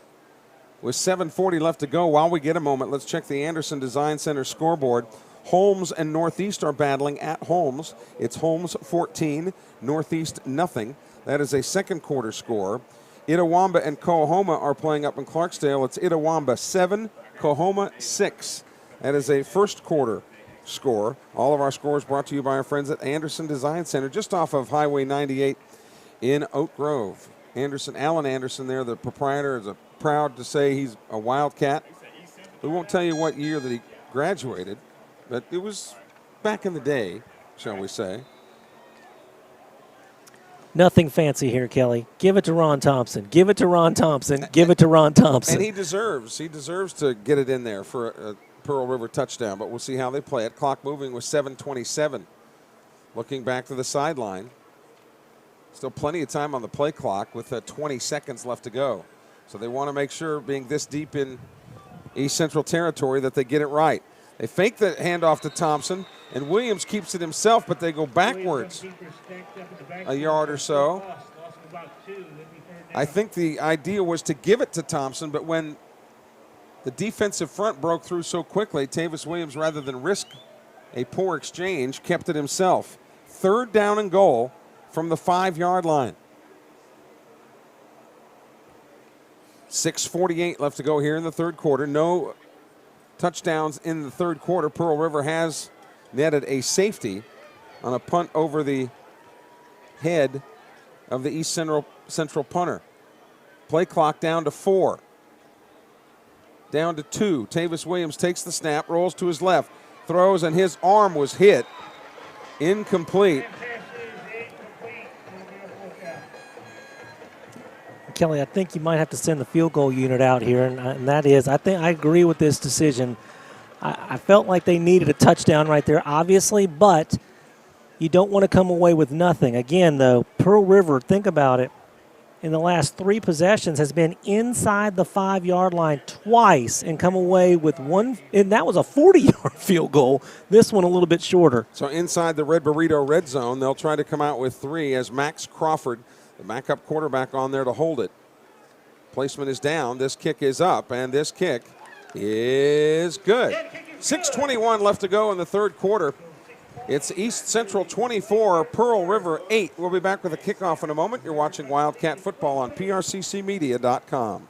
With 7:40 left to go, while we get a moment, let's check the Anderson Design Center scoreboard. Holmes and Northeast are battling at Holmes. It's Holmes 14, Northeast nothing. That is a second quarter score. Itawamba and Coahoma are playing up in Clarksdale. It's Itawamba 7, Coahoma 6. That is a first quarter score. All of our scores brought to you by our friends at Anderson Design Center, just off of Highway 98 in Oak Grove. Alan Anderson there, the proprietor, is proud to say he's a Wildcat. We won't tell you what year that he graduated, but it was back in the day, shall we say. Nothing fancy here, Kelly. Give it to Ron Thompson. Give it to Ron Thompson. Give it to Ron Thompson. And he deserves to get it in there for a Pearl River touchdown, but we'll see how they play it. Clock moving with 7:27. Looking back to the sideline. Still plenty of time on the play clock with 20 seconds left to go. So they want to make sure, being this deep in East Central territory, that they get it right. They fake the handoff to Thompson, and Williams keeps it himself, but they go backwards a yard or so. I think the idea was to give it to Thompson, but when the defensive front broke through so quickly, Tavis Williams, rather than risk a poor exchange, kept it himself. 3rd down and goal from the 5-yard line. 6:48 left to go here in the third quarter. No touchdowns in the third quarter. Pearl River has netted a safety on a punt over the head of the East Central punter. Play clock down to 4. Down to 2. Tavis Williams takes the snap, rolls to his left, throws, and his arm was hit. Incomplete. Kelly, I think you might have to send the field goal unit out here, and that is, I agree with this decision. I felt like they needed a touchdown right there, obviously, but you don't want to come away with nothing. Again, though, Pearl River, think about it, in the last 3 possessions has been inside the 5-yard line twice and come away with one, and that was a 40-yard field goal. This one a little bit shorter. So inside the Red Burrito red zone, they'll try to come out with 3 as Max Crawford, the backup quarterback, on there to hold it. Placement is down. This kick is up, and this kick is good. 6:21 left to go in the third quarter. It's East Central 24, Pearl River 8. We'll be back with a kickoff in a moment. You're watching Wildcat Football on PRCCmedia.com.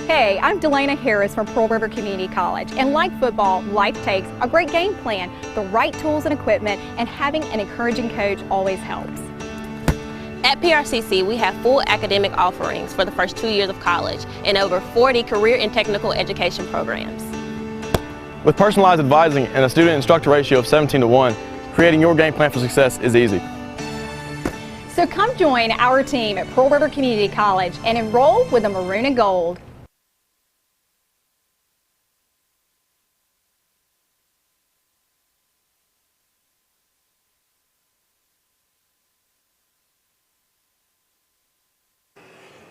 Hey, I'm Delana Harris from Pearl River Community College, and like football, life takes a great game plan, the right tools and equipment, and having an encouraging coach always helps. At PRCC, we have full academic offerings for the first 2 years of college and over 40 career and technical education programs. With personalized advising and a student-instructor ratio of 17-1, creating your game plan for success is easy. So come join our team at Pearl River Community College and enroll with the Maroon and Gold.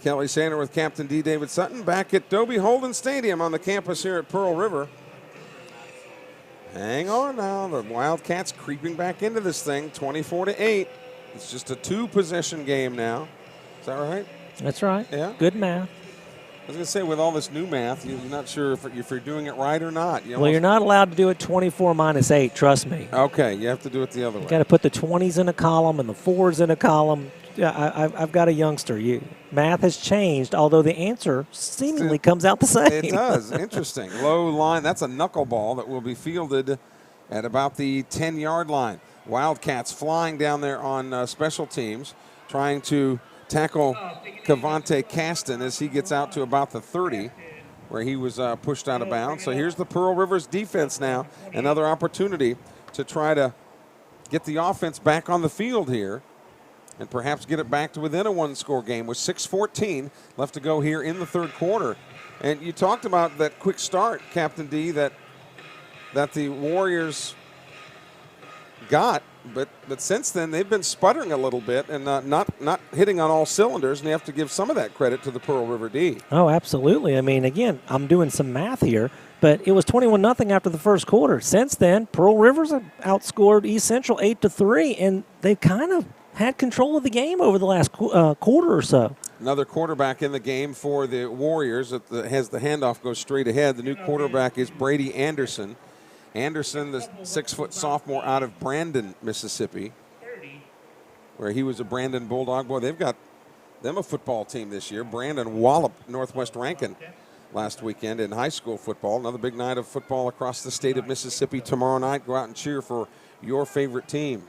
Kelly Sander with Captain D. David Sutton back at Dobie Holden Stadium on the campus here at Pearl River. Hang on now, the Wildcats creeping back into this thing, 24-8. It's just a 2-possession game now. Is that right? That's right. Yeah. Good math. I was going to say, with all this new math, you're not sure if you're doing it right or not. Well, you're not allowed to do it 24 minus 8, trust me. Okay, you have to do it the other way. You got to put the 20s in a column and the 4s in a column. Yeah, I've got a youngster. Math has changed, although the answer seemingly comes out the same. It does. Interesting. Low line. That's a knuckleball that will be fielded at about the 10-yard line. Wildcats flying down there on special teams, trying to tackle Cavante Caston as he gets out to about the 30, where he was pushed out of bounds. So here's the Pearl Rivers defense now. Another opportunity to try to get the offense back on the field here and perhaps get it back to within a one-score game with 6:14 left to go here in the third quarter. And you talked about that quick start, Captain D, that the Warriors got, but since then they've been sputtering a little bit and not hitting on all cylinders, and you have to give some of that credit to the Pearl River D. Oh, absolutely. I mean, again, I'm doing some math here, but it was 21-0 after the first quarter. Since then, Pearl Rivers have outscored East Central 8-3, and they kind of had control of the game over the last quarter or so. Another quarterback in the game for the Warriors that has the handoff go straight ahead. The new quarterback is Brady Anderson. Anderson, the 6-foot sophomore out of Brandon, Mississippi, where he was a Brandon Bulldog. Boy, they've got them a football team this year. Brandon walloped Northwest Rankin last weekend in high school football. Another big night of football across the state of Mississippi tomorrow night. Go out and cheer for your favorite team.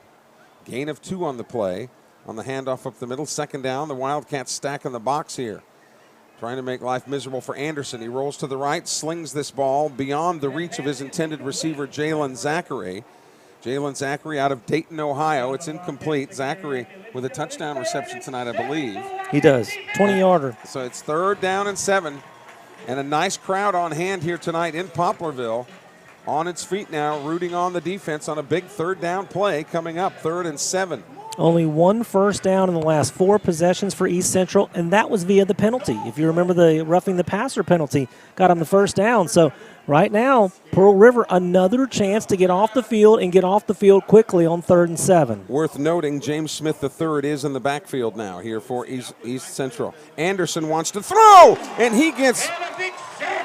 Gain of 2 on the play. On the handoff up the middle, 2nd down. The Wildcats stack in the box here, trying to make life miserable for Anderson. He rolls to the right, slings this ball beyond the reach of his intended receiver, Jalen Zachary. Jalen Zachary out of Dayton, Ohio. It's incomplete. Zachary with a touchdown reception tonight, I believe. He does. 20-yarder. So it's 3rd down and 7. And a nice crowd on hand here tonight in Poplarville. On its feet now, rooting on the defense on a big 3rd down play coming up, 3rd and 7. Only 1 first down in the last 4 possessions for East Central, and that was via the penalty. If you remember, the roughing the passer penalty got on the first down. So right now, Pearl River, another chance to get off the field and get off the field quickly on 3rd and 7. Worth noting, James Smith III is in the backfield now here for East Central. Anderson wants to throw, and he gets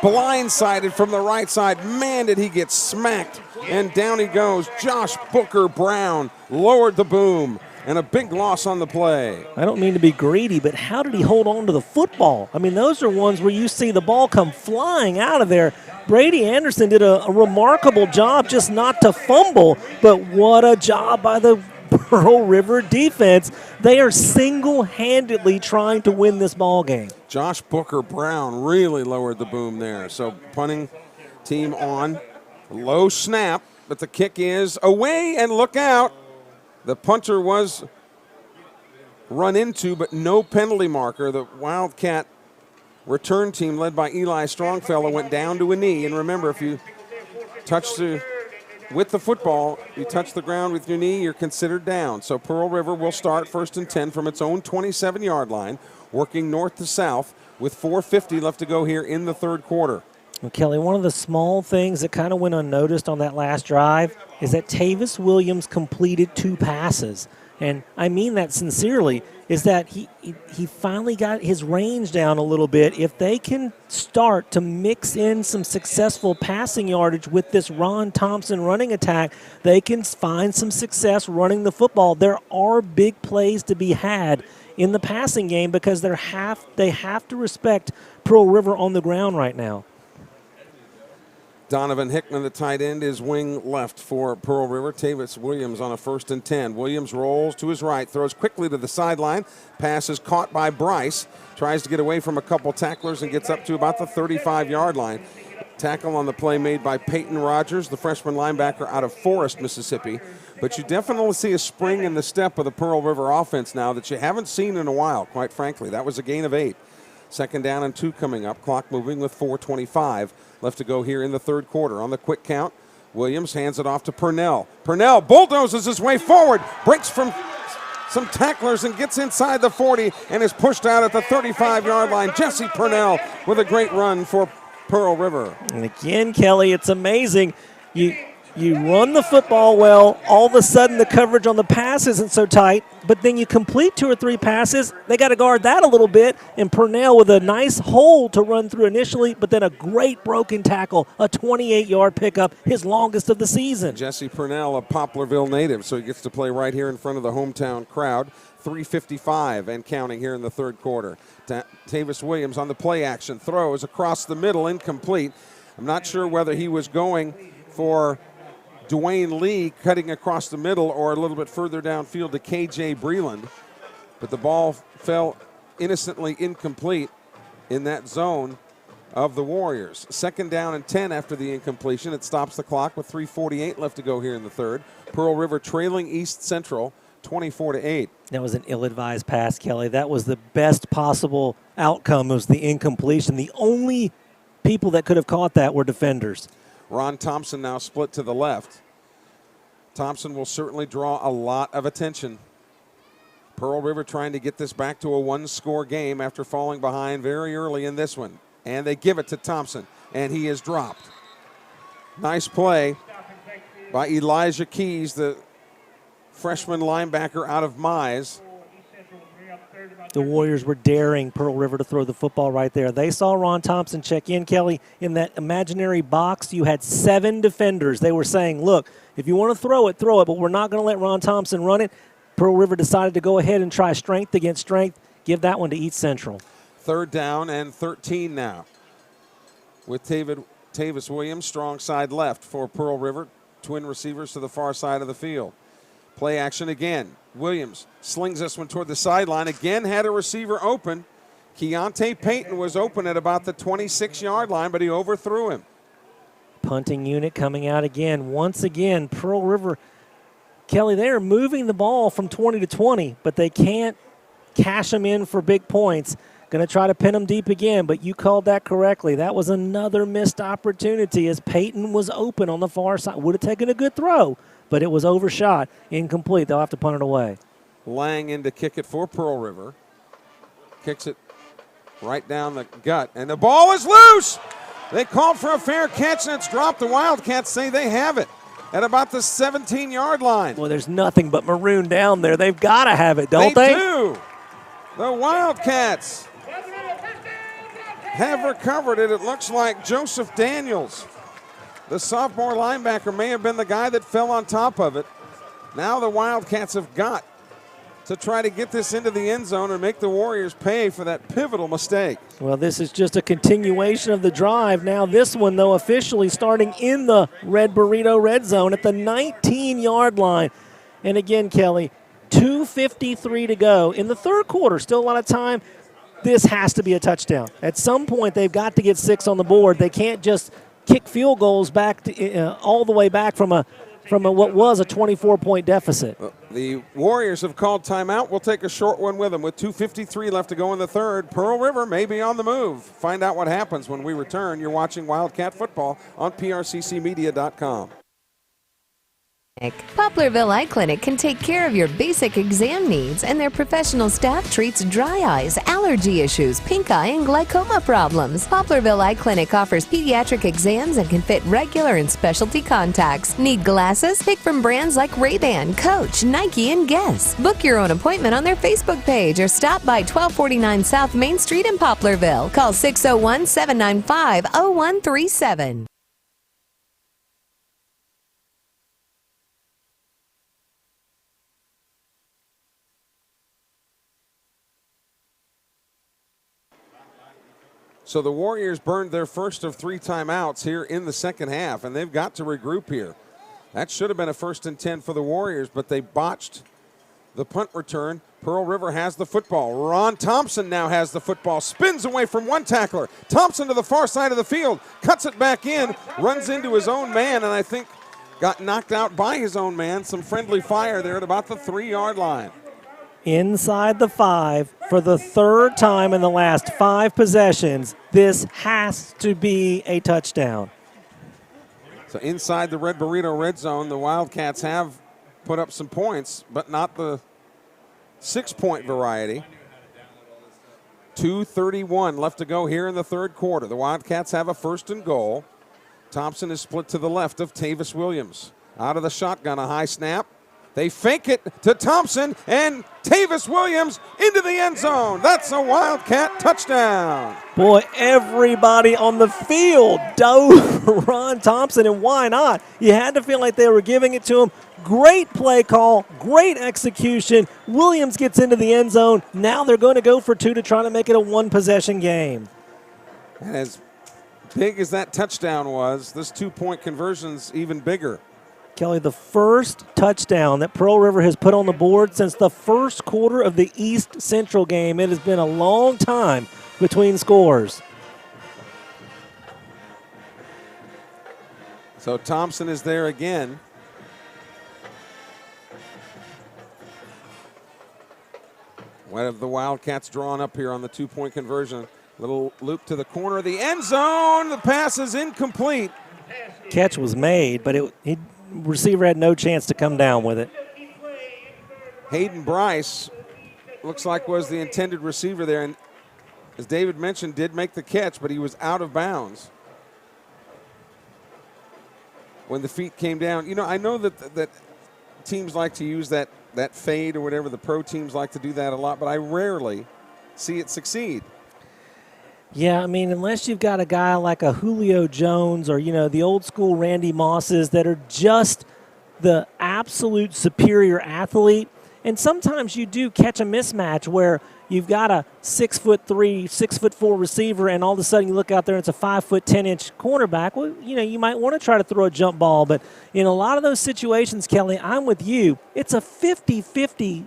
blindsided from the right side. Man, did he get smacked. And down he goes. Josh Booker Brown lowered the boom. And a big loss on the play. I don't mean to be greedy, but how did he hold on to the football? I mean, those are ones where you see the ball come flying out of there. Brady Anderson did a remarkable job just not to fumble, but what a job by the Pearl River defense. They are single-handedly trying to win this ball game. Josh Booker Brown really lowered the boom there. So punting team on. Low snap, but the kick is away, and look out. The punter was run into, but no penalty marker. The Wildcat return team led by Eli Strongfellow went down to a knee. And remember, if you touch with the football, you touch the ground with your knee, you're considered down. So Pearl River will start 1st and 10 from its own 27-yard line, working north to south with 4:50 left to go here in the 3rd quarter. Well, Kelly, one of the small things that kind of went unnoticed on that last drive is that Tavis Williams completed 2 passes. And I mean that sincerely, is that he finally got his range down a little bit. If they can start to mix in some successful passing yardage with this Ron Thompson running attack, they can find some success running the football. There are big plays to be had in the passing game because they have to respect Pearl River on the ground right now. Donovan Hickman, the tight end, is wing left for Pearl River. Tavis Williams on a 1st and 10. Williams rolls to his right, throws quickly to the sideline. Pass is caught by Bryce. Tries to get away from a couple tacklers and gets up to about the 35-yard line. Tackle on the play made by Peyton Rogers, the freshman linebacker out of Forest, Mississippi. But you definitely see a spring in the step of the Pearl River offense now that you haven't seen in a while, quite frankly. That was a gain of 8. 2nd down and 2 coming up. Clock moving with 4:25 left to go here in the 3rd quarter. On the quick count, Williams hands it off to Purnell. Purnell bulldozes his way forward, breaks from some tacklers and gets inside the 40 and is pushed out at the 35-yard line. Jesse Purnell with a great run for Pearl River. And again, Kelly, it's amazing. You run the football well, all of a sudden the coverage on the pass isn't so tight, but then you complete 2 or 3 passes, they got to guard that a little bit, and Purnell with a nice hole to run through initially, but then a great broken tackle, a 28-yard pickup, his longest of the season. Jesse Purnell, a Poplarville native, so he gets to play right here in front of the hometown crowd. 3:55 and counting here in the 3rd quarter. Tavis Williams on the play action, throws across the middle, incomplete. I'm not sure whether he was going for Dwayne Lee cutting across the middle or a little bit further downfield to KJ Breland. But the ball fell innocently incomplete in that zone of the Warriors. 2nd down and 10 after the incompletion. It stops the clock with 3:48 left to go here in the 3rd. Pearl River trailing East Central 24-8. That was an ill-advised pass, Kelly. That was the best possible outcome, was the incompletion. The only people that could have caught that were defenders. Ron Thompson now split to the left. Thompson will certainly draw a lot of attention. Pearl River trying to get this back to a 1-score game after falling behind very early in this one. And they give it to Thompson, and he is dropped. Nice play by Elijah Keys, the freshman linebacker out of Mize. The Warriors were daring Pearl River to throw the football right there. They saw Ron Thompson check in, Kelly. In that imaginary box, you had 7 defenders. They were saying, look, if you want to throw it, but we're not going to let Ron Thompson run it. Pearl River decided to go ahead and try strength against strength, give that one to East Central. 3rd down and 13 now. With Tavis Williams, strong side left for Pearl River. Twin receivers to the far side of the field. Play action again. Williams slings this one toward the sideline. Again had a receiver open. Keontae Payton was open at about the 26-yard line, but he overthrew him. Punting unit coming out again. Once again, Pearl River, Kelly, they are moving the ball from 20 to 20, but they can't cash them in for big points. Going to try to pin them deep again, but you called that correctly. That was another missed opportunity as Payton was open on the far side. Would have taken a good throw, but it was overshot, incomplete. They'll have to punt it away. Lang in to kick it for Pearl River. Kicks it right down the gut, and the ball is loose. They called for a fair catch, and it's dropped. The Wildcats say they have it at about the 17-yard line. Well, there's nothing but maroon down there. They've got to have it, don't they? They do. The Wildcats have recovered it. It looks like Joseph Daniels, the sophomore linebacker, may have been the guy that fell on top of it. Now the Wildcats have got to try to get this into the end zone and make the Warriors pay for that pivotal mistake. Well, this is just a continuation of the drive. Now this one, though, officially starting in the Red Burrito red zone at the 19-yard line. And again, Kelly, 2:53 to go in the 3rd quarter. Still a lot of time. This has to be a touchdown. At some point, they've got to get 6 on the board. They can't just kick field goals back to, all the way back from what was a 24-point deficit. The Warriors have called timeout. We'll take a short one with them. With 2:53 left to go in the 3rd, Pearl River may be on the move. Find out what happens when we return. You're watching Wildcat Football on PRCCmedia.com. Poplarville Eye Clinic can take care of your basic exam needs, and their professional staff treats dry eyes, allergy issues, pink eye, and glaucoma problems. Poplarville Eye Clinic offers pediatric exams and can fit regular and specialty contacts. Need glasses? Pick from brands like Ray-Ban, Coach, Nike, and Guess. Book your own appointment on their Facebook page or stop by 1249 South Main Street in Poplarville. Call 601-795-0137. So the Warriors burned their first of 3 timeouts here in the second half, and they've got to regroup here. That should have been a 1st and 10 for the Warriors, but they botched the punt return. Pearl River has the football. Ron Thompson now has the football. Spins away from one tackler. Thompson to the far side of the field. Cuts it back in. Runs into his own man, and I think got knocked out by his own man. Some friendly fire there at about the 3-yard line. Inside the 5 for the 3rd time in the last 5 possessions. This has to be a touchdown. So inside the Red Burrito red zone, the Wildcats have put up some points, but not the 6-point variety. 2:31 left to go here in the 3rd quarter. The Wildcats have a 1st and goal. Thompson is split to the left of Tavis Williams. Out of the shotgun, a high snap. They fake it to Thompson, and Tavis Williams into the end zone. That's a Wildcat touchdown. Boy, everybody on the field dove for Ron Thompson, and why not? You had to feel like they were giving it to him. Great play call, great execution. Williams gets into the end zone. Now they're going to go for 2 to try to make it a 1-possession game. And as big as that touchdown was, this 2-point conversion's even bigger. Kelly, the first touchdown that Pearl River has put on the board since the 1st quarter of the East Central game. It has been a long time between scores. So Thompson is there again. What have the Wildcats drawn up here on the 2-point conversion? Little loop to the corner of the end zone. The pass is incomplete. Catch was made, but receiver had no chance to come down with it. Hayden Bryce looks like was the intended receiver there, and as David mentioned, did make the catch, but he was out of bounds when the feet came down. You know, I know that teams like to use that fade or whatever. The pro teams like to do that a lot, but I rarely see it succeed. Yeah, I mean, unless you've got a guy like a Julio Jones or, the old school Randy Mosses that are just the absolute superior athlete. And sometimes you do catch a mismatch where you've got a 6'3", 6'4" receiver, and all of a sudden you look out there and it's a 5'10" cornerback. Well, you might want to try to throw a jump ball, but in a lot of those situations, Kelly, I'm with you. It's a 50-50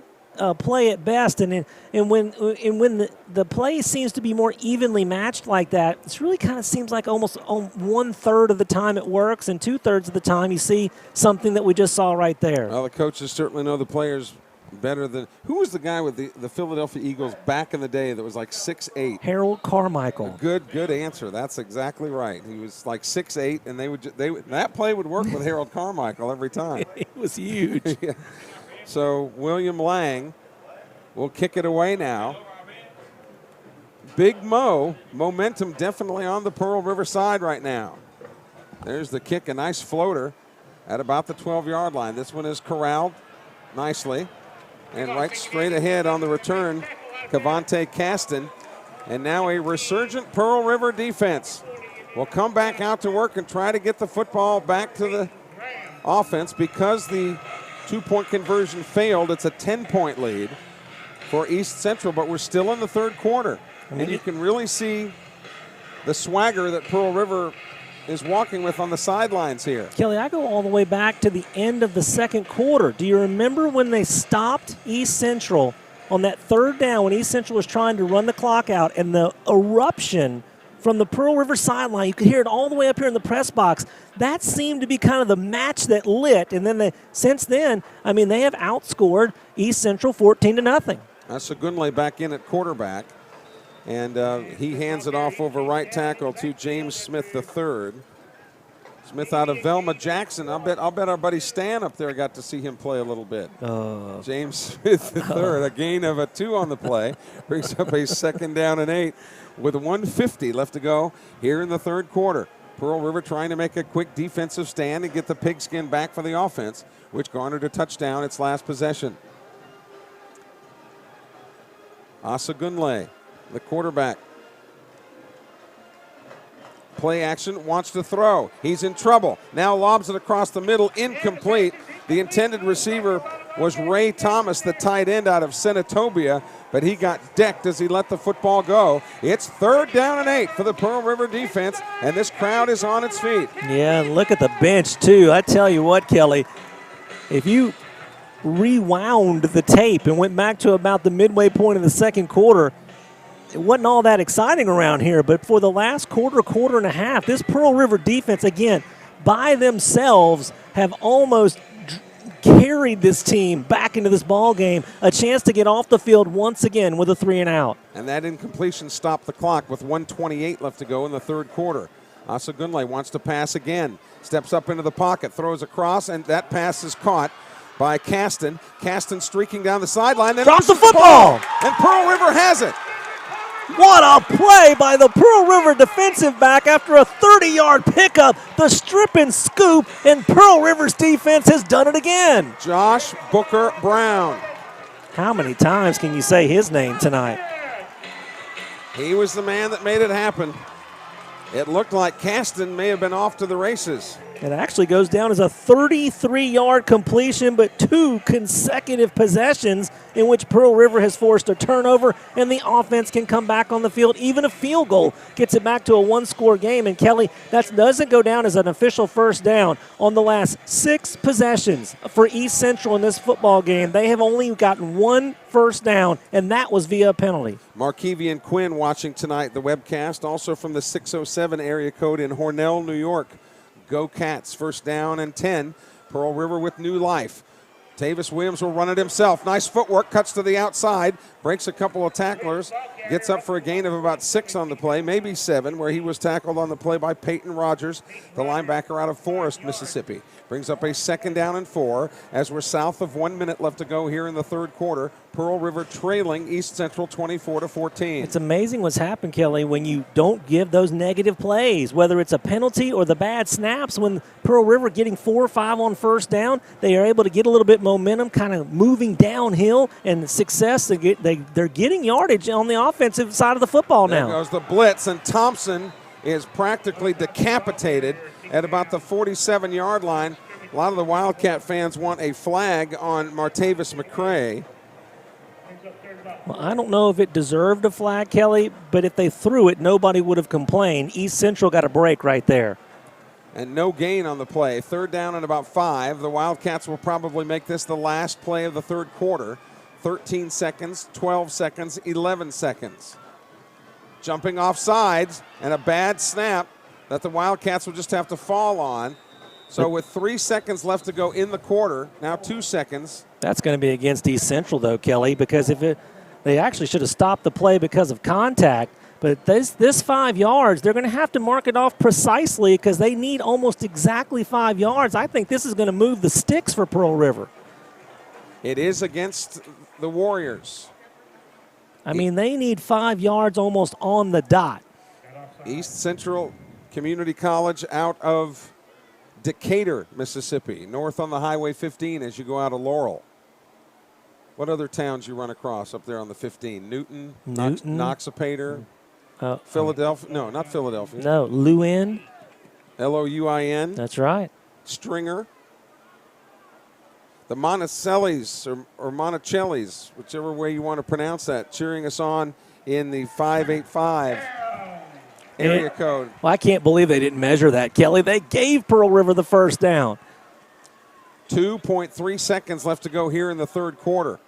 play at best, and when the play seems to be more evenly matched like that, it really kind of seems like almost 1/3 of the time it works, and 2/3 of the time you see something that we just saw right there. Well, the coaches certainly know the players better than – who was the guy with the Philadelphia Eagles back in the day that was like 6'8"? Harold Carmichael. Good answer. That's exactly right. He was like 6'8", and that play would work with Harold Carmichael every time. It was huge. Yeah. So William Lang will kick it away now. Big Mo, momentum definitely on the Pearl River side right now. There's the kick, a nice floater at about the 12-yard line. This one is corralled nicely. And right straight ahead on the return, Cavante Caston. And now a resurgent Pearl River defense will come back out to work and try to get the football back to the offense. Because the two-point conversion failed, it's a 10-point lead for East Central, but we're still in the third quarter. And you can really see the swagger that Pearl River is walking with on the sidelines here. Kelly, I go all the way back to the end of the second quarter. Do you remember when they stopped East Central on that third down when East Central was trying to run the clock out, and the eruption from the Pearl River sideline, you could hear it all the way up here in the press box. That seemed to be kind of the match that lit, and then since then, I mean, they have outscored East Central 14-0. That's Sagunle back in at quarterback, and he hands it off over right tackle to James Smith III. Smith out of Velma Jackson. I'll bet our buddy Stan up there got to see him play a little bit. James Smith III, a gain of a 2 on the play, brings up a 2nd down and 8 with 1:50 left to go here in the third quarter. Pearl River trying to make a quick defensive stand and get the pigskin back for the offense, which garnered a touchdown its last possession. Asagunle, the quarterback. Play action, wants to throw. He's in trouble. Now lobs it across the middle, incomplete. The intended receiver was Ray Thomas, the tight end out of Senatobia, but he got decked as he let the football go. It's 3rd down and 8 for the Pearl River defense, and this crowd is on its feet. Yeah, look at the bench, too. I tell you what, Kelly, if you rewound the tape and went back to about the midway point of the second quarter, it wasn't all that exciting around here, but for the last quarter and a half, this Pearl River defense, again, by themselves, have almost carried this team back into this ball game, a chance to get off the field once again with a 3-and-out. And that incompletion stopped the clock with 1:28 left to go in the third quarter. Asagunle wants to pass again, steps up into the pocket, throws across, and that pass is caught by Caston. Caston streaking down the sideline. Drops the football! And Pearl River has it. What a play by the Pearl River defensive back after a 30-yard pickup. The strip and scoop, and Pearl River's defense has done it again. Josh Booker Brown. How many times can you say his name tonight? He was the man that made it happen. It looked like Caston may have been off to the races. It actually goes down as a 33-yard completion, but 2 consecutive possessions in which Pearl River has forced a turnover, and the offense can come back on the field. Even a field goal gets it back to a 1-score game. And, Kelly, that doesn't go down as an official first down. On the last 6 possessions for East Central in this football game, they have only gotten 1 first down, and that was via a penalty. Markevian Quinn watching tonight, the webcast, also from the 607 area code in Hornell, New York. Go Cats, 1st down and 10. Pearl River with new life. Tavis Williams will run it himself. Nice footwork, cuts to the outside. breaks a couple of tacklers, gets up for a gain of about 6 on the play, maybe 7, where he was tackled on the play by Peyton Rogers, the linebacker out of Forest, Mississippi. Brings up a 2nd down and 4 as we're south of 1 minute left to go here in the third quarter. Pearl River trailing East Central 24-14. It's amazing what's happened, Kelly, when you don't give those negative plays, whether it's a penalty or the bad snaps. When Pearl River getting 4 or 5 on first down, they are able to get a little bit momentum, kind of moving downhill, and success. They're getting yardage on the offensive side of the football now. There goes the blitz, and Thompson is practically decapitated at about the 47-yard line. A lot of the Wildcat fans want a flag on Martavis McCray. Well, I don't know if it deserved a flag, Kelly, but if they threw it, nobody would have complained. East Central got a break right there. And no gain on the play. 3rd down and about 5. The Wildcats will probably make this the last play of the third quarter. 13 seconds, 12 seconds, 11 seconds. Jumping off sides and a bad snap that the Wildcats will just have to fall on. So with 3 seconds left to go in the quarter, now 2 seconds. That's going to be against East Central, though, Kelly, because they actually should have stopped the play because of contact. But this 5 yards, they're going to have to mark it off precisely because they need almost exactly 5 yards. I think this is going to move the sticks for Pearl River. It is against the Warriors. I mean, they need 5 yards almost on the dot. East Central Community College out of Decatur, Mississippi, north on the Highway 15 as you go out of Laurel. What other towns you run across up there on the 15? Newton? Noxapater? Philadelphia? No, not Philadelphia. No, Louin. Louin. That's right. Stringer. The Monticellis or Monticellis, whichever way you want to pronounce that, cheering us on in the 585 area code. Well, I can't believe they didn't measure that, Kelly. They gave Pearl River the first down. 2.3 seconds left to go here in the third quarter.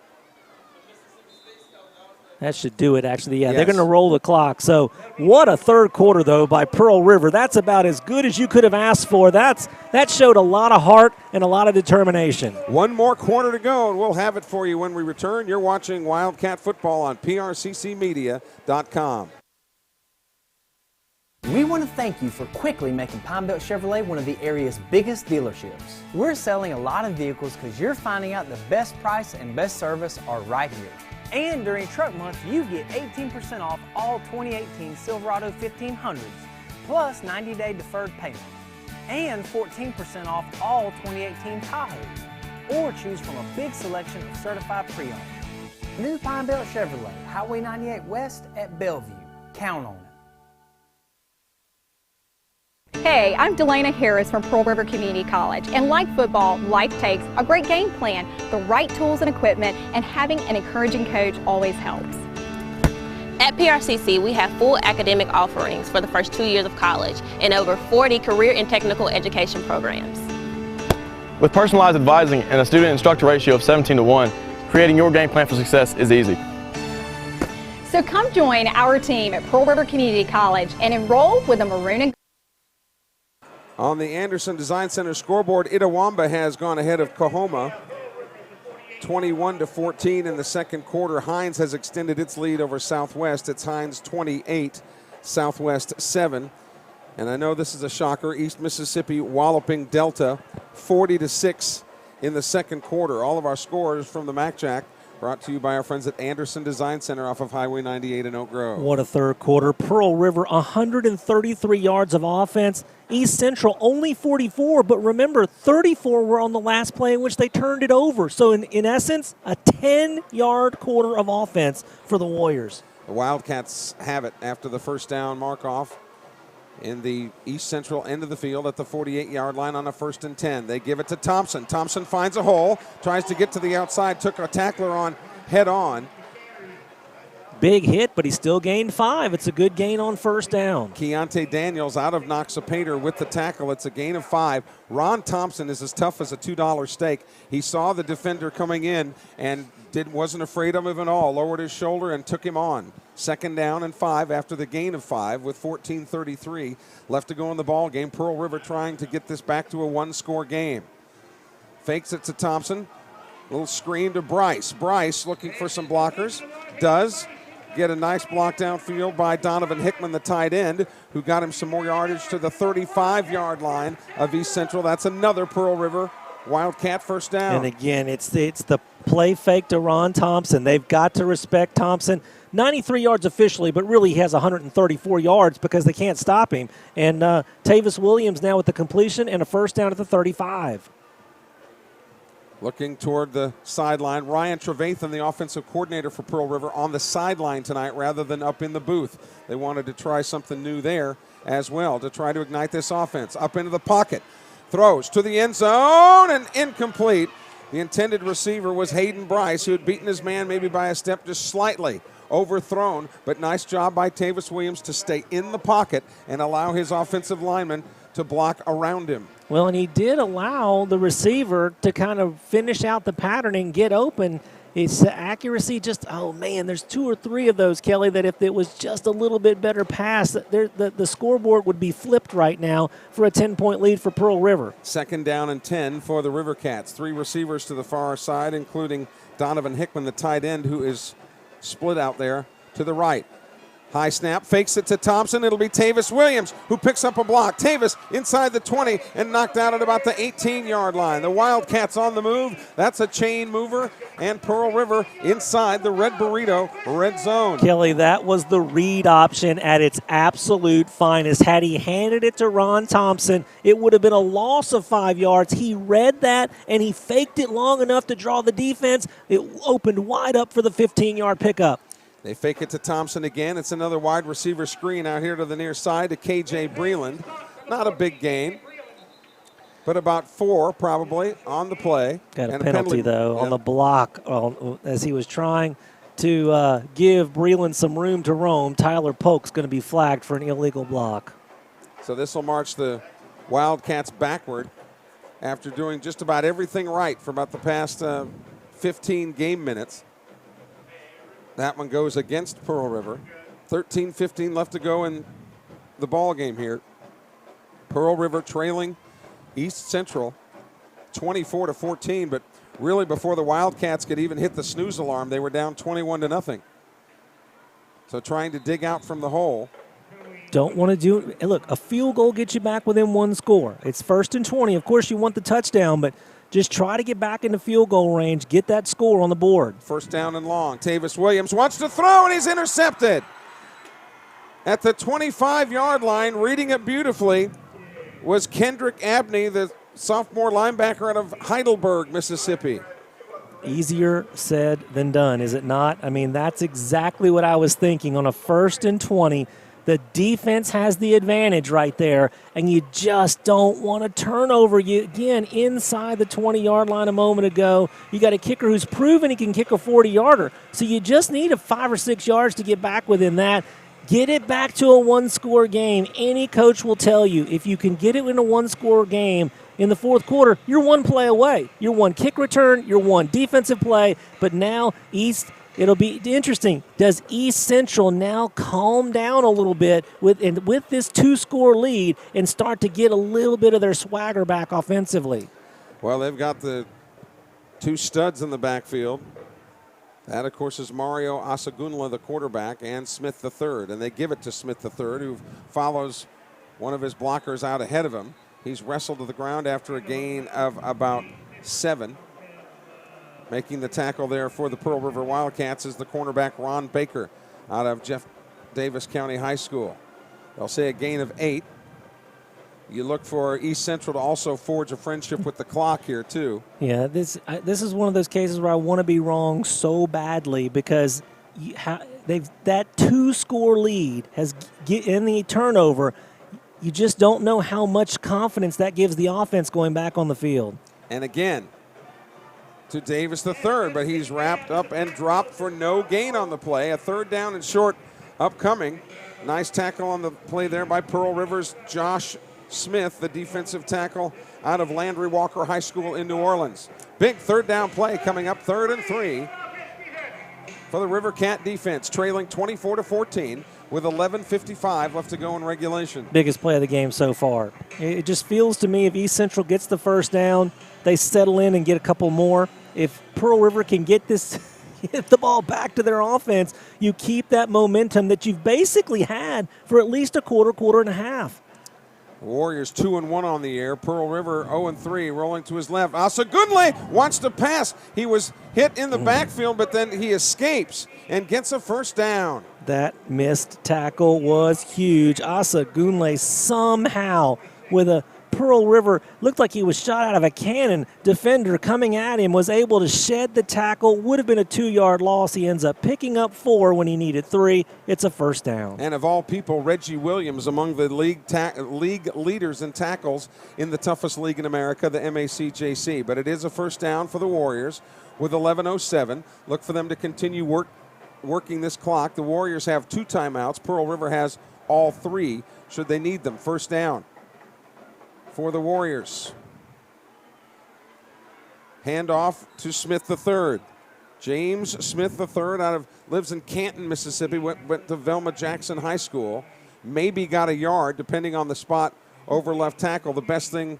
That should do it, actually. Yeah, yes. They're going to roll the clock. So what a third quarter, though, by Pearl River. That's about as good as you could have asked for. That showed a lot of heart and a lot of determination. 1 more quarter to go, and we'll have it for you when we return. You're watching Wildcat Football on prccmedia.com. We want to thank you for quickly making Pine Belt Chevrolet one of the area's biggest dealerships. We're selling a lot of vehicles because you're finding out the best price and best service are right here. And during Truck Month, you get 18% off all 2018 Silverado 1500s, plus 90-day deferred payment, and 14% off all 2018 Tahoes, or choose from a big selection of certified pre-owned. New Pine Belt Chevrolet, Highway 98 West at Bellevue. Count on it. Hey, I'm Delana Harris from Pearl River Community College, and like football, life takes a great game plan, the right tools and equipment, and having an encouraging coach always helps. At PRCC, we have full academic offerings for the first 2 years of college and over 40 career and technical education programs. With personalized advising and a student-instructor ratio of 17-1, creating your game plan for success is easy. So come join our team at Pearl River Community College and enroll with a maroon and On the Anderson Design Center scoreboard, Itawamba has gone ahead of Coahoma 21-14 in the second quarter. Hines has extended its lead over Southwest. It's Hines 28, Southwest 7. And I know this is a shocker. East Mississippi walloping Delta 40-6 in the second quarter. All of our scores from the MacJack brought to you by our friends at Anderson Design Center off of Highway 98 in Oak Grove. What a third quarter. Pearl River, 133 yards of offense. East Central only 44, but remember, 34 were on the last play in which they turned it over. So in essence, a 10-yard quarter of offense for the Warriors. The Wildcats have it after the first down mark-off in the East Central end of the field at the 48-yard line on a 1st and 10. They give it to Thompson. Thompson finds a hole, tries to get to the outside, took a tackler on head-on. Big hit, but he still gained 5. It's a good gain on first down. Keontae Daniels out of Noxapater with the tackle. It's a gain of 5. Ron Thompson is as tough as a $2 steak. He saw the defender coming in and wasn't afraid of him at all. Lowered his shoulder and took him on. 2nd down and 5 after the gain of 5 with 14:33 left to go in the ball game. Pearl River trying to get this back to a 1-score game. Fakes it to Thompson. Little screen to Bryce. Bryce looking for some blockers. does get a nice block downfield by Donovan Hickman, the tight end, who got him some more yardage to the 35-yard line of East Central. That's another Pearl River Wildcat first down. And again, it's the play fake to Ron Thompson. They've got to respect Thompson. 93 yards officially, but really he has 134 yards because they can't stop him. And Tavis Williams now with the completion and a first down at the 35. Looking toward the sideline, Ryan Trevathan, the offensive coordinator for Pearl River, on the sideline tonight rather than up in the booth. They wanted to try something new there as well to try to ignite this offense. Up into the pocket, throws to the end zone and incomplete. The intended receiver was Hayden Bryce, who had beaten his man maybe by a step just slightly. Overthrown, but nice job by Tavis Williams to stay in the pocket and allow his offensive lineman to block around him. Well, and he did allow the receiver to kind of finish out the pattern and get open. It's the accuracy just, oh, man, there's 2 or 3 of those, Kelly, that if it was just a little bit better pass, the scoreboard would be flipped right now for a 10-point lead for Pearl River. Second down and 10 for the River Cats. 3 receivers to the far side, including Donovan Hickman, the tight end, who is split out there to the right. High snap, fakes it to Thompson. It'll be Tavis Williams who picks up a block. Tavis inside the 20 and knocked out at about the 18-yard line. The Wildcats on the move. That's a chain mover. And Pearl River inside the Red Burrito red zone. Kelly, that was the read option at its absolute finest. Had he handed it to Ron Thompson, it would have been a loss of 5 yards. He read that, and he faked it long enough to draw the defense. It opened wide up for the 15-yard pickup. They fake it to Thompson again. It's another wide receiver screen out here to the near side to K.J. Breland. Not a big gain, but about 4 probably on the play. Got a and penalty, though, on the block as he was trying to give Breland some room to roam. Tyler Polk's going to be flagged for an illegal block. So this will march the Wildcats backward after doing just about everything right for about the past 15 game minutes. That one goes against Pearl River. 13-15 left to go in the ball game here. Pearl River trailing East Central 24-14, but really before the Wildcats could even hit the snooze alarm, they were down 21-0. So trying to dig out from the hole. Don't want to do – look, a field goal gets you back within 1 score. It's 1st and 20. Of course, you want the touchdown, but just try to get back into field goal range, get that score on the board. First down and long. Tavis Williams wants to throw, and he's intercepted. At the 25-yard line, reading it beautifully, was Kendrick Abney, the sophomore linebacker out of Heidelberg, Mississippi. Easier said than done, is it not? I mean, that's exactly what I was thinking. On a 1st and 20, the defense has the advantage right there, and you just don't want to turn over. You again, inside the 20-yard line a moment ago, you got a kicker who's proven he can kick a 40-yarder. So you just need a 5 or 6 yards to get back within that. Get it back to a 1-score game. Any coach will tell you if you can get it in a 1-score game in the 4th quarter, you're 1 play away. You're 1 kick return, you're 1 defensive play, but now East, it'll be interesting. Does East Central now calm down a little bit with this 2-score lead and start to get a little bit of their swagger back offensively? Well, they've got the 2 studs in the backfield. That, of course, is Mario Asagunla, the quarterback, and Smith III. And they give it to Smith III, who follows one of his blockers out ahead of him. He's wrestled to the ground after a gain of about 7. Making the tackle there for the Pearl River Wildcats is the cornerback Ron Baker out of Jeff Davis County High School. They'll say a gain of 8. You look for East Central to also forge a friendship with the clock here, too. Yeah, this is one of those cases where I want to be wrong so badly because that 2-score lead has in the turnover. You just don't know how much confidence that gives the offense going back on the field. And again, to Davis III, but he's wrapped up and dropped for no gain on the play. A 3rd down and short upcoming. Nice tackle on the play there by Pearl River's Josh Smith, the defensive tackle out of Landry Walker High School in New Orleans. Big 3rd down play coming up, 3rd and 3 for the River Cat defense, trailing 24-14 with 11:55 left to go in regulation. Biggest play of the game so far. It just feels to me if East Central gets the 1st down, they settle in and get a couple more. If Pearl River can get this, hit the ball back to their offense, you keep that momentum that you've basically had for at least a quarter and a half. Warriors 2-1 on the air. Pearl River 0-3, rolling to his left. Asagunle wants to pass. He was hit in the backfield, but then he escapes and gets a first down. That missed tackle was huge. Asagunle somehow with a Pearl River, looked like he was shot out of a cannon. Defender coming at him was able to shed the tackle. Would have been a 2-yard loss. He ends up picking up 4 when he needed 3. It's a first down. And of all people, Reggie Williams among the league leaders in tackles in the toughest league in America, the MACJC. But it is a first down for the Warriors with 11:07. Look for them to continue working this clock. The Warriors have 2 timeouts. Pearl River has all 3 should they need them. First down for the Warriors. Handoff to Smith III. James Smith III lives in Canton, Mississippi, went to Velma Jackson High School. Maybe got a yard, depending on the spot over left tackle. The best thing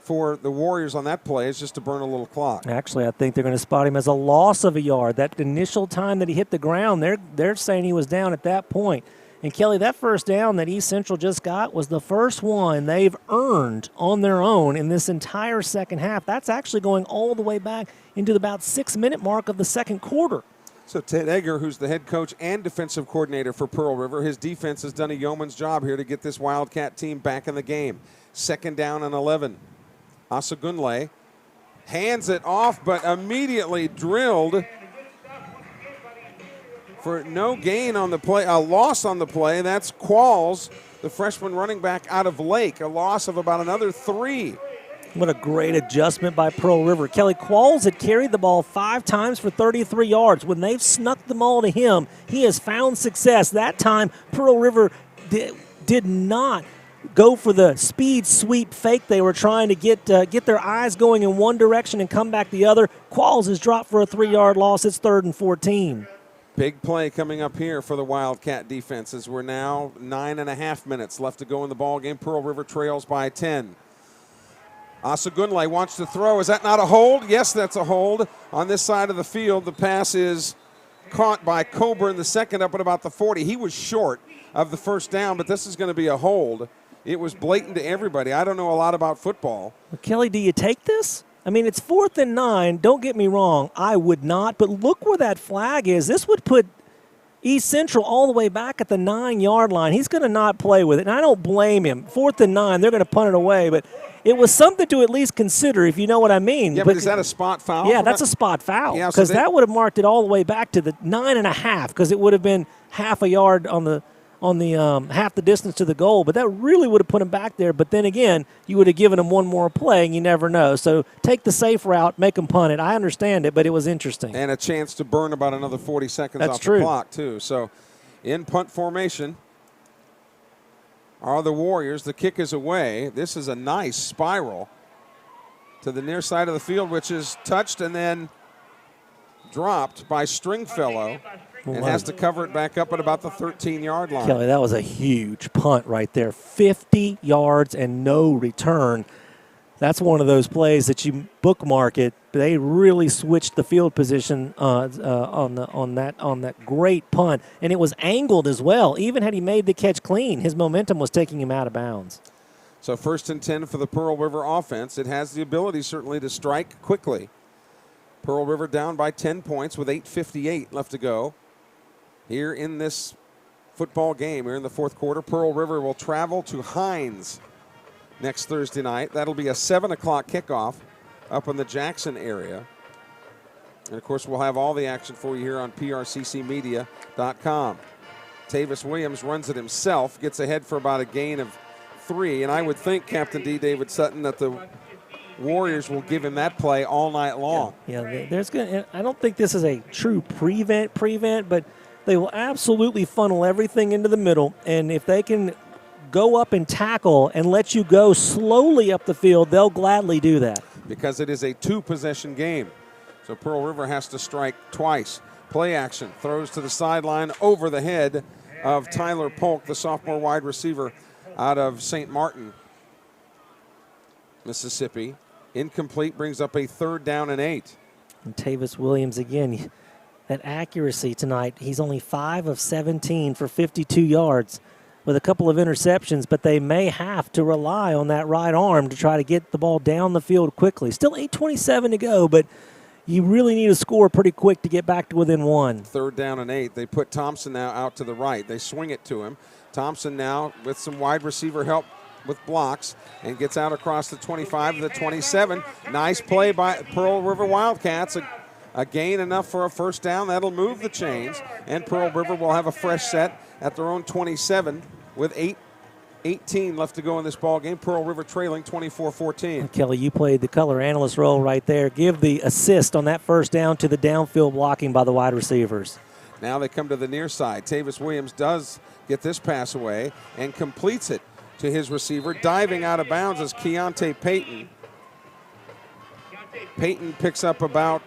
for the Warriors on that play is just to burn a little clock. Actually, I think they're going to spot him as a loss of a yard. That initial time that he hit the ground, they're saying he was down at that point. And, Kelly, that first down that East Central just got was the first one they've earned on their own in this entire second half. That's actually going all the way back into the about 6-minute mark of the second quarter. So Ted Egger, who's the head coach and defensive coordinator for Pearl River, his defense has done a yeoman's job here to get this Wildcat team back in the game. Second down and 11. Asagunle hands it off, but immediately drilled for no gain on the play, a loss on the play. That's Qualls, the freshman running back out of Lake, a loss of about another 3. What a great adjustment by Pearl River. Kelly Qualls had carried the ball 5 times for 33 yards. When they've snuck the ball to him, he has found success. That time, Pearl River did not go for the speed sweep fake. They were trying to get their eyes going in one direction and come back the other. Qualls is dropped for a 3-yard loss. It's 3rd and 14. Big play coming up here for the Wildcat defense as we're now 9.5 minutes left to go in the ball game. Pearl River trails by 10. Asagunle wants to throw. Is that not a hold? Yes, that's a hold. On this side of the field, the pass is caught by Coburn, the second up at about the 40. He was short of the first down, but this is going to be a hold. It was blatant to everybody. I don't know a lot about football. Well, Kelly, do you take this? I mean, it's 4th and 9. Don't get me wrong. I would not. But look where that flag is. This would put East Central all the way back at the 9-yard line. He's going to not play with it, and I don't blame him. 4th and 9, they're going to punt it away. But it was something to at least consider, if you know what I mean. Yeah, but is that a spot foul? Yeah, that's a spot foul. Because that would have marked it all the way back to the 9.5, because it would have been half a yard on the half the distance to the goal, but that really would have put him back there. But then again, you would have given him one more play, and you never know. So take the safe route, make him punt it. I understand it, but it was interesting. And a chance to burn about another 40 seconds off the clock, too. So in punt formation are the Warriors. The kick is away. This is a nice spiral to the near side of the field, which is touched and then dropped by Stringfellow. And has to cover it back up at about the 13-yard line. Kelly, that was a huge punt right there. 50 yards and no return. That's one of those plays that you bookmark it. They really switched the field position on that great punt, and it was angled as well. Even had he made the catch clean, his momentum was taking him out of bounds. So 1st and 10 for the Pearl River offense. It has the ability certainly to strike quickly. Pearl River down by 10 points with 8:58 left to go. Here in this football game, here in the fourth quarter, Pearl River will travel to Hines next Thursday night. That'll be a 7 o'clock kickoff up in the Jackson area. And, of course, we'll have all the action for you here on prccmedia.com. Tavis Williams runs it himself, gets ahead for about a gain of 3. And I would think, Captain D. David Sutton, that the Warriors will give him that play all night long. Yeah, I don't think this is a true prevent, but they will absolutely funnel everything into the middle, and if they can go up and tackle and let you go slowly up the field, they'll gladly do that. Because it is a 2-possession game. So Pearl River has to strike twice. Play action, throws to the sideline over the head of Tyler Polk, the sophomore wide receiver out of St. Martin, Mississippi. Incomplete, brings up a 3rd down and 8. And Tavis Williams again. that accuracy tonight. He's only 5 of 17 for 52 yards with a couple of interceptions, but they may have to rely on that right arm to try to get the ball down the field quickly. Still 8:27 to go, but you really need to score pretty quick to get back to within 1. 3rd down and 8. They put Thompson now out to the right. They swing it to him. Thompson now with some wide receiver help with blocks and gets out across the 25 to the 27. Nice play by Pearl River Wildcats. A gain enough for a 1st down. That'll move the chains, and Pearl River will have a fresh set at their own 27 with 8:18 left to go in this ball game. Pearl River trailing 24-14. Kelly, you played the color analyst role right there. Give the assist on that 1st down to the downfield blocking by the wide receivers. Now they come to the near side. Tavis Williams does get this pass away and completes it to his receiver. Diving out of bounds is Keontae Payton. Payton picks up about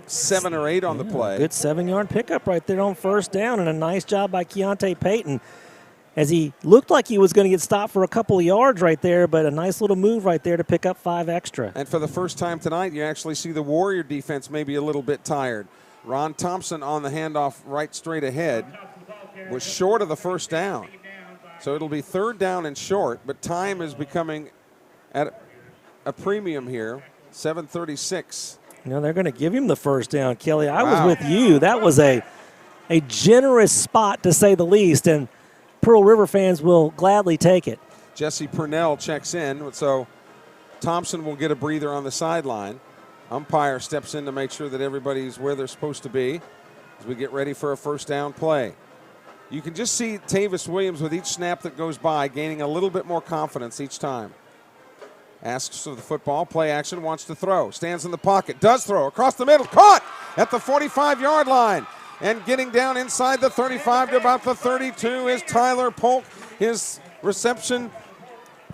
7 or 8 on the play. Good 7-yard pickup right there on 1st down, and a nice job by Keontae Payton, as he looked like he was going to get stopped for a couple of yards right there, but a nice little move right there to pick up 5 extra. And for the first time tonight, you actually see the Warrior defense maybe a little bit tired. Ron Thompson on the handoff right straight ahead was short of the 1st down. So it'll be 3rd down and short, but time is becoming at a premium here, 7:36. You know, they're going to give him the 1st down, Kelly. I was with you. That was a generous spot, to say the least, and Pearl River fans will gladly take it. Jesse Purnell checks in, so Thompson will get a breather on the sideline. Umpire steps in to make sure that everybody's where they're supposed to be as we get ready for a 1st down play. You can just see Tavis Williams with each snap that goes by gaining a little bit more confidence each time. Asks for the football, play action, wants to throw, stands in the pocket, does throw across the middle, caught at the 45-yard line. And getting down inside the 35 to about the 32 is Tyler Polk. His reception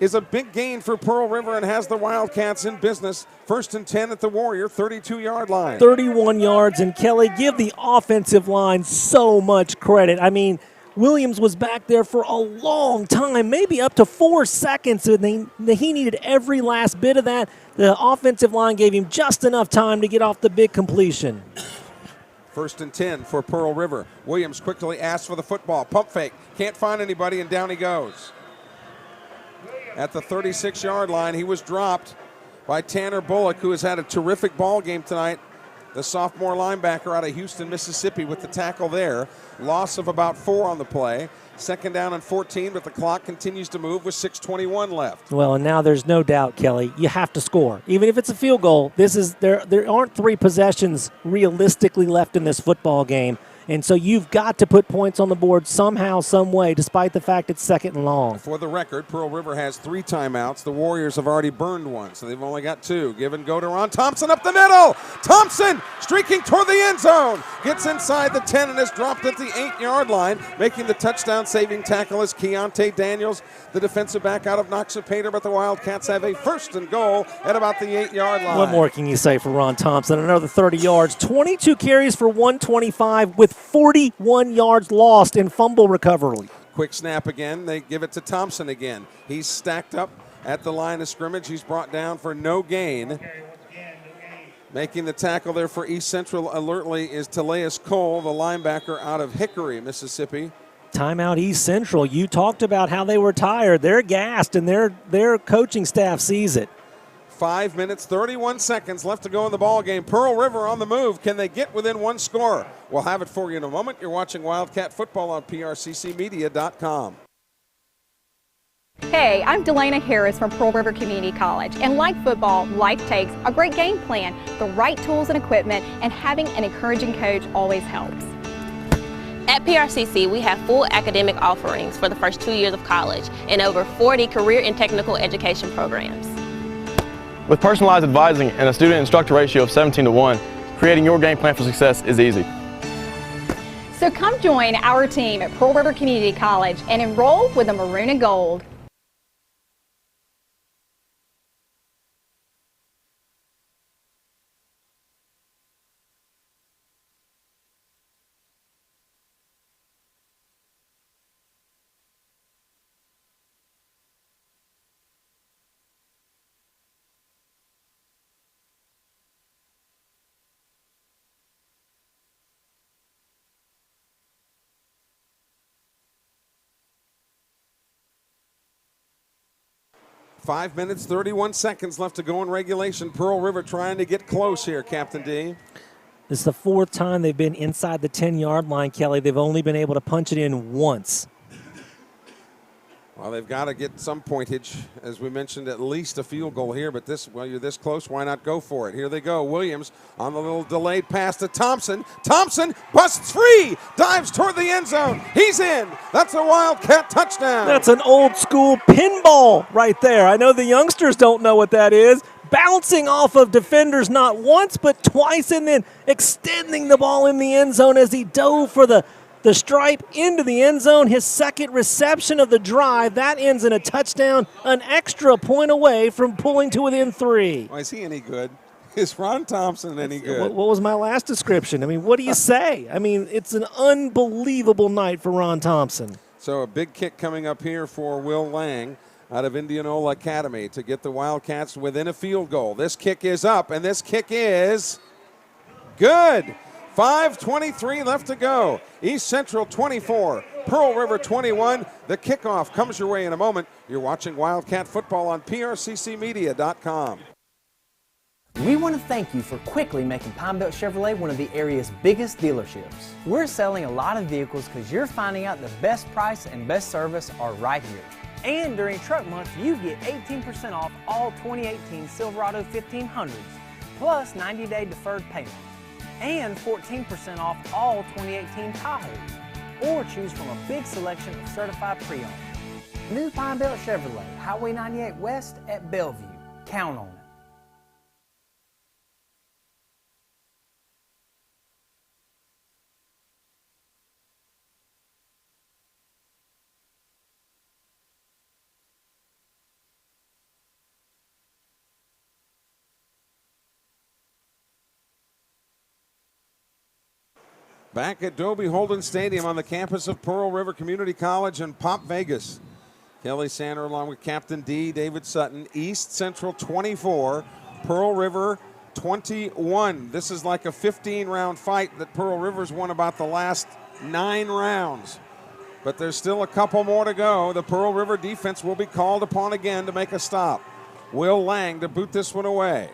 is a big gain for Pearl River and has the Wildcats in business. 1st and 10 at the Warrior 32-yard line. 31 yards, and Kelly, give the offensive line so much credit. I mean, Williams was back there for a long time, maybe up to 4 seconds, and he needed every last bit of that. The offensive line gave him just enough time to get off the big completion. 1st and 10 for Pearl River. Williams quickly asks for the football. Pump fake. Can't find anybody, and down he goes. At the 36-yard line, he was dropped by Tanner Bullock, who has had a terrific ball game tonight. The sophomore linebacker out of Houston, Mississippi, with the tackle there. Loss of about 4 on the play. 2nd down and 14, but the clock continues to move with 6:21 left. Well, and now there's no doubt, Kelly, you have to score. Even if it's a field goal, there aren't 3 possessions realistically left in this football game. And so you've got to put points on the board somehow, some way, despite the fact it's 2nd and long. For the record, Pearl River has 3 timeouts. The Warriors have already burned 1, so they've only got 2. Give and go to Ron Thompson up the middle. Thompson streaking toward the end zone. Gets inside the 10 and is dropped at the 8-yard line. Making the touchdown-saving tackle is Keontae Daniels, the defensive back out of Noxapater, but the Wildcats have a 1st and goal at about the 8-yard line. What more can you say for Ron Thompson? Another 30 yards, 22 carries for 125 with 41 yards lost in fumble recovery. Quick snap again. They give it to Thompson again. He's stacked up at the line of scrimmage. He's brought down for no gain. Making the tackle there for East Central alertly is Teleus Cole, the linebacker out of Hickory, Mississippi. Timeout East Central. You talked about how they were tired. They're gassed, and their coaching staff sees it. 5 minutes, 31 seconds left to go in the ball game. Pearl River on the move. Can they get within 1 score? We'll have it for you in a moment. You're watching Wildcat Football on PRCCmedia.com. Hey, I'm Delana Harris from Pearl River Community College, and like football, life takes a great game plan, the right tools and equipment, and having an encouraging coach always helps. At PRCC, we have full academic offerings for the first 2 years of college and over 40 career and technical education programs. With personalized advising and a student-instructor ratio of 17-1, creating your game plan for success is easy. So come join our team at Pearl River Community College and enroll with the Maroon and Gold. 5 minutes, 31 seconds left to go in regulation. Pearl River trying to get close here, Captain D. This is the 4th time they've been inside the 10-yard line, Kelly. They've only been able to punch it in once. Well, they've got to get some pointage. As we mentioned, at least a field goal here, but you're this close, why not go for it? Here they go. Williams on the little delayed pass to Thompson. Thompson busts free, dives toward the end zone. He's in. That's a Wildcat touchdown. That's an old school pinball right there. I know the youngsters don't know what that is. Bouncing off of defenders not once but twice, and then extending the ball in the end zone as he dove for the stripe into the end zone. His second reception of the drive, that ends in a touchdown, an extra point away from pulling to within 3. Is he any good? Is Ron Thompson any good? What was my last description? I mean, what do you say? I mean, it's an unbelievable night for Ron Thompson. So a big kick coming up here for Will Lang out of Indianola Academy to get the Wildcats within a field goal. This kick is up, and this kick is good. 5:23 left to go. East Central 24, Pearl River 21. The kickoff comes your way in a moment. You're watching Wildcat football on PRCCmedia.com. We want to thank you for quickly making Pine Belt Chevrolet one of the area's biggest dealerships. We're selling a lot of vehicles because you're finding out the best price and best service are right here. And during truck month, you get 18% off all 2018 Silverado 1500s, plus 90-day deferred payment. And 14% off all 2018 Tahoes, or choose from a big selection of certified pre-owned. New Pine Belt Chevrolet, Highway 98 West at Bellevue. Count on it. Back at Dobie Holden Stadium on the campus of Pearl River Community College in Pop Vegas. Kelly Sander along with Captain D, David Sutton. East Central 24, Pearl River 21. This is like a 15-round fight that Pearl River's won about the last 9 rounds. But there's still a couple more to go. The Pearl River defense will be called upon again to make a stop. Will Lang to boot this one away.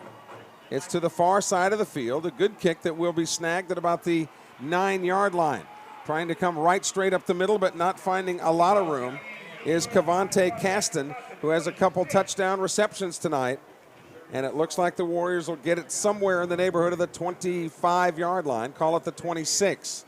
It's to the far side of the field. A good kick that will be snagged at about the 9-yard line. Trying to come right straight up the middle, but not finding a lot of room, is Cavante Caston, who has a couple touchdown receptions tonight. And it looks like the Warriors will get it somewhere in the neighborhood of the 25-yard line. Call it the 26.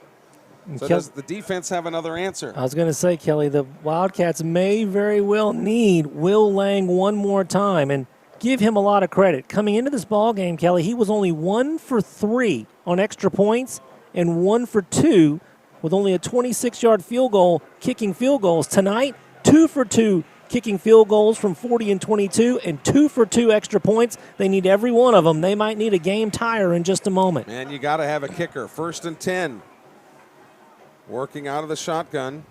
So does the defense have another answer? I was going to say, Kelly, the Wildcats may very well need Will Lang one more time, and give him a lot of credit. Coming into this ball game, Kelly, he was only 1 for 3 on extra points, and 1 for 2 with only a 26-yard field goal, kicking field goals. Tonight, 2 for 2 kicking field goals from 40 and 22, and 2 for 2 extra points. They need every one of them. They might need a game tire in just a moment. Man, you got to have a kicker. 1st and 10. Working out of the shotgun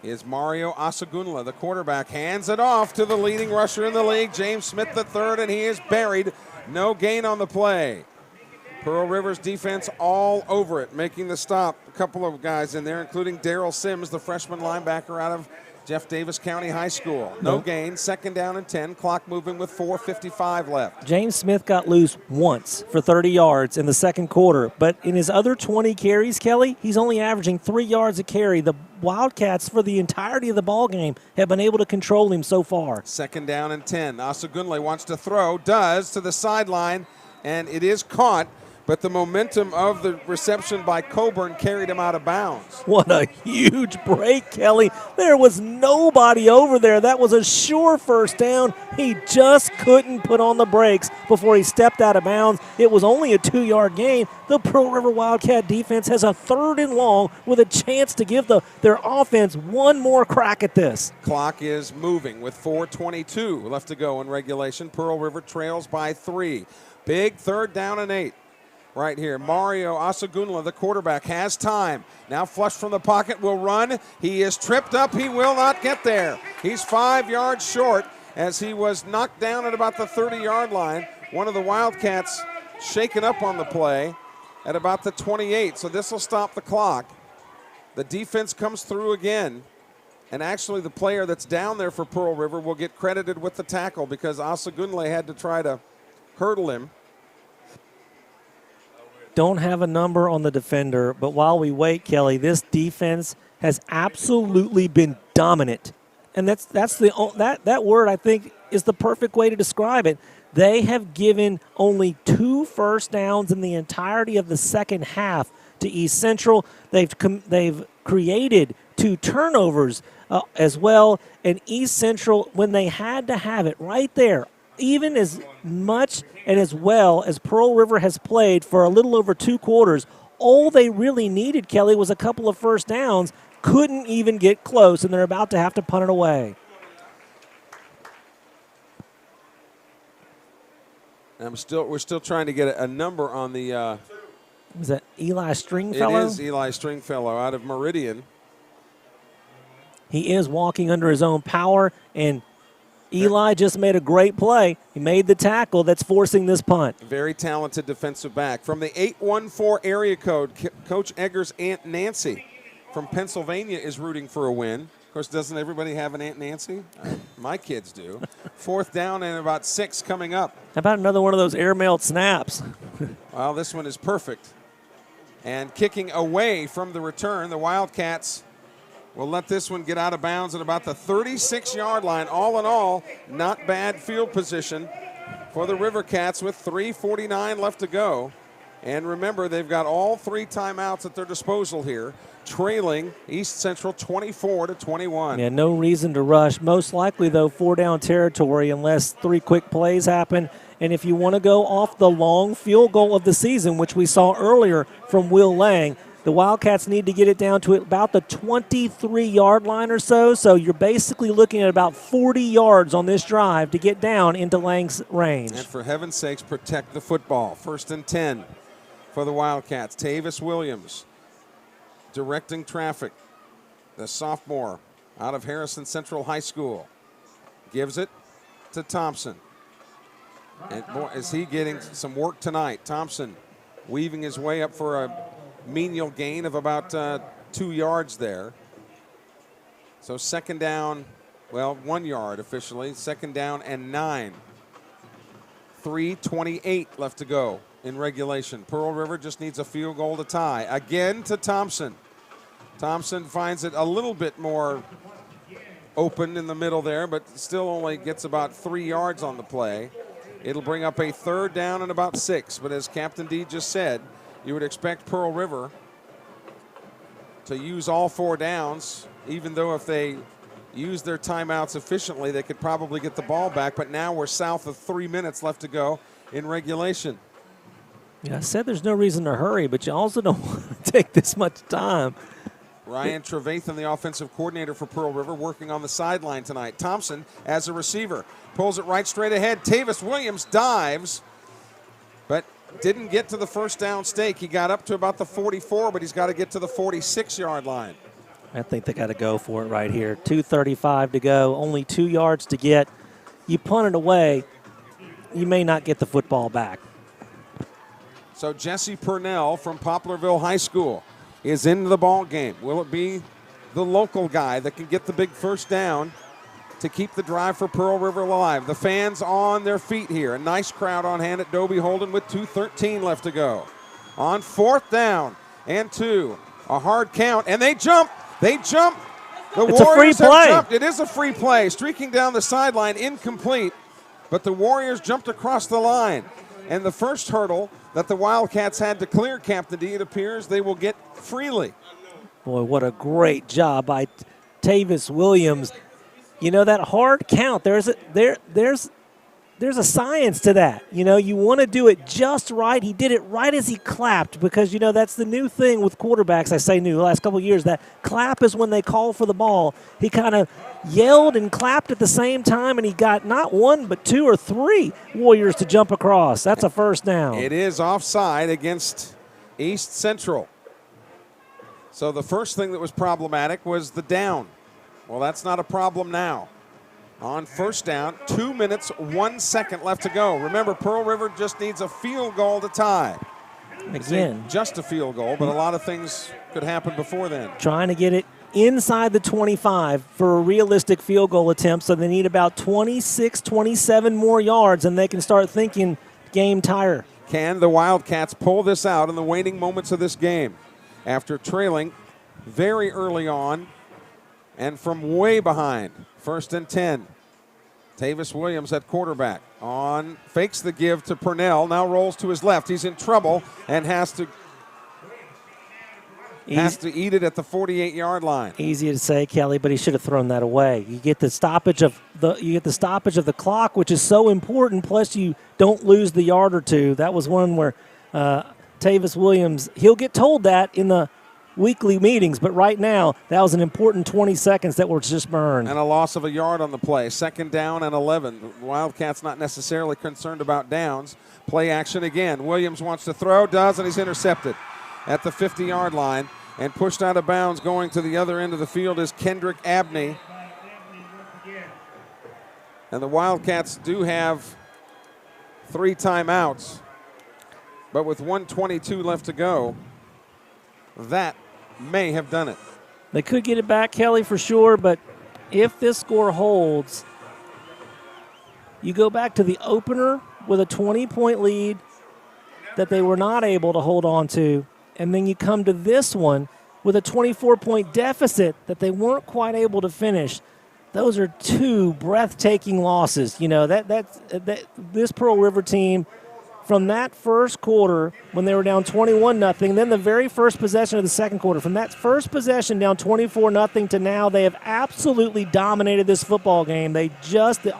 is Mario Asagunla, the quarterback. Hands it off to the leading rusher in the league, James Smith III, and he is buried. No gain on the play. Pearl River's defense all over it, making the stop. A couple of guys in there, including Daryl Sims, the freshman linebacker out of Jeff Davis County High School. No gain, 2nd down and 10, clock moving with 4:55 left. James Smith got loose once for 30 yards in the second quarter, but in his other 20 carries, Kelly, he's only averaging 3 yards a carry. The Wildcats, for the entirety of the ball game, have been able to control him so far. 2nd down and 10. Asagunle wants to throw, does, to the sideline, and it is caught. But the momentum of the reception by Coburn carried him out of bounds. What a huge break, Kelly. There was nobody over there. That was a sure first down. He just couldn't put on the brakes before he stepped out of bounds. It was only a 2-yard gain. The Pearl River Wildcat defense has a 3rd and long with a chance to give their offense one more crack at this. Clock is moving with 4:22 left to go in regulation. Pearl River trails by 3. Big 3rd down and 8. Right here, Mario Asagunla, the quarterback, has time. Now flush from the pocket, will run. He is tripped up. He will not get there. He's 5 yards short as he was knocked down at about the 30-yard line. One of the Wildcats shaken up on the play at about the 28, so this will stop the clock. The defense comes through again. And actually, the player that's down there for Pearl River will get credited with the tackle because Asagunle had to try to hurdle him. Don't have a number on the defender, but while we wait, Kelly, this defense has absolutely been dominant. And that word, I think, is the perfect way to describe it. They have given only 2 first downs in the entirety of the second half to East Central. They've created 2 turnovers as well. And East Central, when they had to have it right there, even as much and as well as Pearl River has played for a little over 2 quarters, all they really needed, Kelly, was a couple of first downs. Couldn't even get close, and they're about to have to punt it away. We're still trying to get a number on the. Is that Eli Stringfellow? It is Eli Stringfellow out of Meridian. He is walking under his own power, and Eli just made a great play. He made the tackle that's forcing this punt. Very talented defensive back. From the 814 area code, Coach Egger's Aunt Nancy from Pennsylvania is rooting for a win. Of course, doesn't everybody have an Aunt Nancy? My kids do. 4th down and about 6 coming up. How about another one of those airmailed snaps? Well, this one is perfect. And kicking away from the return, the Wildcats will let this one get out of bounds at about the 36-yard line. All in all, not bad field position for the River Cats with 3:49 left to go. And remember, they've got all 3 timeouts at their disposal here, trailing East Central 24-21. Yeah, no reason to rush. Most likely, though, 4-down territory unless 3 quick plays happen. And if you want to go off the long field goal of the season, which we saw earlier from Will Lang, the Wildcats need to get it down to about the 23-yard line or so. So you're basically looking at about 40 yards on this drive to get down into Lang's range. And for heaven's sakes, protect the football. 1st and 10 for the Wildcats. Tavis Williams directing traffic. The sophomore out of Harrison Central High School gives it to Thompson. And boy, is he getting some work tonight. Thompson weaving his way up for a menial gain of about 2 yards there. So 2nd down, well, 1 yard officially. 2nd down and 9. 3:28 left to go in regulation. Pearl River just needs a field goal to tie. Again to Thompson. Thompson finds it a little bit more open in the middle there, but still only gets about 3 yards on the play. It'll bring up a 3rd down and about 6. But as Captain D just said, you would expect Pearl River to use all 4 downs, even though if they use their timeouts efficiently, they could probably get the ball back. But now we're south of 3 minutes left to go in regulation. Yeah, I said there's no reason to hurry, but you also don't want to take this much time. Ryan Trevathan, the offensive coordinator for Pearl River, working on the sideline tonight. Thompson, as a receiver, pulls it right straight ahead. Tavis Williams dives, but didn't get to the 1st down stake. He got up to about the 44, but he's got to get to the 46-yard line. I think they got to go for it right here. 2:35 to go, only 2 yards to get. You punt it away, you may not get the football back. So Jesse Purnell from Poplarville High School is in the ball game. Will it be the local guy that can get the big 1st down to keep the drive for Pearl River alive? The fans on their feet here. A nice crowd on hand at Dobie Holden with 2:13 left to go. On 4th down and 2. A hard count, and they jump. They jump. The It's Warriors a free play. have jumped. It is a free play. Streaking down the sideline, incomplete. But the Warriors jumped across the line. And the first hurdle that the Wildcats had to clear, Captain D, it appears they will get freely. Boy, what a great job by Tavis Williams. You know, that hard count, there's a science to that. You know, you want to do it just right. He did it right as he clapped because, you know, that's the new thing with quarterbacks. I say new, the last couple of years, that clap is when they call for the ball. He kind of yelled and clapped at the same time, and he got not 1 but 2 or 3 Warriors to jump across. That's a 1st down. It is offside against East Central. So the first thing that was problematic was the down. Well, that's not a problem now. On 1st down, 2 minutes, 1 second left to go. Remember, Pearl River just needs a field goal to tie. Again. Just a field goal, but a lot of things could happen before then. Trying to get it inside the 25 for a realistic field goal attempt, so they need about 26, 27 more yards, and they can start thinking game tire. Can the Wildcats pull this out in the waning moments of this game after trailing very early on and from way behind? 1st and 10. Tavis Williams at quarterback. Fakes the give to Purnell, now rolls to his left. He's in trouble and has to eat it at the 48-yard line. Easy to say, Kelly, but he should have thrown that away. You get the stoppage of the clock, which is so important. Plus, you don't lose the yard or two. That was one where Tavis Williams, he'll get told that in the weekly meetings, but right now that was an important 20 seconds that were just burned. And a loss of a yard on the play. 2nd down and 11. The Wildcats not necessarily concerned about downs. Play action again. Williams wants to throw, does, and he's intercepted at the 50-yard line. And pushed out of bounds going to the other end of the field is Kendrick Abney. And the Wildcats do have 3 timeouts. But with 1:22 left to go, that may have done it. They could get it back, Kelly, for sure, but if this score holds, you go back to the opener with a 20-point lead that they were not able to hold on to, and then you come to this one with a 24-point deficit that they weren't quite able to finish. Those are 2 breathtaking losses. You know, this Pearl River team, from that first quarter when they were down 21-0, then the very first possession of the second quarter, from that first possession down 24-0 to now, they have absolutely dominated this football game. The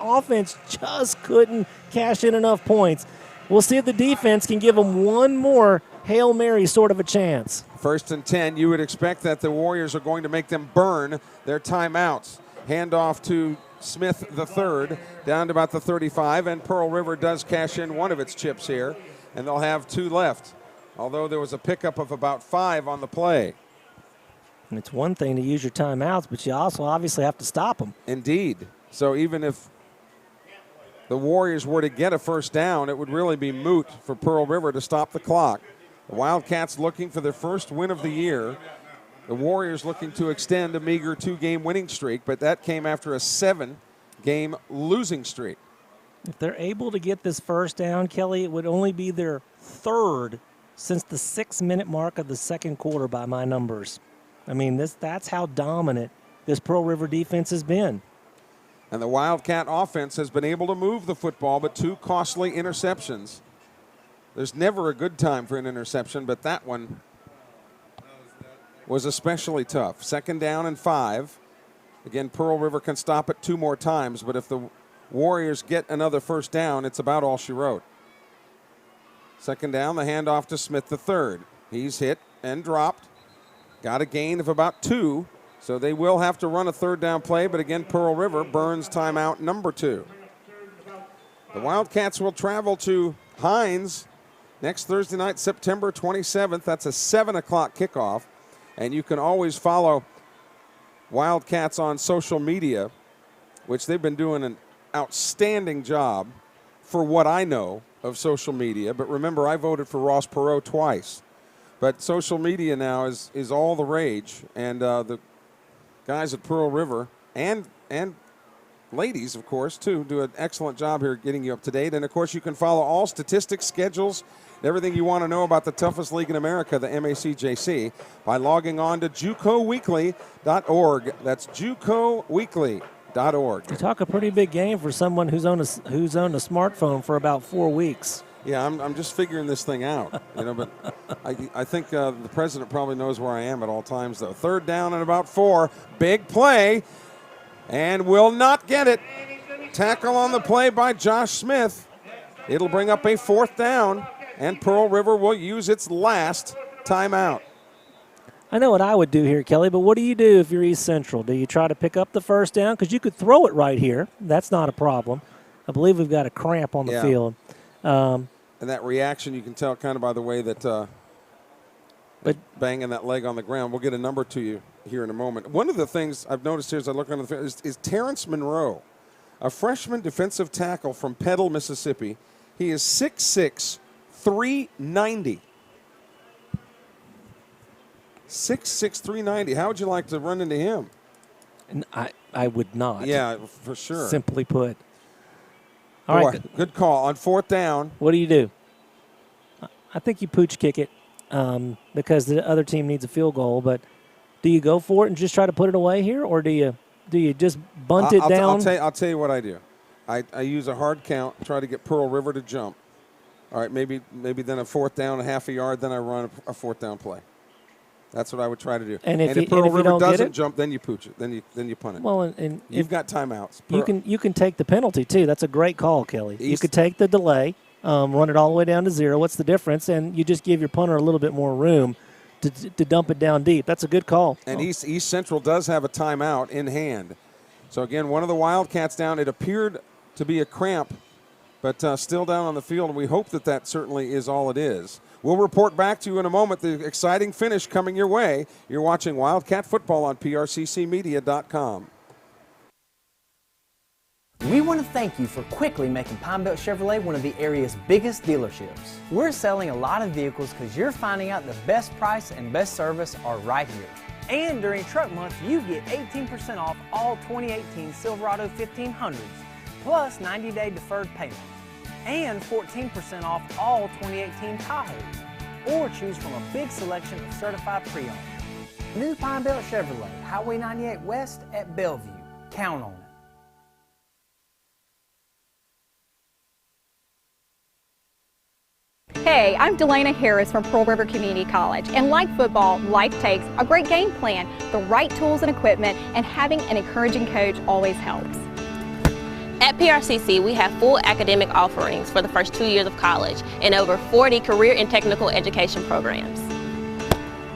offense just couldn't cash in enough points. We'll see if the defense can give them one more Hail Mary sort of a chance. 1st and 10, you would expect that the Warriors are going to make them burn their timeouts. Handoff to Smith III, down to about the 35, and Pearl River does cash in one of its chips here, and they'll have 2 left, although there was a pickup of about 5 on the play. And it's one thing to use your timeouts, but you also obviously have to stop them. Indeed. So even if the Warriors were to get a 1st down, it would really be moot for Pearl River to stop the clock. The Wildcats looking for their first win of the year. The Warriors looking to extend a meager 2-game winning streak, but that came after a 7-game losing streak. If they're able to get this 1st down, Kelly, it would only be their 3rd since the 6-minute mark of the second quarter by my numbers. I mean, that's how dominant this Pearl River defense has been. And the Wildcat offense has been able to move the football, but 2 costly interceptions. There's never a good time for an interception, but that one was especially tough. 2nd down and 5. Again, Pearl River can stop it 2 more times, but if the Warriors get another 1st down, it's about all she wrote. 2nd down, the handoff to Smith III. He's hit and dropped. Got a gain of about 2, so they will have to run a 3rd down play, but again, Pearl River burns timeout number 2. The Wildcats will travel to Hines next Thursday night, September 27th. That's a 7 o'clock kickoff. And you can always follow Wildcats on social media, which they've been doing an outstanding job for what I know of social media. But remember, I voted for Ross Perot twice. But social media now is all the rage. And the guys at Pearl River and ladies, of course, too, do an excellent job here getting you up to date. And, of course, you can follow all statistics, schedules, everything you want to know about the toughest league in America, the MACJC, by logging on to JUCOweekly.org. That's JUCOweekly.org. You talk a pretty big game for someone who's owned a smartphone for about 4 weeks. Yeah, I'm just figuring this thing out, but I think the president probably knows where I am at all times, though. 3rd down and about 4. Big play, and will not get it. Tackle on the play by Josh Smith. It'll bring up a 4th down. And Pearl River will use its last timeout. I know what I would do here, Kelly, but what do you do if you're East Central? Do you try to pick up the 1st down? Because you could throw it right here. That's not a problem. I believe we've got a cramp on the field. And that reaction, you can tell kind of by the way that banging that leg on the ground. We'll get a number to you here in a moment. One of the things I've noticed here as I look on the field is Terrence Monroe, a freshman defensive tackle from Petal, Mississippi. He is 6'6", 390. 6'6", 390. How would you like to run into him? And I would not. Yeah, for sure. Simply put. All right. Good call. On 4th down. What do? I think you pooch kick it because the other team needs a field goal. But do you go for it and just try to put it away here, or do you just bunt it down? I'll tell you what I do. I use a hard count, try to get Pearl River to jump. All right, maybe then a 4th down, a half a yard, then I run a 4th down play. That's what I would try to do. And if Pearl River doesn't it? jump, then you pooch it. Then you punt it. Well, and you've got timeouts. You can take the penalty too. That's a great call, Kelly. You could take the delay, run it all the way down to 0. What's the difference? And you just give your punter a little bit more room to dump it down deep. That's a good call. And East Central does have a timeout in hand. So again, one of the Wildcats down. It appeared to be a cramp, but still down on the field. And we hope that certainly is all it is. We'll report back to you in a moment. The exciting finish coming your way. You're watching Wildcat Football on PRCCmedia.com. We want to thank you for quickly making Pine Belt Chevrolet one of the area's biggest dealerships. We're selling a lot of vehicles because you're finding out the best price and best service are right here. And during Truck Month, you get 18% off all 2018 Silverado 1500s, plus 90-day deferred payment. And 14% off all 2018 Tahoes, or choose from a big selection of certified pre-owned. New Pine Belt Chevrolet, Highway 98 West at Bellevue. Count on it. Hey, I'm Delana Harris from Pearl River Community College, and like football, life takes a great game plan, the right tools and equipment, and having an encouraging coach always helps. At PRCC, we have full academic offerings for the first 2 years of college and over 40 career and technical education programs.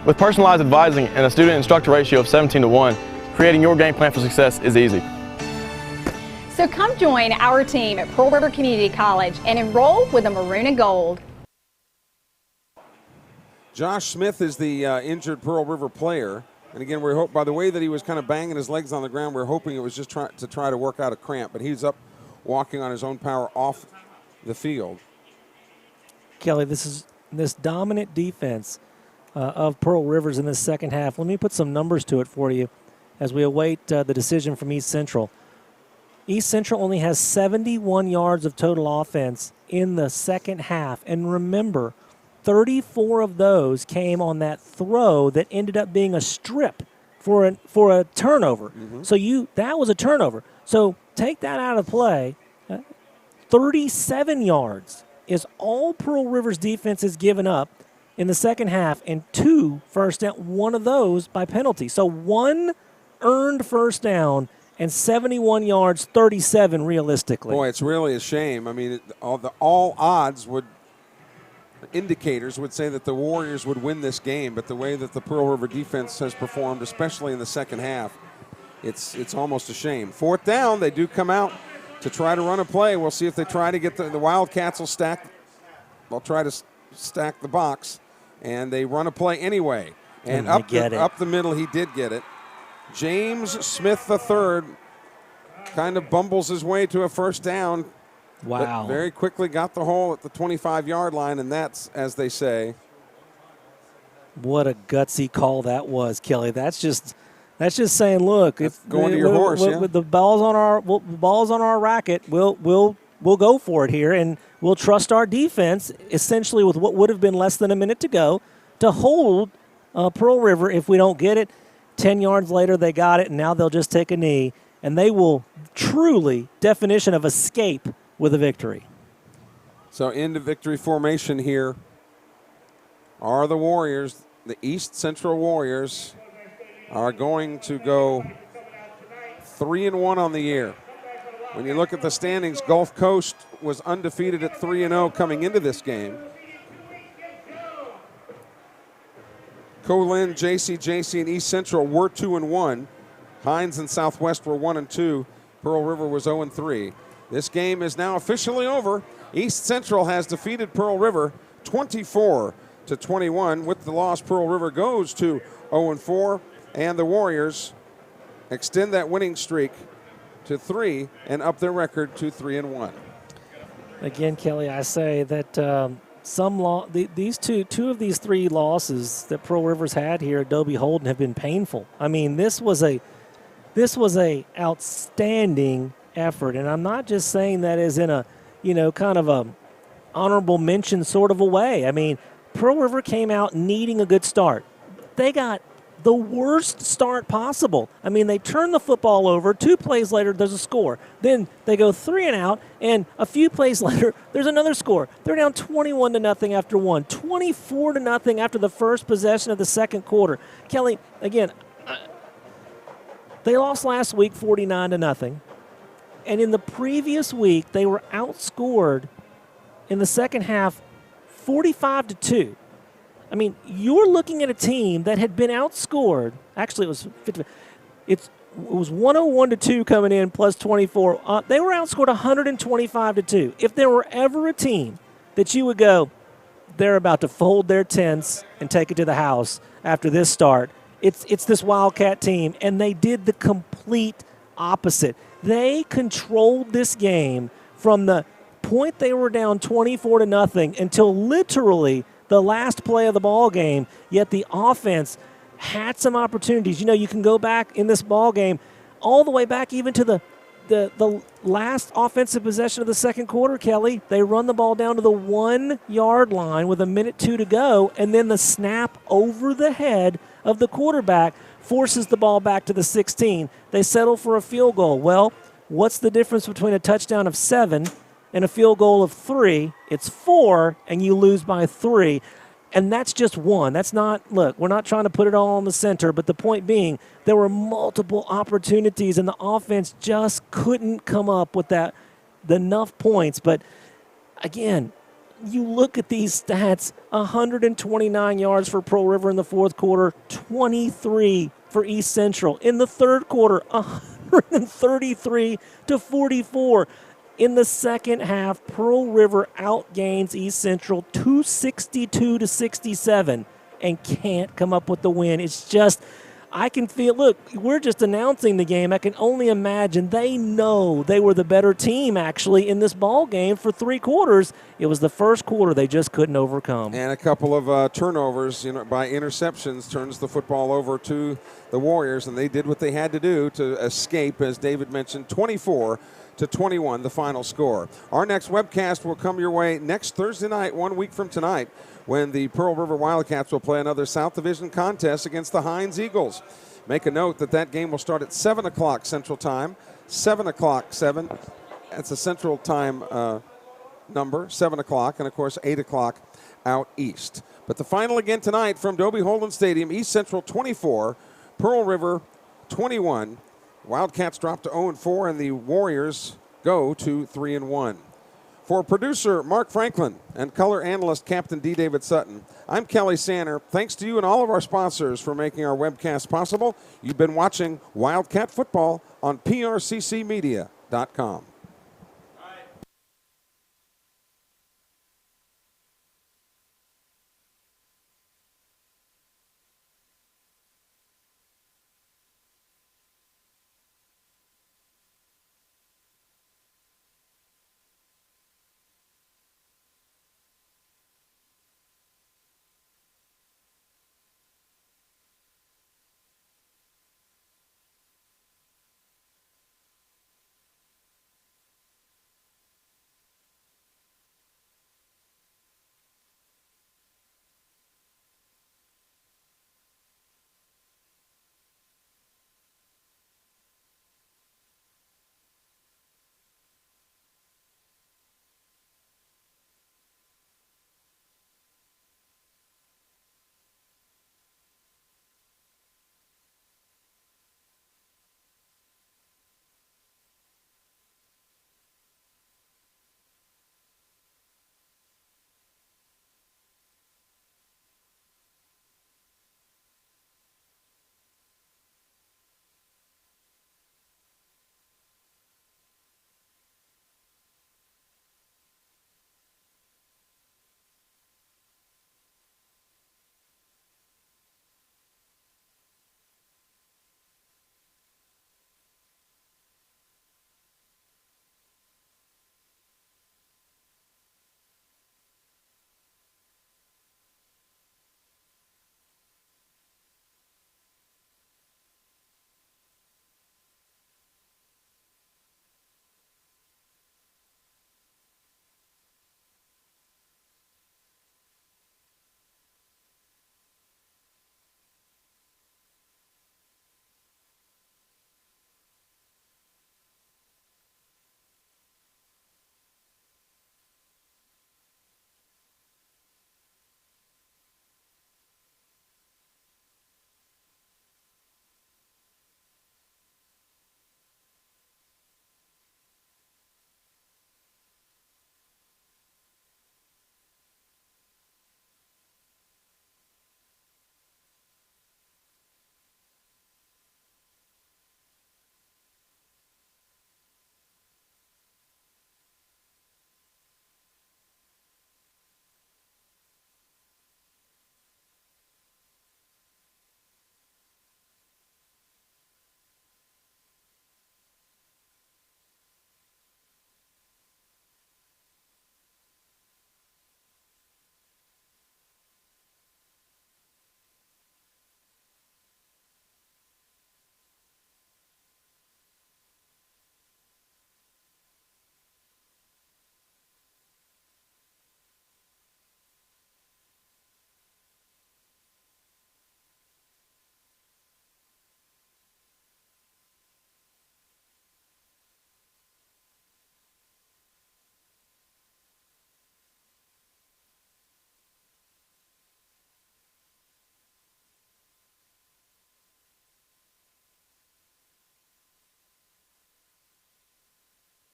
With personalized advising and a student-instructor ratio of 17-1, creating your game plan for success is easy. So come join our team at Pearl River Community College and enroll with the Maroon and Gold. Josh Smith is the injured Pearl River player. And again, we hope, by the way that he was kind of banging his legs on the ground, we're hoping it was just to try to work out a cramp. But he's up walking on his own power off the field. Kelly, this dominant defense of Pearl Rivers in this second half. Let me put some numbers to it for you as we await the decision from East Central. East Central only has 71 yards of total offense in the second half. And remember, 34 of those came on that throw that ended up being a strip for a turnover. Mm-hmm. So that was a turnover. So take that out of play. 37 yards is all Pearl River's defense has given up in the second half, and 2 first down, one of those by penalty. So 1 earned first down and 71 yards, 37 realistically. Boy, it's really a shame. I mean, all odds indicators would say that the Warriors would win this game, but the way that the Pearl River defense has performed, especially in the second half, it's almost a shame. 4th down, they do come out to try to run a play. We'll see if they try to get the Wildcats will stack. They'll try to stack the box, and they run a play anyway. And up the middle, he did get it. James Smith III kind of bumbles his way to a first down. Wow. But very quickly got the hole at the 25-yard line, and that's, as they say. What a gutsy call that was, Kelly. That's just saying, look, it's going to your horse. With the ball's on our racket, we'll go for it here, and we'll trust our defense essentially with what would have been less than a minute to go to hold Pearl River. If we don't get it, 10 yards later they got it, and now they'll just take a knee, and they will truly definition of escape with a victory. So into victory formation here are the Warriors. The East Central Warriors are going to go 3-1 on the year. When you look at the standings, Gulf Coast was undefeated at 3-0 coming into this game. Colin, JC, and East Central were 2-1. Hines and Southwest were 1-2. Pearl River was 0-3. This game is now officially over. East Central has defeated Pearl River 24-21. With the loss, Pearl River goes to 0-4, and the Warriors extend that winning streak to 3 and up their record to 3-1. Again, Kelly, I say that these two of these three losses that Pearl River's had here at Dobie Holden have been painful. I mean, this was a outstanding effort, and I'm not just saying that as in a, kind of a honorable mention sort of a way. I mean, Pearl River came out needing a good start. They got the worst start possible. I mean, they turn the football over. 2 plays later, there's a score. Then they go 3 and out, and a few plays later, there's another score. They're down 21-0 after 1, 24-0 after the first possession of the second quarter. Kelly, again, they lost last week 49-0, and in the previous week, they were outscored in the second half 45-2. I mean, you're looking at a team that had been outscored. Actually, it was 50. It was 101-2 coming in plus 24. They were outscored 125-2. If there were ever a team that you would go, they're about to fold their tents and take it to the house after this start, it's this Wildcat team, and they did the complete opposite. They controlled this game from the point they were down 24-0 until literally the last play of the ball game, yet the offense had some opportunities. You can go back in this ball game all the way back even to the last offensive possession of the second quarter, Kelly. They run the ball down to the 1-yard line with 1:02 to go, and then the snap over the head of the quarterback forces the ball back to the 16. They settle for a field goal. Well, what's the difference between a touchdown of 7 and a field goal of 3? It's 4, and you lose by 3. And that's just one. That's not, look, we're not trying to put it all in the center, but the point being there were multiple opportunities, and the offense just couldn't come up with enough points. But, again, you look at these stats, 129 yards for Pearl River in the fourth quarter, 23 for East Central. In the third quarter, 133-44. In the second half, Pearl River outgains East Central 262-67 and can't come up with the win. It's just, I can feel, look, we're just announcing the game. I can only imagine they know they were the better team, actually, in this ball game for 3 quarters. It was the first quarter they just couldn't overcome. And a couple of turnovers by interceptions turns the football over to the Warriors, and they did what they had to do to escape, as David mentioned, 24-21, the final score. Our next webcast will come your way next Thursday night, 1 week from tonight, when the Pearl River Wildcats will play another South Division contest against the Hines Eagles. Make a note that game will start at 7 o'clock Central Time. 7 o'clock, 7. That's a Central Time number, 7 o'clock, and, of course, 8 o'clock out east. But the final again tonight from Dobie Holden Stadium, East Central 24, Pearl River 21. Wildcats drop to 0-4, and the Warriors go to 3-1. For producer Mark Franklin and color analyst Captain D. David Sutton, I'm Kelly Sanner. Thanks to you and all of our sponsors for making our webcast possible. You've been watching Wildcat Football on PRCCmedia.com.